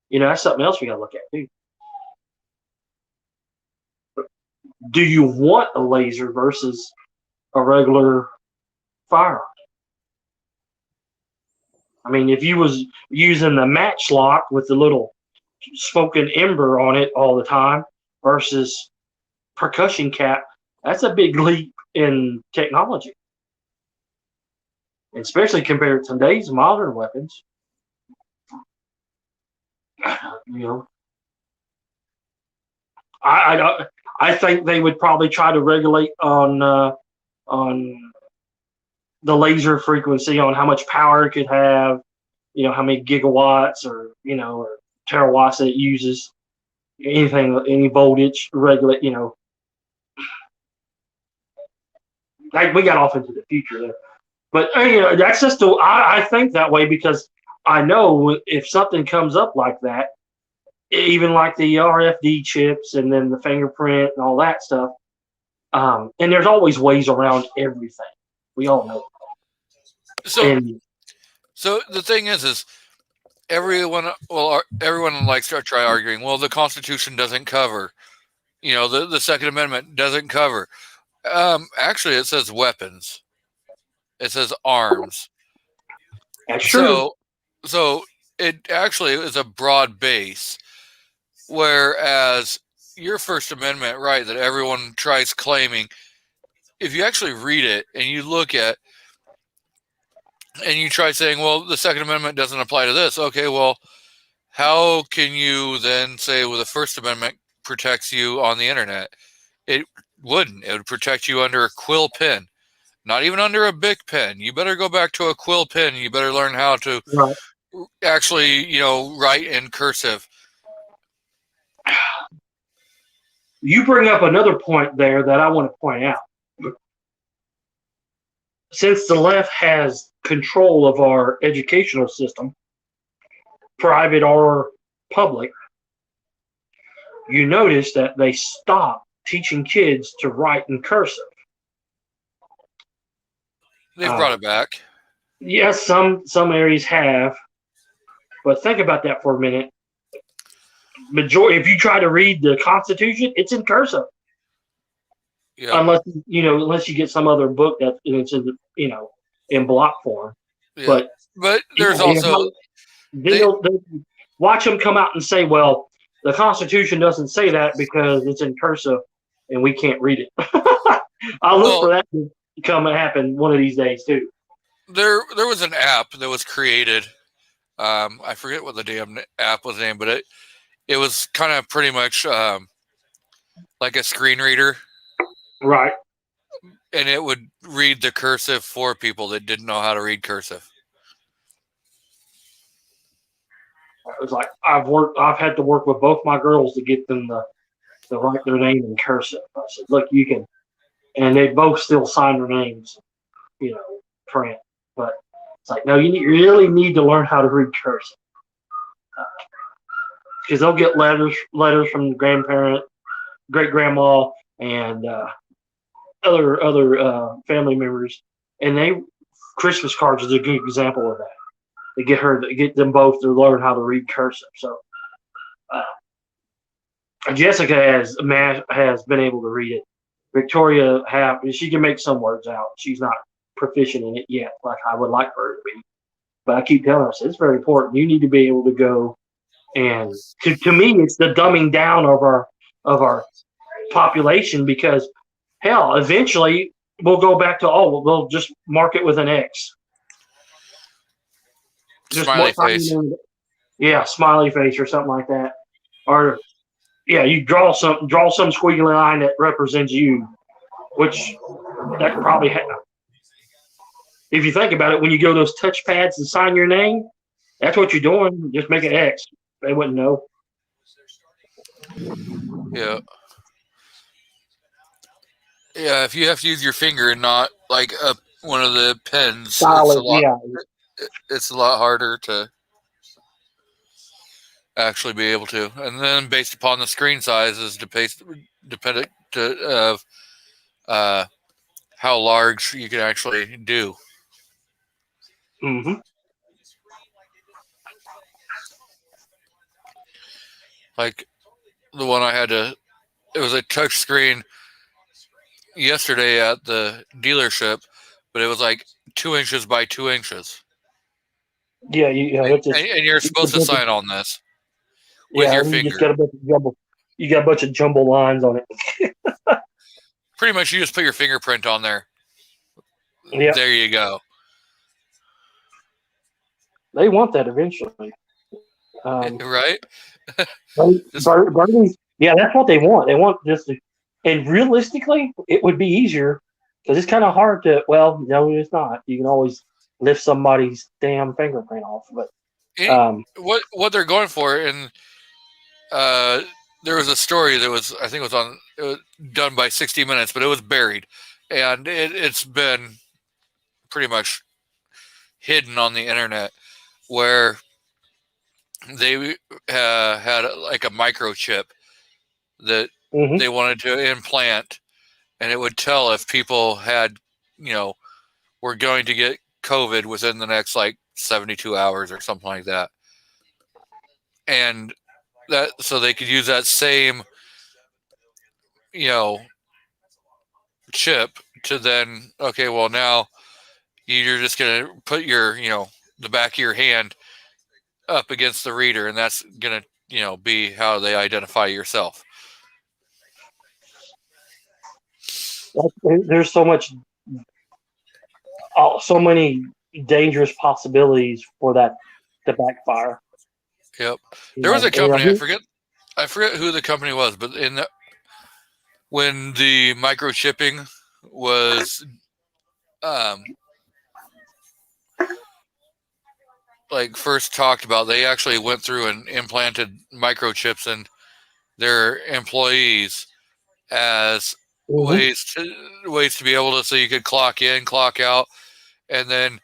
that's something else we got to look at, too. Do you want a laser versus a regular firearm? I mean, if you was using the matchlock with the little smoking ember on it all the time versus percussion cap, that's a big leap in technology, especially compared to today's modern weapons. I think they would probably try to regulate on the laser frequency, on how much power it could have, how many gigawatts or terawatts that it uses, any voltage, regulate, like we got off into the future there. But that's just I think that way because I know if something comes up like that, even like the RFID chips and then the fingerprint and all that stuff, and there's always ways around everything. We all know. So the thing is everyone likes to try arguing. Well, the Constitution doesn't cover. The Second Amendment doesn't cover. Actually, it says weapons. It says arms. That's true. So it actually is a broad base, whereas your First Amendment right that everyone tries claiming, if you actually read it and you look at and you try saying, well, the Second Amendment doesn't apply to this. Okay, well, how can you then say, well, the First Amendment protects you on the internet? It wouldn't. It would protect you under a quill pen, not even under a Bic pen. You better go back to a quill pen. You better learn how to actually, write in cursive. You bring up another point there that I want to point out. Since the left has control of our educational system, private or public, you notice that they stopped teaching kids to write in cursive. They've brought it back. Yes, some areas have, but think about that for a minute. If you try to read the Constitution, it's in cursive. Yeah. Unless you get some other book that it's in block form. Yeah. But there's also they'll watch them come out and say, well, the Constitution doesn't say that because it's in cursive and we can't read it. I'll look for that to come and happen one of these days too. there was an app that was created. I forget what the damn app was named, but it was kind of pretty much like a screen reader, Right. and it would read the cursive for people that didn't know how to read cursive. It was like I've had to work with both my girls to get them to write their name in cursive. I said, look, you can, and they both still sign their names, print. But it's like, no, you really need to learn how to read cursive. Because they'll get letters from the grandparent, great grandma, and other family members, and Christmas cards is a good example of that. They get them both to learn how to read cursive. So Jessica has been able to read it. Victoria she can make some words out. She's not proficient in it yet, like I would like her to be. But I keep telling her, it's very important. You need to be able to go, and to me, it's the dumbing down of our population, because hell, eventually we'll go back to we'll just mark it with an X. Just Smiley face. Yeah, smiley face or something like that. Or you draw some squiggly line that represents you, which that could probably if you think about it, when you go to those touch pads and sign your name, that's what you're doing. Just make an X. They wouldn't know. Yeah. Yeah, if you have to use your finger and not like one of the pens, it's a lot harder to actually be able to. And then based upon the screen size is dependent of how large you can actually do. Mm-hmm. Like the one I had it was a touch screen yesterday at the dealership, but it was like 2 inches by 2 inches. Yeah, and you're supposed to sign on this with your finger. You got a bunch of jumble lines on it. Pretty much, you just put your fingerprint on there. Yeah, there you go. They want that eventually, right? Yeah, that's what they want. They want and realistically, it would be easier because it's kind of hard to. Well, no, it's not. You can always lift somebody's damn fingerprint off, but what they're going for, and there was a story that was, I think it was done by 60 Minutes, but it was buried, and it's been pretty much hidden on the internet, where they had like a microchip that they wanted to implant, and it would tell if people had, were going to get COVID within the next like 72 hours or something like that. And so they could use that same, chip to then, okay, well, now you're just going to put your, the back of your hand up against the reader, and that's going to, be how they identify yourself. There's so many dangerous possibilities for that to backfire. Yep. There was a company, I forget who the company was, but when the microchipping was first talked about, they actually went through and implanted microchips in their employees as ways to be able to, so you could clock in, clock out, and then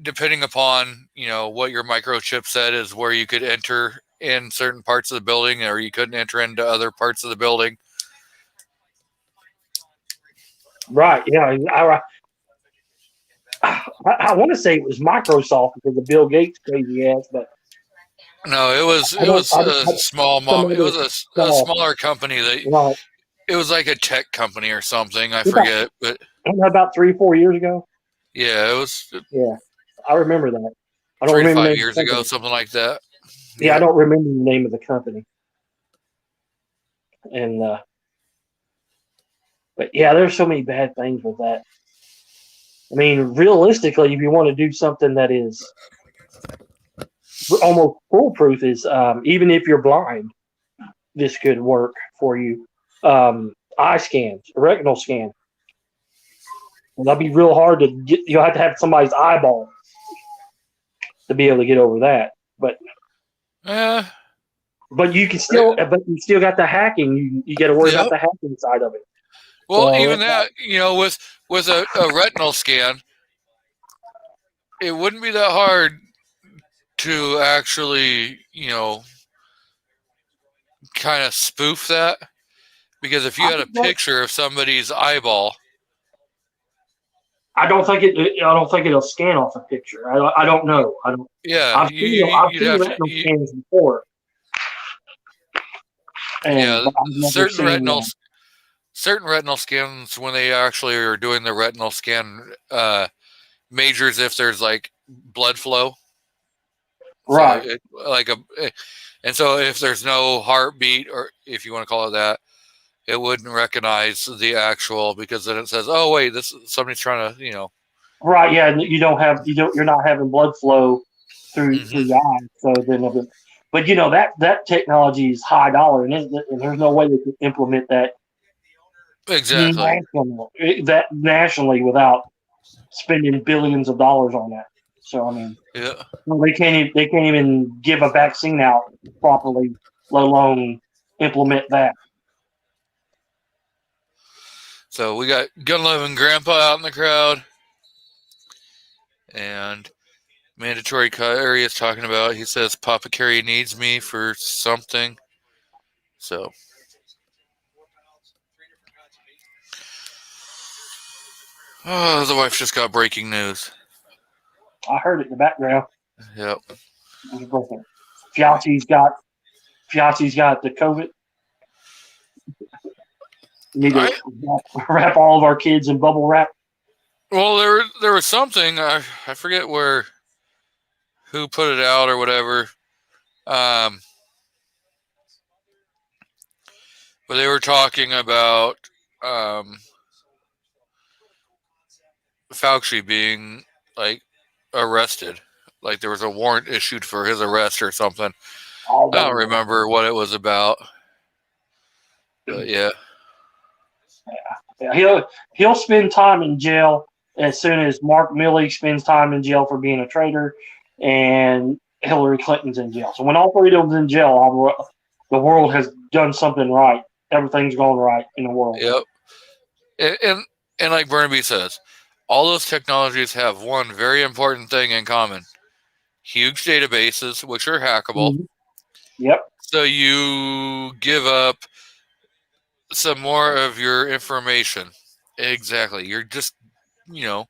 depending upon what your microchip said is where you could enter in certain parts of the building, or you couldn't enter into other parts of the building. Right. Yeah. I want to say it was Microsoft because of Bill Gates' crazy ass, but no, it was a smaller company that it was like a tech company or something. I forget, but about 3-4 years ago. Yeah, it was. Yeah, I remember that. I don't 3 to remember 5 years ago, something like that. Yeah, I don't remember the name of the company. And but yeah, there's so many bad things with that. I mean, realistically, if you want to do something that is almost foolproof, is even if you're blind, this could work for you. Eye scans, retinal scan. And that'll be real hard to get. You'll have to have somebody's eyeball to be able to get over that. But you can still, but you still got the hacking. You got to worry about the hacking side of it. Well, So, even that, with a retinal scan, it wouldn't be that hard to actually, kind of spoof that. Because if you had a picture of somebody's eyeball, I don't think it'll scan off a picture. I don't know. I don't. yeah, I've seen retinal scans before. And certain retinal scans, when they actually are doing the retinal scan, majors if there's like blood flow, right? So and so if there's no heartbeat, or if you want to call it that, it wouldn't recognize the actual, because then it says, "Oh wait, somebody's trying to," Right? Yeah, you're not having blood flow through the eye, so then. But that technology is high dollar, and there's no way they could implement that exactly nationally without spending billions of dollars on that. So I mean, they can't even give a vaccine out properly, let alone implement that. So we got Gun Loving Grandpa out in the crowd, and Mandatory Kyrie is talking about. He says Papa Carey needs me for something. So the wife just got breaking news. I heard it in the background. Yep. Fauci's got the COVID. We need to wrap all of our kids in bubble wrap. Well, there was something, I forget who put it out or whatever. But they were talking about Fauci being like arrested. Like there was a warrant issued for his arrest or something. I don't remember what it was about. But yeah. He'll spend time in jail as soon as Mark Milley spends time in jail for being a traitor, and Hillary Clinton's in jail. So when all three of them's in jail, the world has done something right. Everything's going right in the world. Yep. And like Burnaby says, all those technologies have one very important thing in common: huge databases, which are hackable. Mm-hmm. Yep. So you give up some more of your information. Exactly. You're just, we got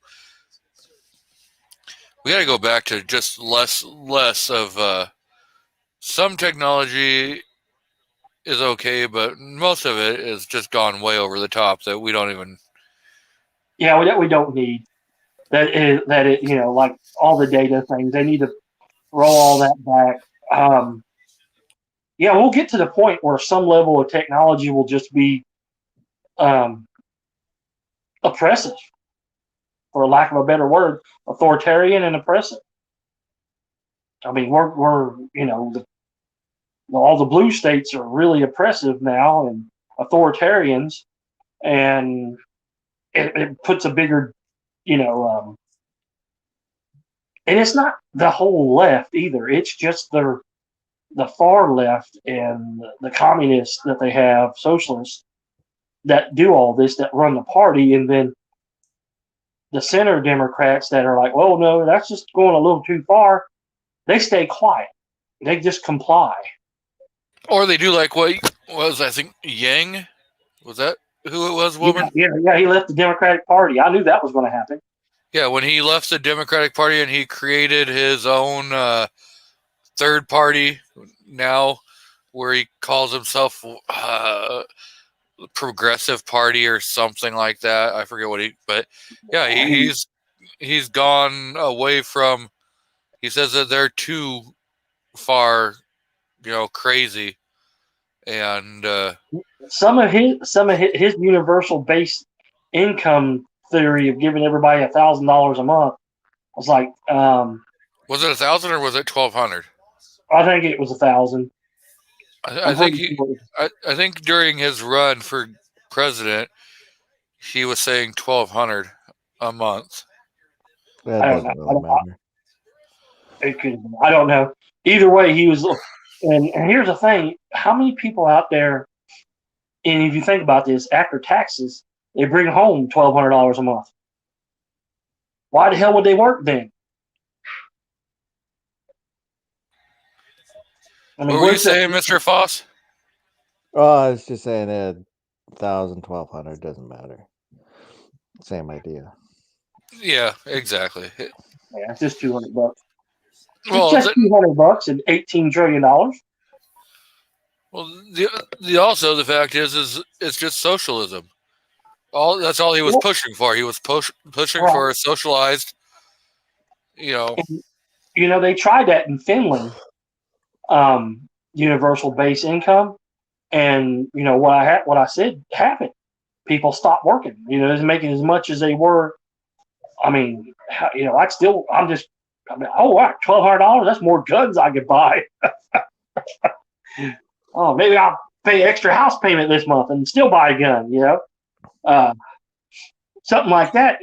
to go back to just less of some technology is okay, but most of it is just gone way over the top that we don't even. Yeah, we don't need that. Like all the data things, they need to roll all that back. Yeah, we'll get to the point where some level of technology will just be oppressive, for lack of a better word, authoritarian and oppressive. I mean, we're all the blue states are really oppressive now and authoritarians, and it puts a bigger, and it's not the whole left either. It's just the far left and the communists that they have, socialists, that do all this, that run the party, and then the center Democrats that are like, well, no, that's just going a little too far. They stay quiet. They just comply. Or they do like what was, I think, Yang? Was that who it was, woman? Yeah, he left the Democratic Party. I knew that was going to happen. Yeah, when he left the Democratic Party and he created his own third party now, where he calls himself Progressive Party or something like that. I forget but yeah, he's gone away from. He says that they're too far, crazy, and some of his universal base income theory of giving everybody $1,000 a month. I was like, Was it 1,000 or was it 1,200? I think it was 1,000. I think I think during his run for president, he was saying 1,200 a month. That I don't doesn't know. really matter. I don't know. Either way, he was. And here's the thing: how many people out there? And if you think about this, after taxes, they bring home $1,200 a month. Why the hell would they work then? I mean, What were you saying, Mr. Foss? Oh, I was just saying that 1,000, 1,200 doesn't matter. Same idea. Yeah, exactly. Yeah, it's just $200. Well, It's just $200 and $18 trillion. well, the fact is it's just socialism. That's all he was pushing for. He was pushing for a socialized, They tried that in Finland, universal base income, and what I said happened. People stopped working. Making as much as they were. I mean, $1,200. That's more guns I could buy. Oh, maybe I'll pay extra house payment this month and still buy a gun. Something like that.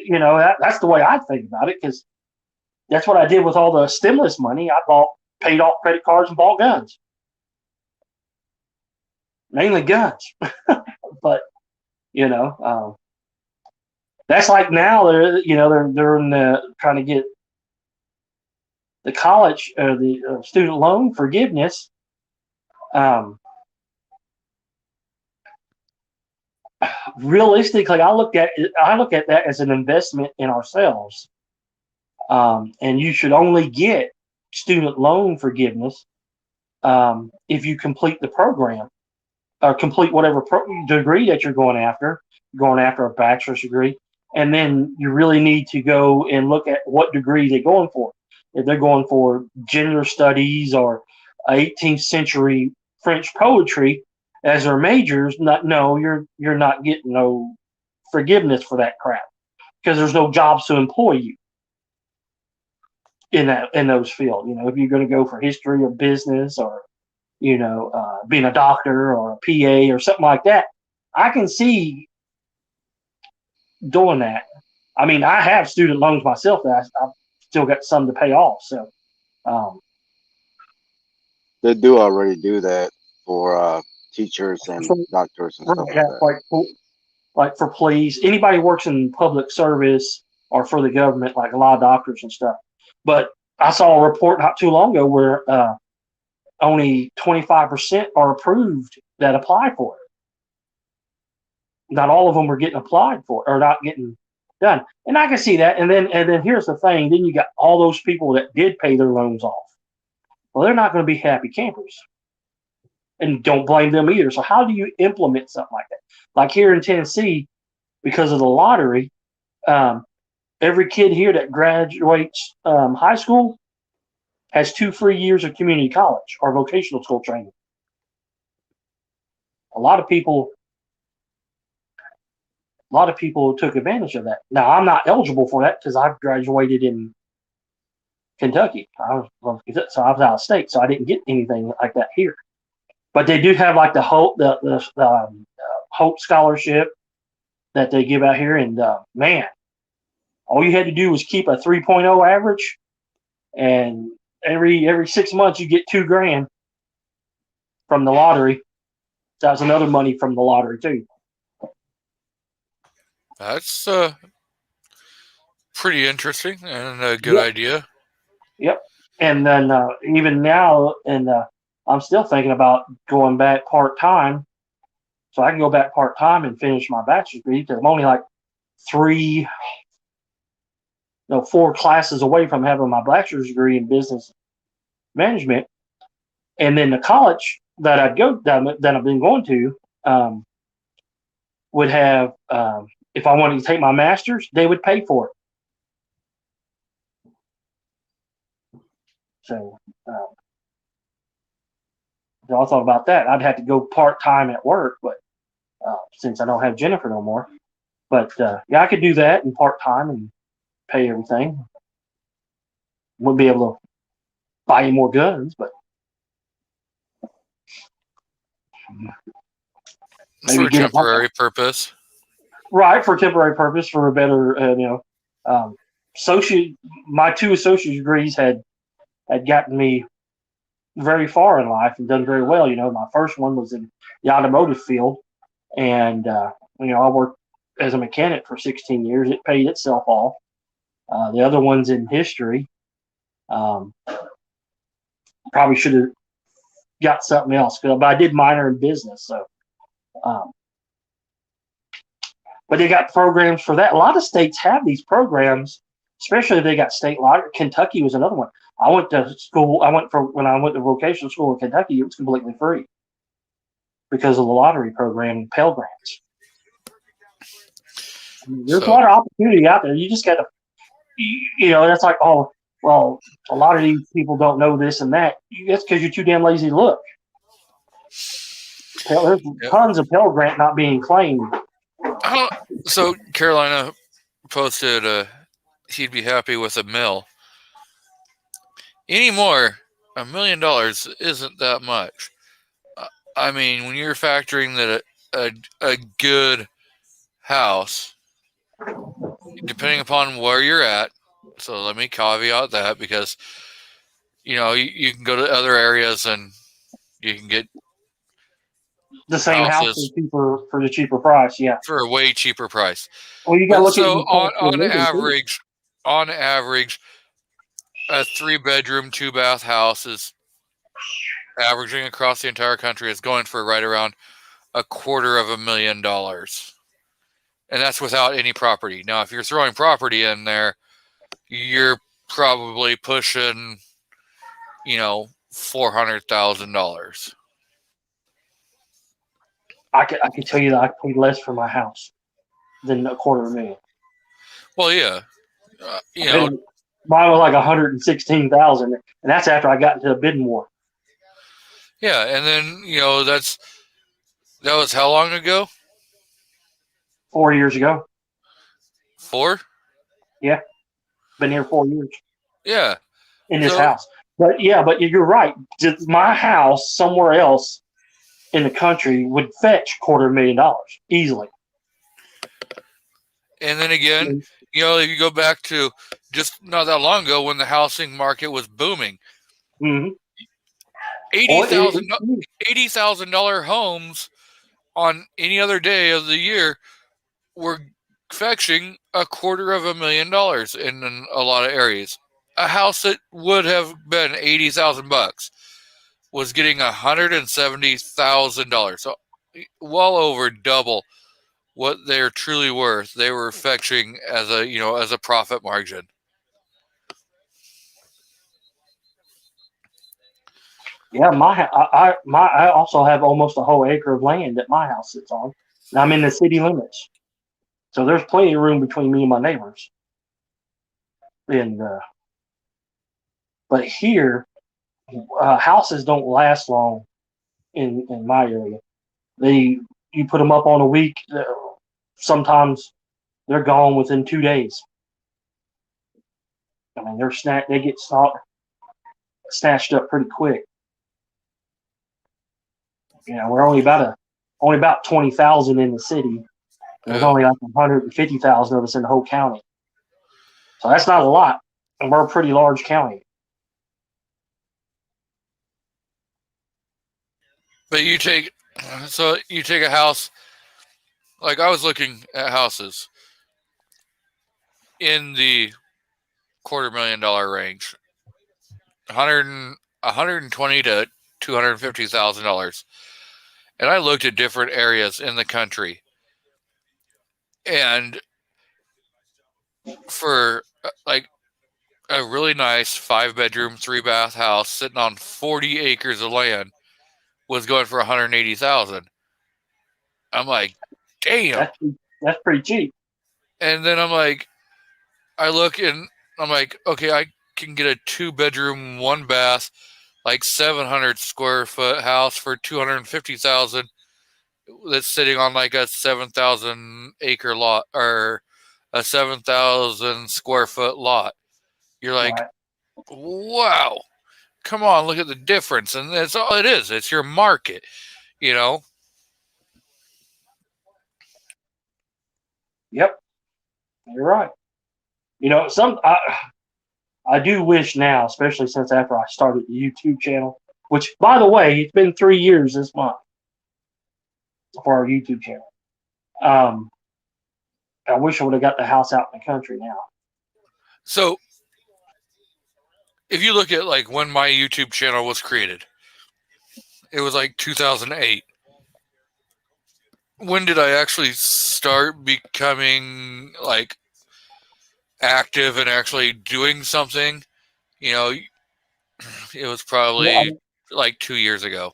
That's the way I think about it, because that's what I did with all the stimulus money. I paid off credit cards and bought guns, mainly guns. But that's like now they're in trying to get the college or the student loan forgiveness. Realistically, I look at that as an investment in ourselves. And you should only get student loan forgiveness if you complete the program or complete whatever degree that you're going after a bachelor's degree. And then you really need to go and look at what degree they're going for. If they're going for gender studies or 18th century French poetry as their majors, you're not getting no forgiveness for that crap, because there's no jobs to employ you in those fields. If you're going to go for history or business or being a doctor or a PA or something like that, I can see doing that. I mean, I have student loans myself that I've still got some to pay off. So they do already do that for teachers and doctors and stuff like that. Like for police, anybody who works in public service or for the government, like a lot of doctors and stuff. But I saw a report not too long ago where only 25% are approved that apply for it. Not all of them are getting applied for or not getting done. And I can see that. And then here's the thing. Then you got all those people that did pay their loans off. Well, they're not going to be happy campers. And don't blame them either. So how do you implement something like that? Like here in Tennessee, because of the lottery, every kid here that graduates high school has 2 free years of community college or vocational school training. A lot of people took advantage of that. Now, I'm not eligible for that because I graduated in Kentucky. So I was out of state, so I didn't get anything like that here. But they do have like the Hope Scholarship that they give out here, and man, all you had to do was keep a 3.0 average, and every 6 months you get $2,000 from the lottery. That's another money from the lottery too. That's pretty interesting and a good idea. Yep. And then even now, I'm still thinking about going back part-time, so I can go back part-time and finish my bachelor's degree, because I'm only like 4 classes away from having my bachelor's degree in business management. And then the college that I've been going to would have, if I wanted to take my master's, they would pay for it. So I thought about that. I'd have to go part-time at work, but since I don't have Jennifer no more, But yeah, I could do that in part time and pay everything. Wouldn't be able to buy any more guns, but maybe For a get it temporary purpose. right for a temporary purpose for a better, associate. My 2 associate degrees had gotten me very far in life and done very well. My first one was in the automotive field, and I worked as a mechanic for 16 years. It paid itself off. The other one's in history. Probably should have got something else, but I did minor in business. So, but they got programs for that. A lot of states have these programs, especially if they got state lottery. Kentucky was another one. I went to school. When I went to vocational school in Kentucky, it was completely free because of the lottery program and Pell Grants. There's a lot of opportunity out there. You just got to, that's like, oh, well, a lot of these people don't know this and that. That's because you're too damn lazy to look. There's tons of Pell Grant not being claimed. So Carolina posted he'd be happy with $1 million. Anymore, $1 million isn't that much. I mean, when you're factoring that a good house, depending upon where you're at, so let me caveat that, because you can go to other areas and you can get the same house for the cheaper price, yeah. For a way cheaper price. Well, you got to look at on average, a 3-bedroom, 2-bath house is averaging across the entire country is going for right around $250,000, and that's without any property. Now, if you're throwing property in there, you're probably pushing, $400,000. I can tell you that I paid less for my house than $250,000. Well, yeah, mine was like $116,000, and that's after I got into a bidding war. Yeah, and then that was how long ago? 4 years ago. 4? Yeah, been here 4 years. Yeah, in this house. But you're right. My house somewhere else in the country would fetch $250,000 easily. And then again, if you go back to just not that long ago when the housing market was booming, mm-hmm. $80,000 homes on any other day of the year were fetching $250,000 in a lot of areas. A house that would have been $80,000 was getting $170,000, so well over double what they're truly worth. They were fetching as a profit margin. Yeah, I also have almost a whole acre of land that my house sits on, and I'm in the city limits, so there's plenty of room between me and my neighbors. And but here, houses don't last long in my area. You put them up on a week. Sometimes they're gone within 2 days. I mean, they get snatched up pretty quick. We're only about 20,000 in the city. There's only like 150,000 of us in the whole county. So that's not a lot, and we're a pretty large county. But you take a house, like I was looking at houses in the $250,000 range, $120,000 to $250,000, and I looked at different areas in the country, and for like a really nice 5-bedroom, 3-bath house sitting on 40 acres of land was going for $180,000. I'm like, damn, that's pretty cheap. And then I look and I'm like, okay, I can get a 2-bedroom, 1-bath, like 700 square foot house for $250,000 that's sitting on like a 7,000 acre lot or a 7,000 square foot lot. You're like, Right. wow, come on, look at the difference. And that's all it is. It's your market, you know? Yep, you're right. I do wish now, especially since after I started the YouTube channel, which, by the way, it's been 3 years this month for our YouTube channel. I wish I would have got the house out in the country now. So if you look at like when my YouTube channel was created, it was like 2008. When did I actually start becoming like active and actually doing something? You know, it was probably like 2 years ago.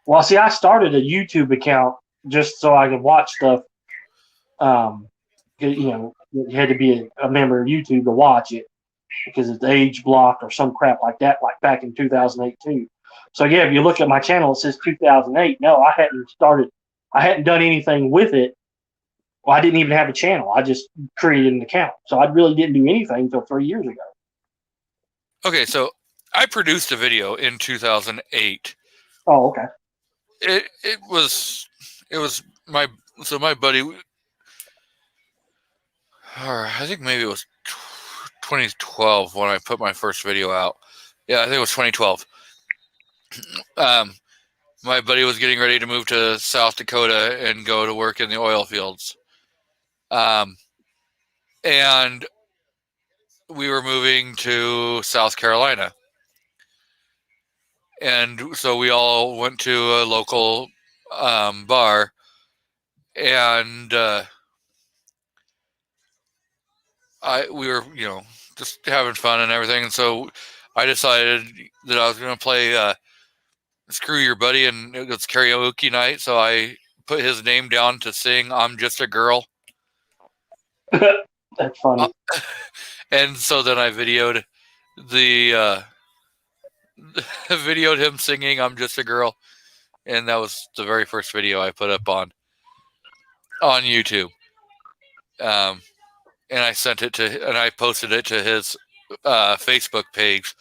Well, see, I started a YouTube account just so I could watch stuff. You had to be a member of YouTube to watch it because it's age blocked or some crap like that, like back in 2008 too. So yeah, if you look at my channel, it says 2008. No, I hadn't done anything with it. Well, I didn't even have a channel. I just created an account. So I really didn't do anything until 3 years ago. Okay, so I produced a video in 2008. Oh, okay. It was my buddy. I think maybe it was 2012 when I put my first video out. Yeah, I think it was 2012. My buddy was getting ready to move to South Dakota and go to work in the oil fields. And we were moving to South Carolina. And so we all went to a local bar, and we were, just having fun and everything. And so I decided that I was going to play Screw Your Buddy, and it was karaoke night. So I put his name down to sing I'm Just a Girl. That's funny. And so then I videoed videoed him singing I'm Just a Girl. And that was the very first video I put up on YouTube. And I sent it and I posted it to his Facebook page.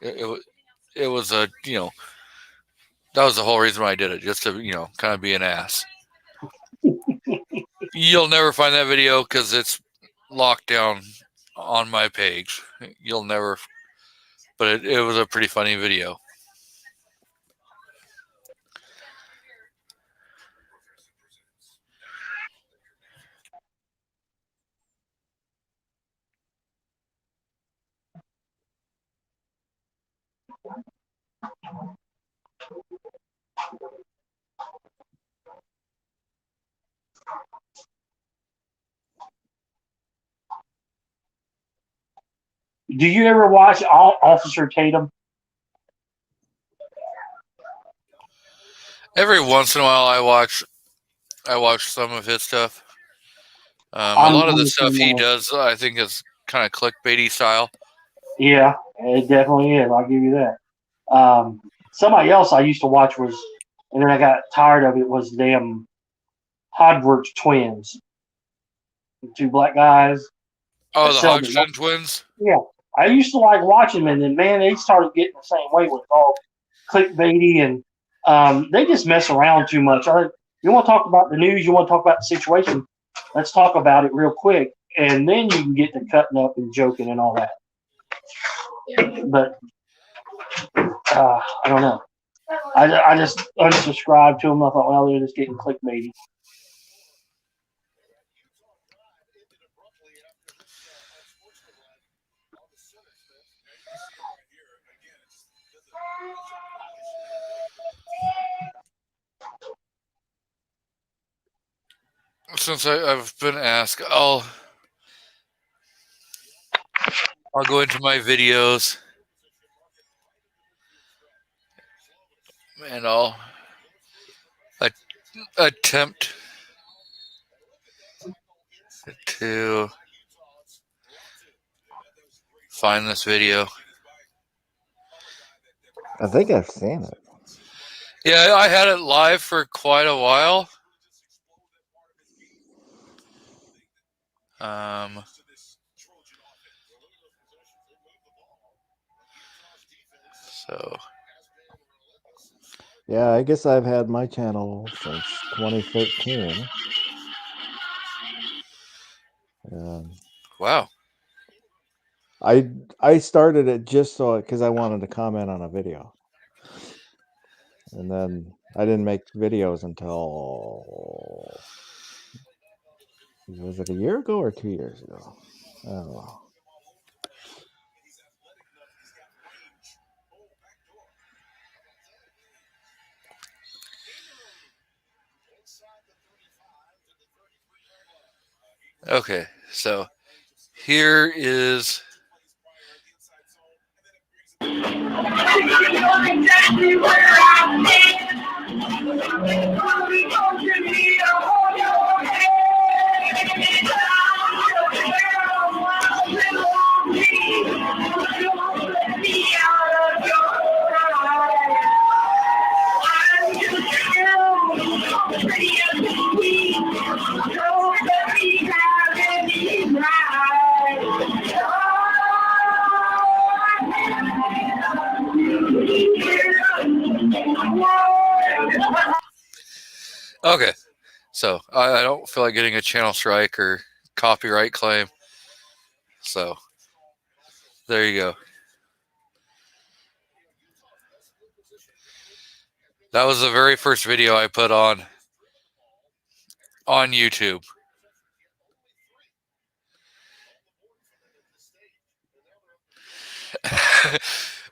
It was that was the whole reason why I did it, just to, kind of be an ass. You'll never find that video because it's locked down on my page. You'll never, but it was a pretty funny video. Do you ever watch Officer Tatum? Every once in a while, I watch some of his stuff. A lot of the stuff he does, I think, is kind of clickbaity style. Yeah, it definitely is. I'll give you that. Somebody else I used to watch and then I got tired of it, was them Hodgworth twins. The two black guys. Oh, the Hodgson twins? Yeah. I used to like watching them, and then, man, they started getting the same way with all clickbaity, and they just mess around too much. You want to talk about the news, you want to talk about the situation, let's talk about it real quick, and then you can get to cutting up and joking and all that. But I don't know. I just unsubscribed to them. I thought, well, they're just getting clickbaity. Since I've been asked, I'll go into my videos and I'll attempt to find this video. I think I've seen it. Yeah, I had it live for quite a while. So Yeah, I guess I've had my channel since 2013. wow. I started it just so because I wanted to comment on a video, and then I didn't make videos until, was it a year ago or 2 years ago? I don't know. Okay, so here is okay. So I don't feel like getting a channel strike or copyright claim. So there you go. That was the very first video I put on YouTube.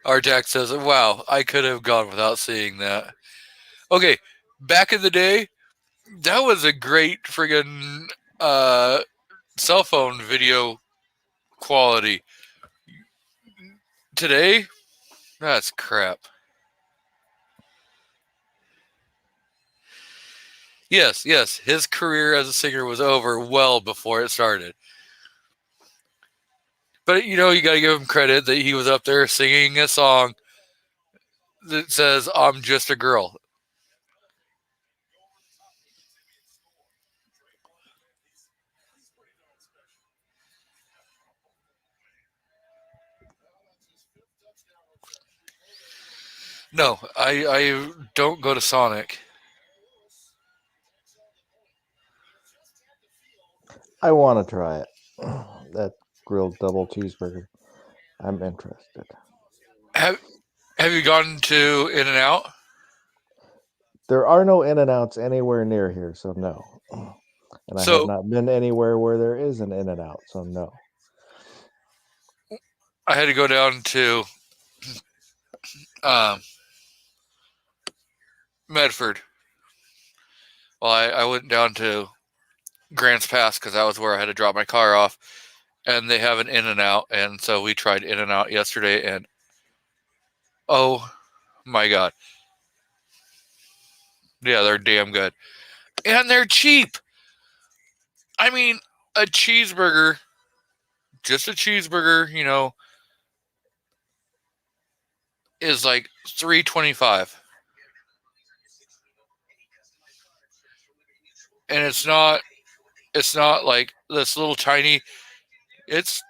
Artax says, wow, I could have gone without seeing that. Okay, back in the day, that was a great friggin' cell phone video quality. Today, that's crap. Yes, his career as a singer was over well before it started. But you got to give him credit that he was up there singing a song that says, I'm just a girl. No, I don't go to Sonic. I want to try it. That grilled double cheeseburger. I'm interested. Have you gone to In-N-Out? There are no In-N-Outs anywhere near here, so no. And I have So not been anywhere where there is an In-N-Out, so no. I had to go down to Medford. Well, I went down to Grants Pass because that was where I had to drop my car off, and they have an In-N-Out, and so we tried In-N-Out yesterday, and oh my god, yeah, they're damn good, and they're cheap. I mean, a cheeseburger, just a cheeseburger, is like $3.25, and it's not like this little tiny. It's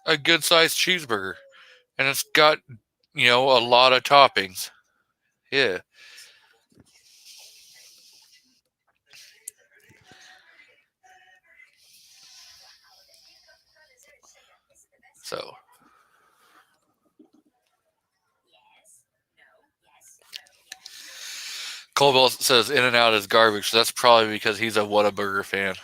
a good sized cheeseburger, and it's got a lot of toppings. Yeah. So Colville says In-N-Out is garbage. So that's probably because he's a Whataburger fan.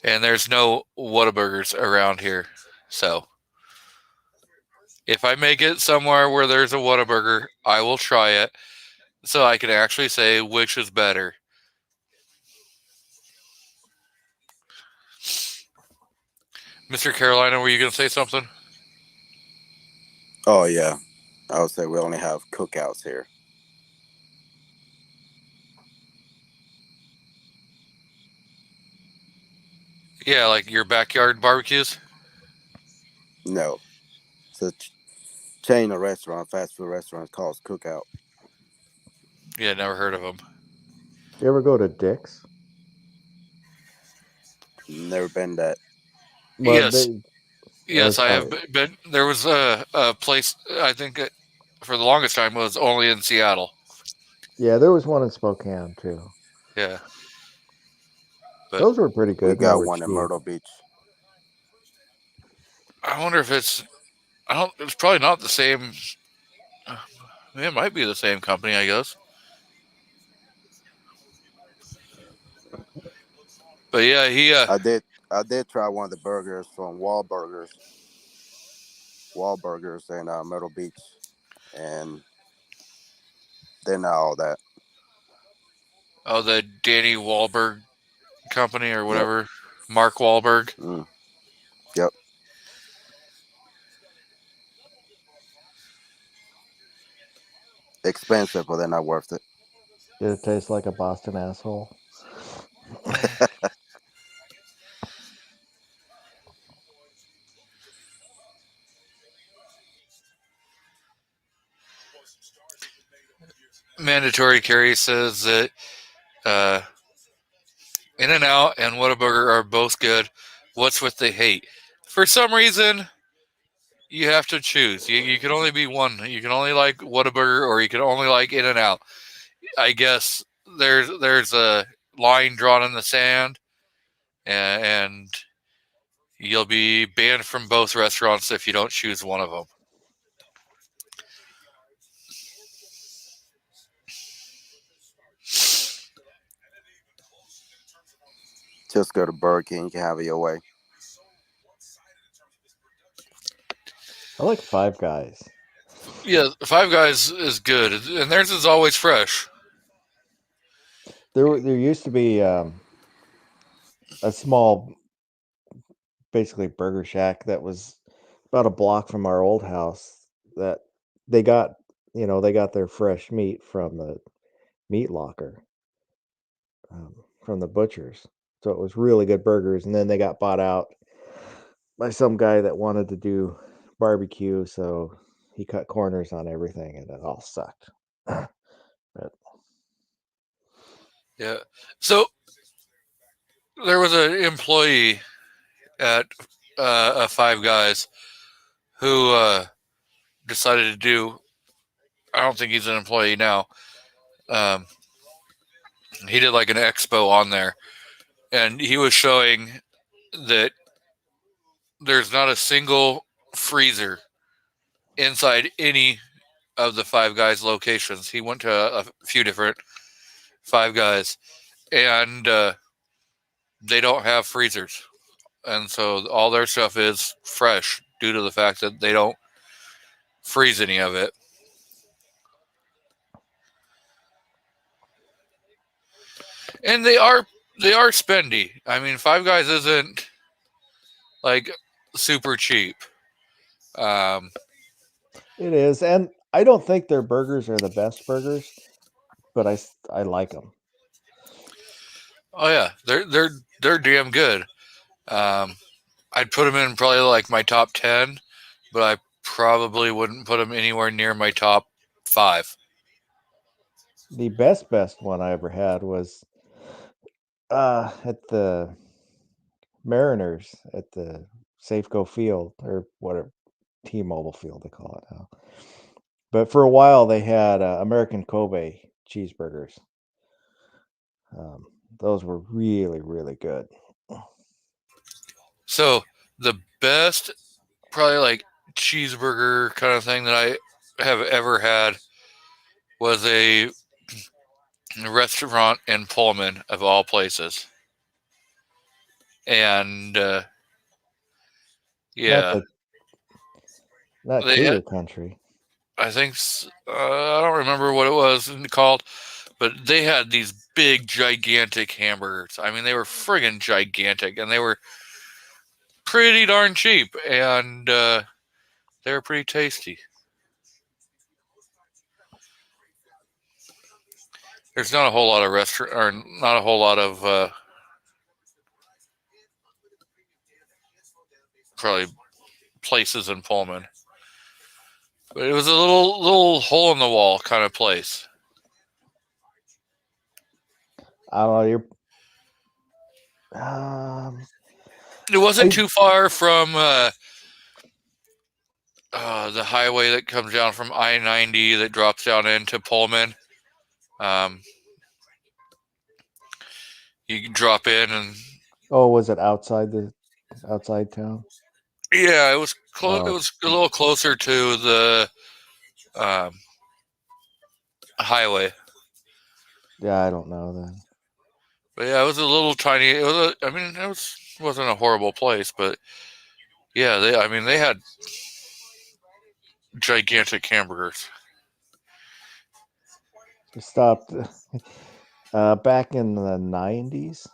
And there's no Whataburgers around here. So if I make it somewhere where there's a Whataburger, I will try it so I can actually say which is better. Mr. Carolina, were you going to say something? Oh, yeah. I would say we only have cookouts here. Yeah, like your backyard barbecues? No. chain of restaurant, fast food restaurant called Cookout. Yeah, never heard of them. You ever go to Dick's? Never been that. Well, Yes. Yes, I have sorry. been. There was a place, I think, for the longest time was only in Seattle. Yeah, there was one in Spokane too. Yeah. But Those were pretty good. We and they got were one in cheap. Myrtle Beach. I wonder if it's. It's probably not the same. It might be the same company, I guess. But yeah, he. I did try one of the burgers from Wahlburgers in Myrtle Beach, and they're not all that. Oh, the Danny Wahlberg company or whatever. Mark Wahlberg. Yep. Expensive, but they're not worth it. Did it taste like a Boston asshole? Mandatory Carry says that In-N-Out and Whataburger are both good. What's with the hate? For some reason, you have to choose. You can only be one. You can only like Whataburger or you can only like In-N-Out. I guess there's a line drawn in the sand, and you'll be banned from both restaurants if you don't choose one of them. Just go to Burger King. You can have it your way. I like Five Guys. Yeah, Five Guys is good, and theirs is always fresh. There used to be a small, basically burger shack that was about a block from our old house. That they got their fresh meat from the meat locker, from the butchers. So it was really good burgers, and then they got bought out by some guy that wanted to do barbecue, so he cut corners on everything, and it all sucked. But Yeah. So there was an employee at Five Guys who decided to do. I don't think he's an employee now. He did like an expo on there, and he was showing that there's not a single freezer inside any of the Five Guys locations. He went to a few different Five Guys, and they don't have freezers. And so all their stuff is fresh due to the fact that they don't freeze any of it. And they are spendy. I mean, Five Guys isn't like super cheap. it is, and I don't think their burgers are the best burgers, but I like them. Oh yeah, they're damn good. I'd put them in probably like my top 10, but I probably wouldn't put them anywhere near my top 5. The best one I ever had was at the Mariners at the Safeco Field, or whatever, T-Mobile Field they call it now. But for a while they had American Kobe cheeseburgers. Those were really, really good. So the best, probably like cheeseburger kind of thing that I have ever had was a restaurant in Pullman, of all places. And yeah, Not they Cougar had, Country. I think I don't remember what it was called, but they had these big, gigantic hamburgers. I mean, they were friggin' gigantic, and they were pretty darn cheap, and they were pretty tasty. There's not a whole lot of not a whole lot of probably places in Pullman, But it was a little hole in the wall kind of place. I don't know. You're. It wasn't I- too far from the highway that comes down from I-90 that drops down into Pullman. You can drop in and Oh, was it outside town? yeah, it was close. Oh. It was a little closer to the highway. Yeah, I don't know then. But yeah, it was a little tiny. It was. Wasn't a horrible place, but yeah, they had gigantic hamburgers. We stopped back in the 90s.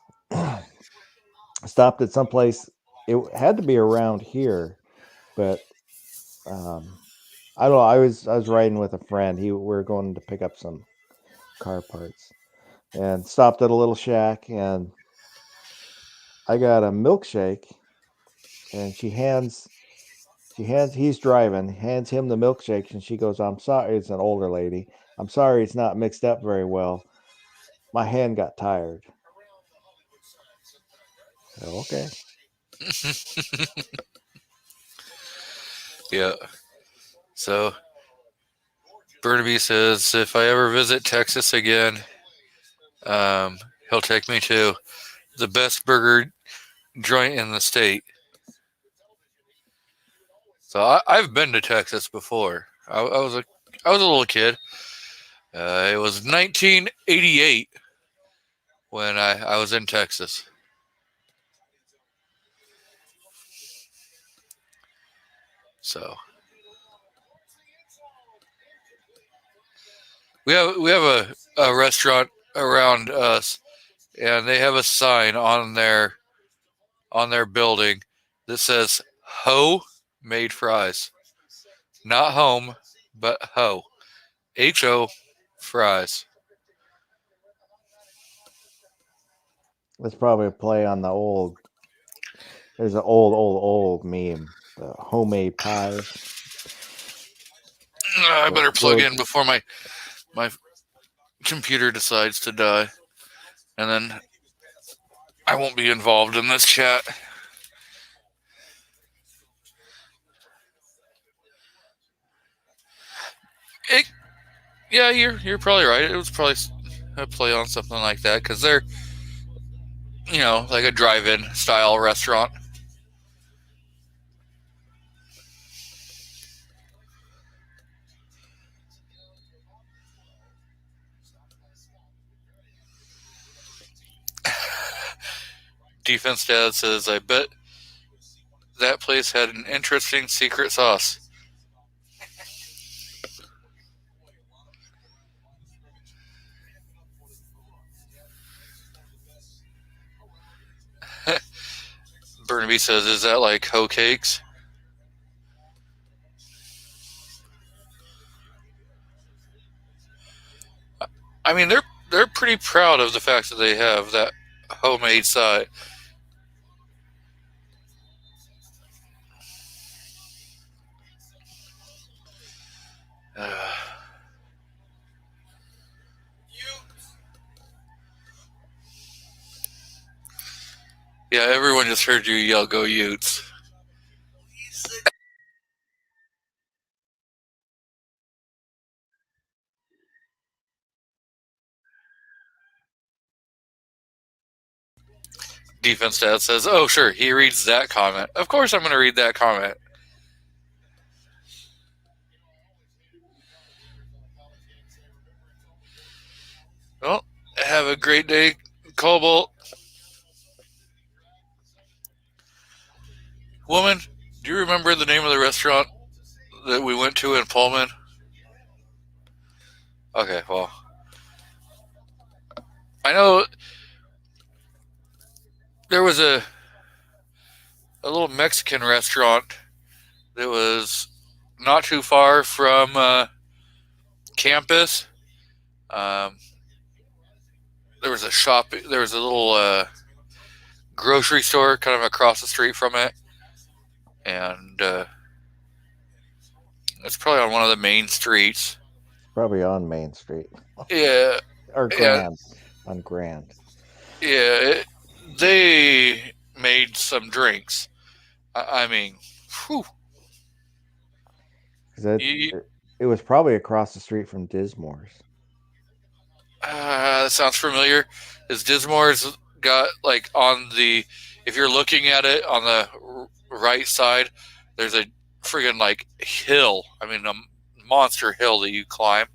Stopped at some place. It had to be around here, but I don't know. I was riding with a friend. We were going to pick up some car parts, and stopped at a little shack, and I got a milkshake, and he's driving, hands him the milkshake, and she goes, "I'm sorry." It's an older lady. "I'm sorry, it's not mixed up very well. My hand got tired." Okay. Yeah. So Burnaby says if I ever visit Texas again, he'll take me to the best burger joint in the state. So I've been to Texas before. I was a little kid. It was 1988 when I was in Texas. So we have a restaurant around us, and they have a sign on their building that says "Ho Made Fries," not home, but Ho, Ho fries. That's probably a play on the old. There's an old meme, the homemade pies. I better plug in before my computer decides to die, and then I won't be involved in this chat. Yeah, you're probably right. It was probably a play on something like that because they're, like a drive-in style restaurant. Defense Dad says, I bet that place had an interesting secret sauce. Burnaby says, is that like hoe cakes? I mean, they're pretty proud of the fact that they have that homemade side. Yeah, everyone just heard you yell, "Go Utes." Defense Dad says, oh, sure, he reads that comment. Of course I'm going to read that comment. Well, have a great day, Cobalt. Woman, do you remember the name of the restaurant that we went to in Pullman? Okay, well, I know there was a little Mexican restaurant that was not too far from campus. There was a shop. There was a little grocery store kind of across the street from it, and It's probably on one of the main streets. Probably on Main Street Yeah, or Grand, on Grand. yeah. They made some drinks. I mean, whew. 'Cause it was probably across the street from Dismore's. That sounds familiar. Is Dismore's got like on the, if you're looking at it on the right side, there's a friggin' like hill. I mean, a monster hill that you climb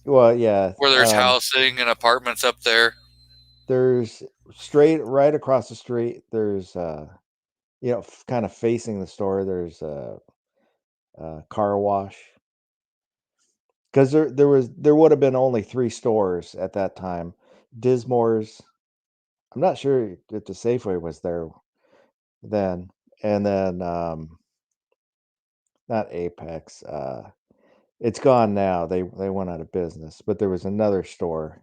Well, yeah. where there's housing and apartments up there. There's right across the street. There's kind of facing the store. There's a car wash. Because there would have been only 3 stores at that time. Dismore's. I'm not sure if the Safeway was there then, and then not Apex. It's gone now. They went out of business, but there was another store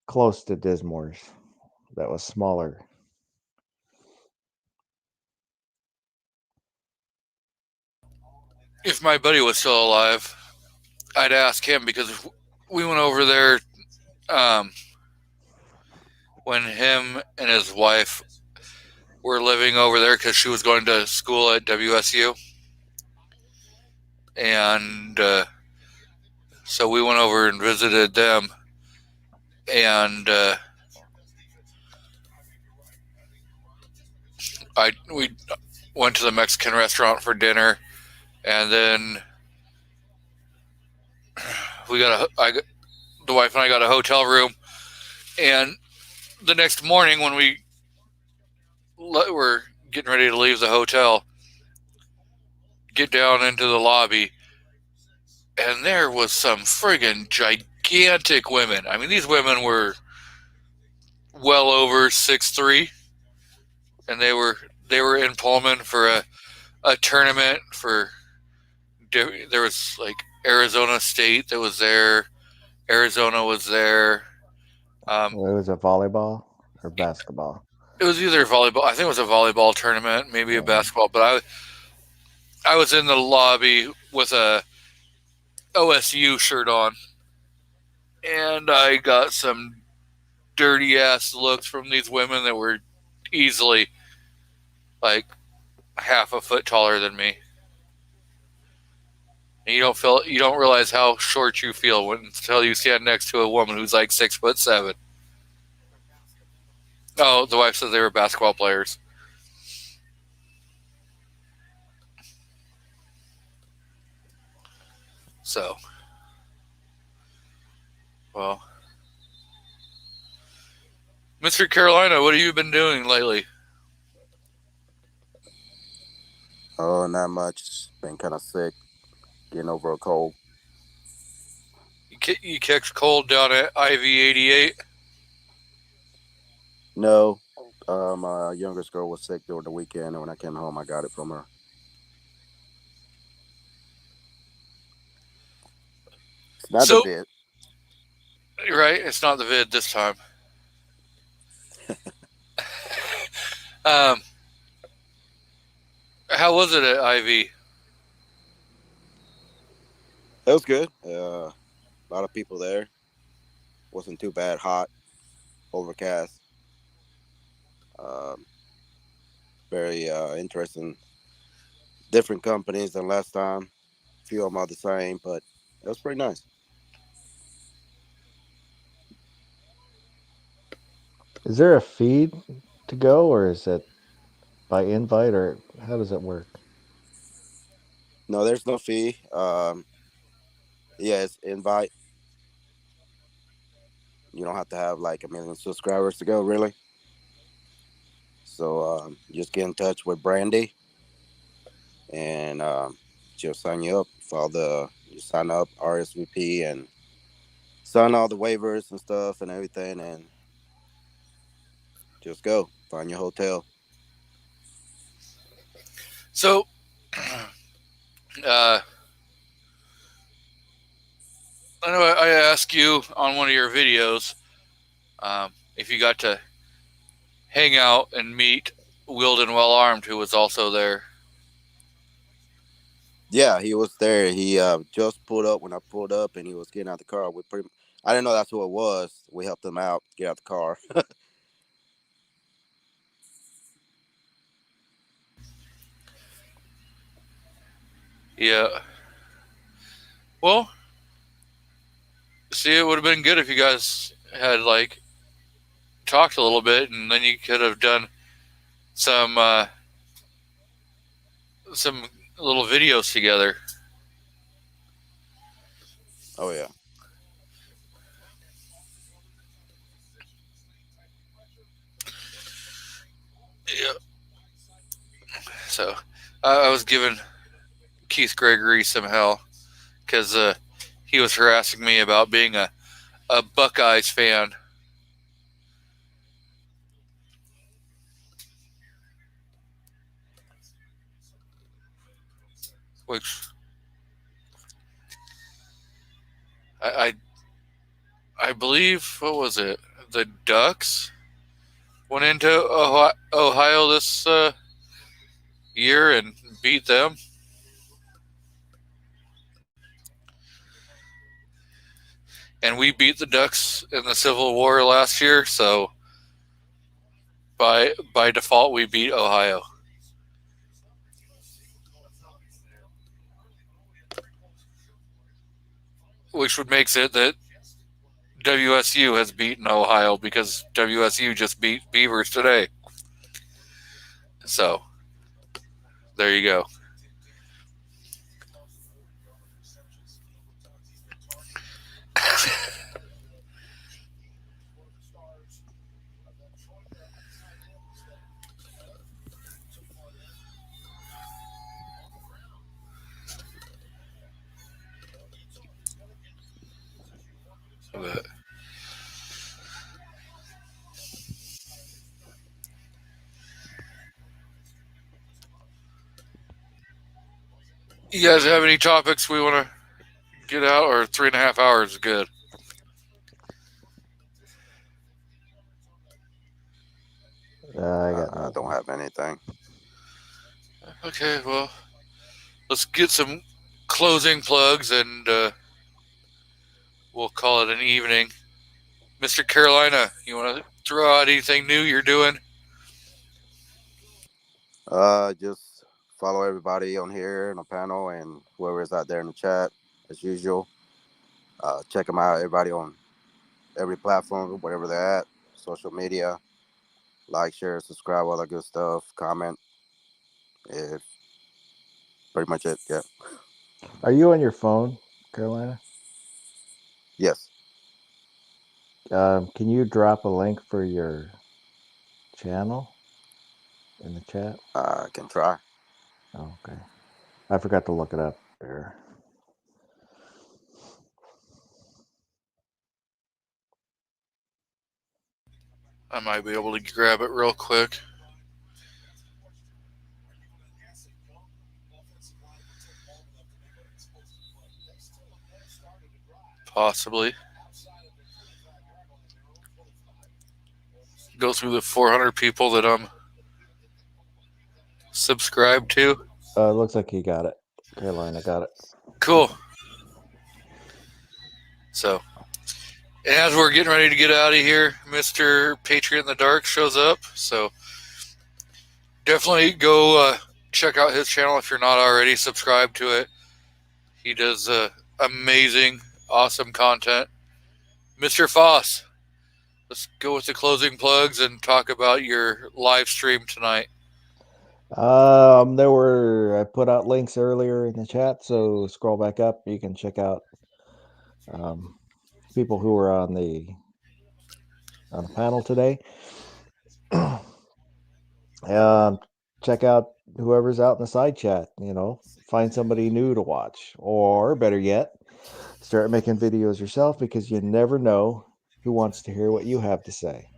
close to Dismore's that was smaller. If my buddy was still alive, I'd ask him because we went over there when him and his wife were living over there because she was going to school at WSU. And so we went over and visited them. And we went to the Mexican restaurant for dinner. And then the wife and I got a hotel room. And the next morning when we were getting ready to leave the hotel, get down into the lobby, and there was some friggin' gigantic women. I mean, these women were well over 6'3", and they were in Pullman for a tournament for. There was like Arizona State that was there. Arizona was there. It was a volleyball or basketball. It was either volleyball. I think it was a volleyball tournament, maybe a basketball. But I was in the lobby with a OSU shirt on, and I got some dirty ass looks from these women that were easily like half a foot taller than me. And you don't realize how short you feel until you stand next to a woman who's like 6'7". Oh, the wife said they were basketball players. So, well, Mr. Carolina, what have you been doing lately? Oh, not much. Been kind of sick. Getting over a cold. You catch cold down at IV-88? No. My youngest girl was sick during the weekend, and when I came home, I got it from her. It's not the vid. Right? It's not the vid this time. How was it at IV? It was good. A lot of people there. Wasn't too bad. Hot, overcast. Very interesting. Different companies than last time. A few of them are the same, but it was pretty nice. Is there a fee to go, or is it by invite, or how does it work? No, there's no fee. Yeah, it's invite. You don't have to have like 1 million subscribers to go, really. So just get in touch with Brandy, and she'll sign you up for you sign up, RSVP, and sign all the waivers and stuff and everything, and just go find your hotel. So, I know I asked you on one of your videos if you got to hang out and meet Wilden Well Armed, who was also there. Yeah, he was there. He just pulled up when I pulled up, and he was getting out the car. I didn't know that's who it was. We helped him out get out the car. Yeah. Well, see, it would have been good if you guys had like talked a little bit, and then you could have done some some little videos together. Oh yeah. Yeah. So I was giving Keith Gregory some hell because he was harassing me about being a Buckeyes fan. Which I I believe, what was it? The Ducks went into Ohio this year and beat them. And we beat the Ducks in the Civil War last year, so by default we beat Ohio. Which would make it that WSU has beaten Ohio because WSU just beat Beavers today. So there you go. But you guys have any topics we want to get out, or 3.5 hours is good? I don't have anything. Okay, well, let's get some closing plugs and we'll call it an evening. Mr. Carolina, you want to throw out anything new you're doing? Just follow everybody on here on the panel and whoever's out there in the chat as usual. Check them out. Everybody on every platform, whatever they're at, social media. Like, share, subscribe, all that good stuff. Comment. If pretty much it. Yeah. Are you on your phone, Carolina? Yes. Can you drop a link for your channel in the chat? I can try. Oh, okay. I forgot to look it up there. I might be able to grab it real quick. Possibly. Go through the 400 people that I'm subscribed to. Looks like you got it. Carolina got it. Cool. So, and as we're getting ready to get out of here, Mr. Patriot in the Dark shows up. So, definitely go check out his channel if you're not already subscribed to it. He does amazing, awesome content. Mr. Foss, let's go with the closing plugs and talk about your live stream tonight. I put out links earlier in the chat, so scroll back up. You can check out people who were on the panel today. Check out whoever's out in the side chat. Find somebody new to watch, or better yet, start making videos yourself, because you never know who wants to hear what you have to say.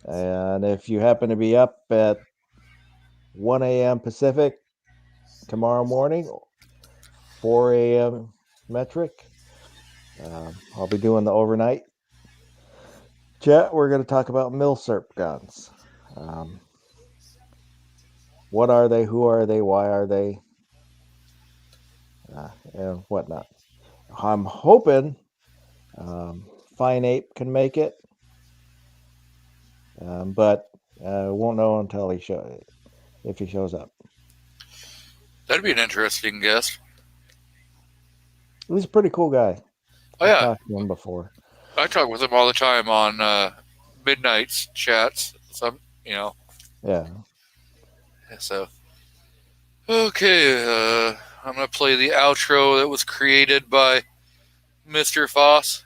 And if you happen to be up at 1 a.m. Pacific tomorrow morning, 4 a.m. metric, I'll be doing the overnight chat. We're going to talk about milsurp guns. What are they? Who are they? Why are they? and whatnot. I'm hoping Fine Ape can make it, but won't know until if he shows up. That'd be an interesting guest. He's a pretty cool guy. Oh I've yeah, talked to him before. I talk with him all the time on midnights chats. Some, Yeah. So okay, I'm gonna play the outro that was created by Mr. Foss.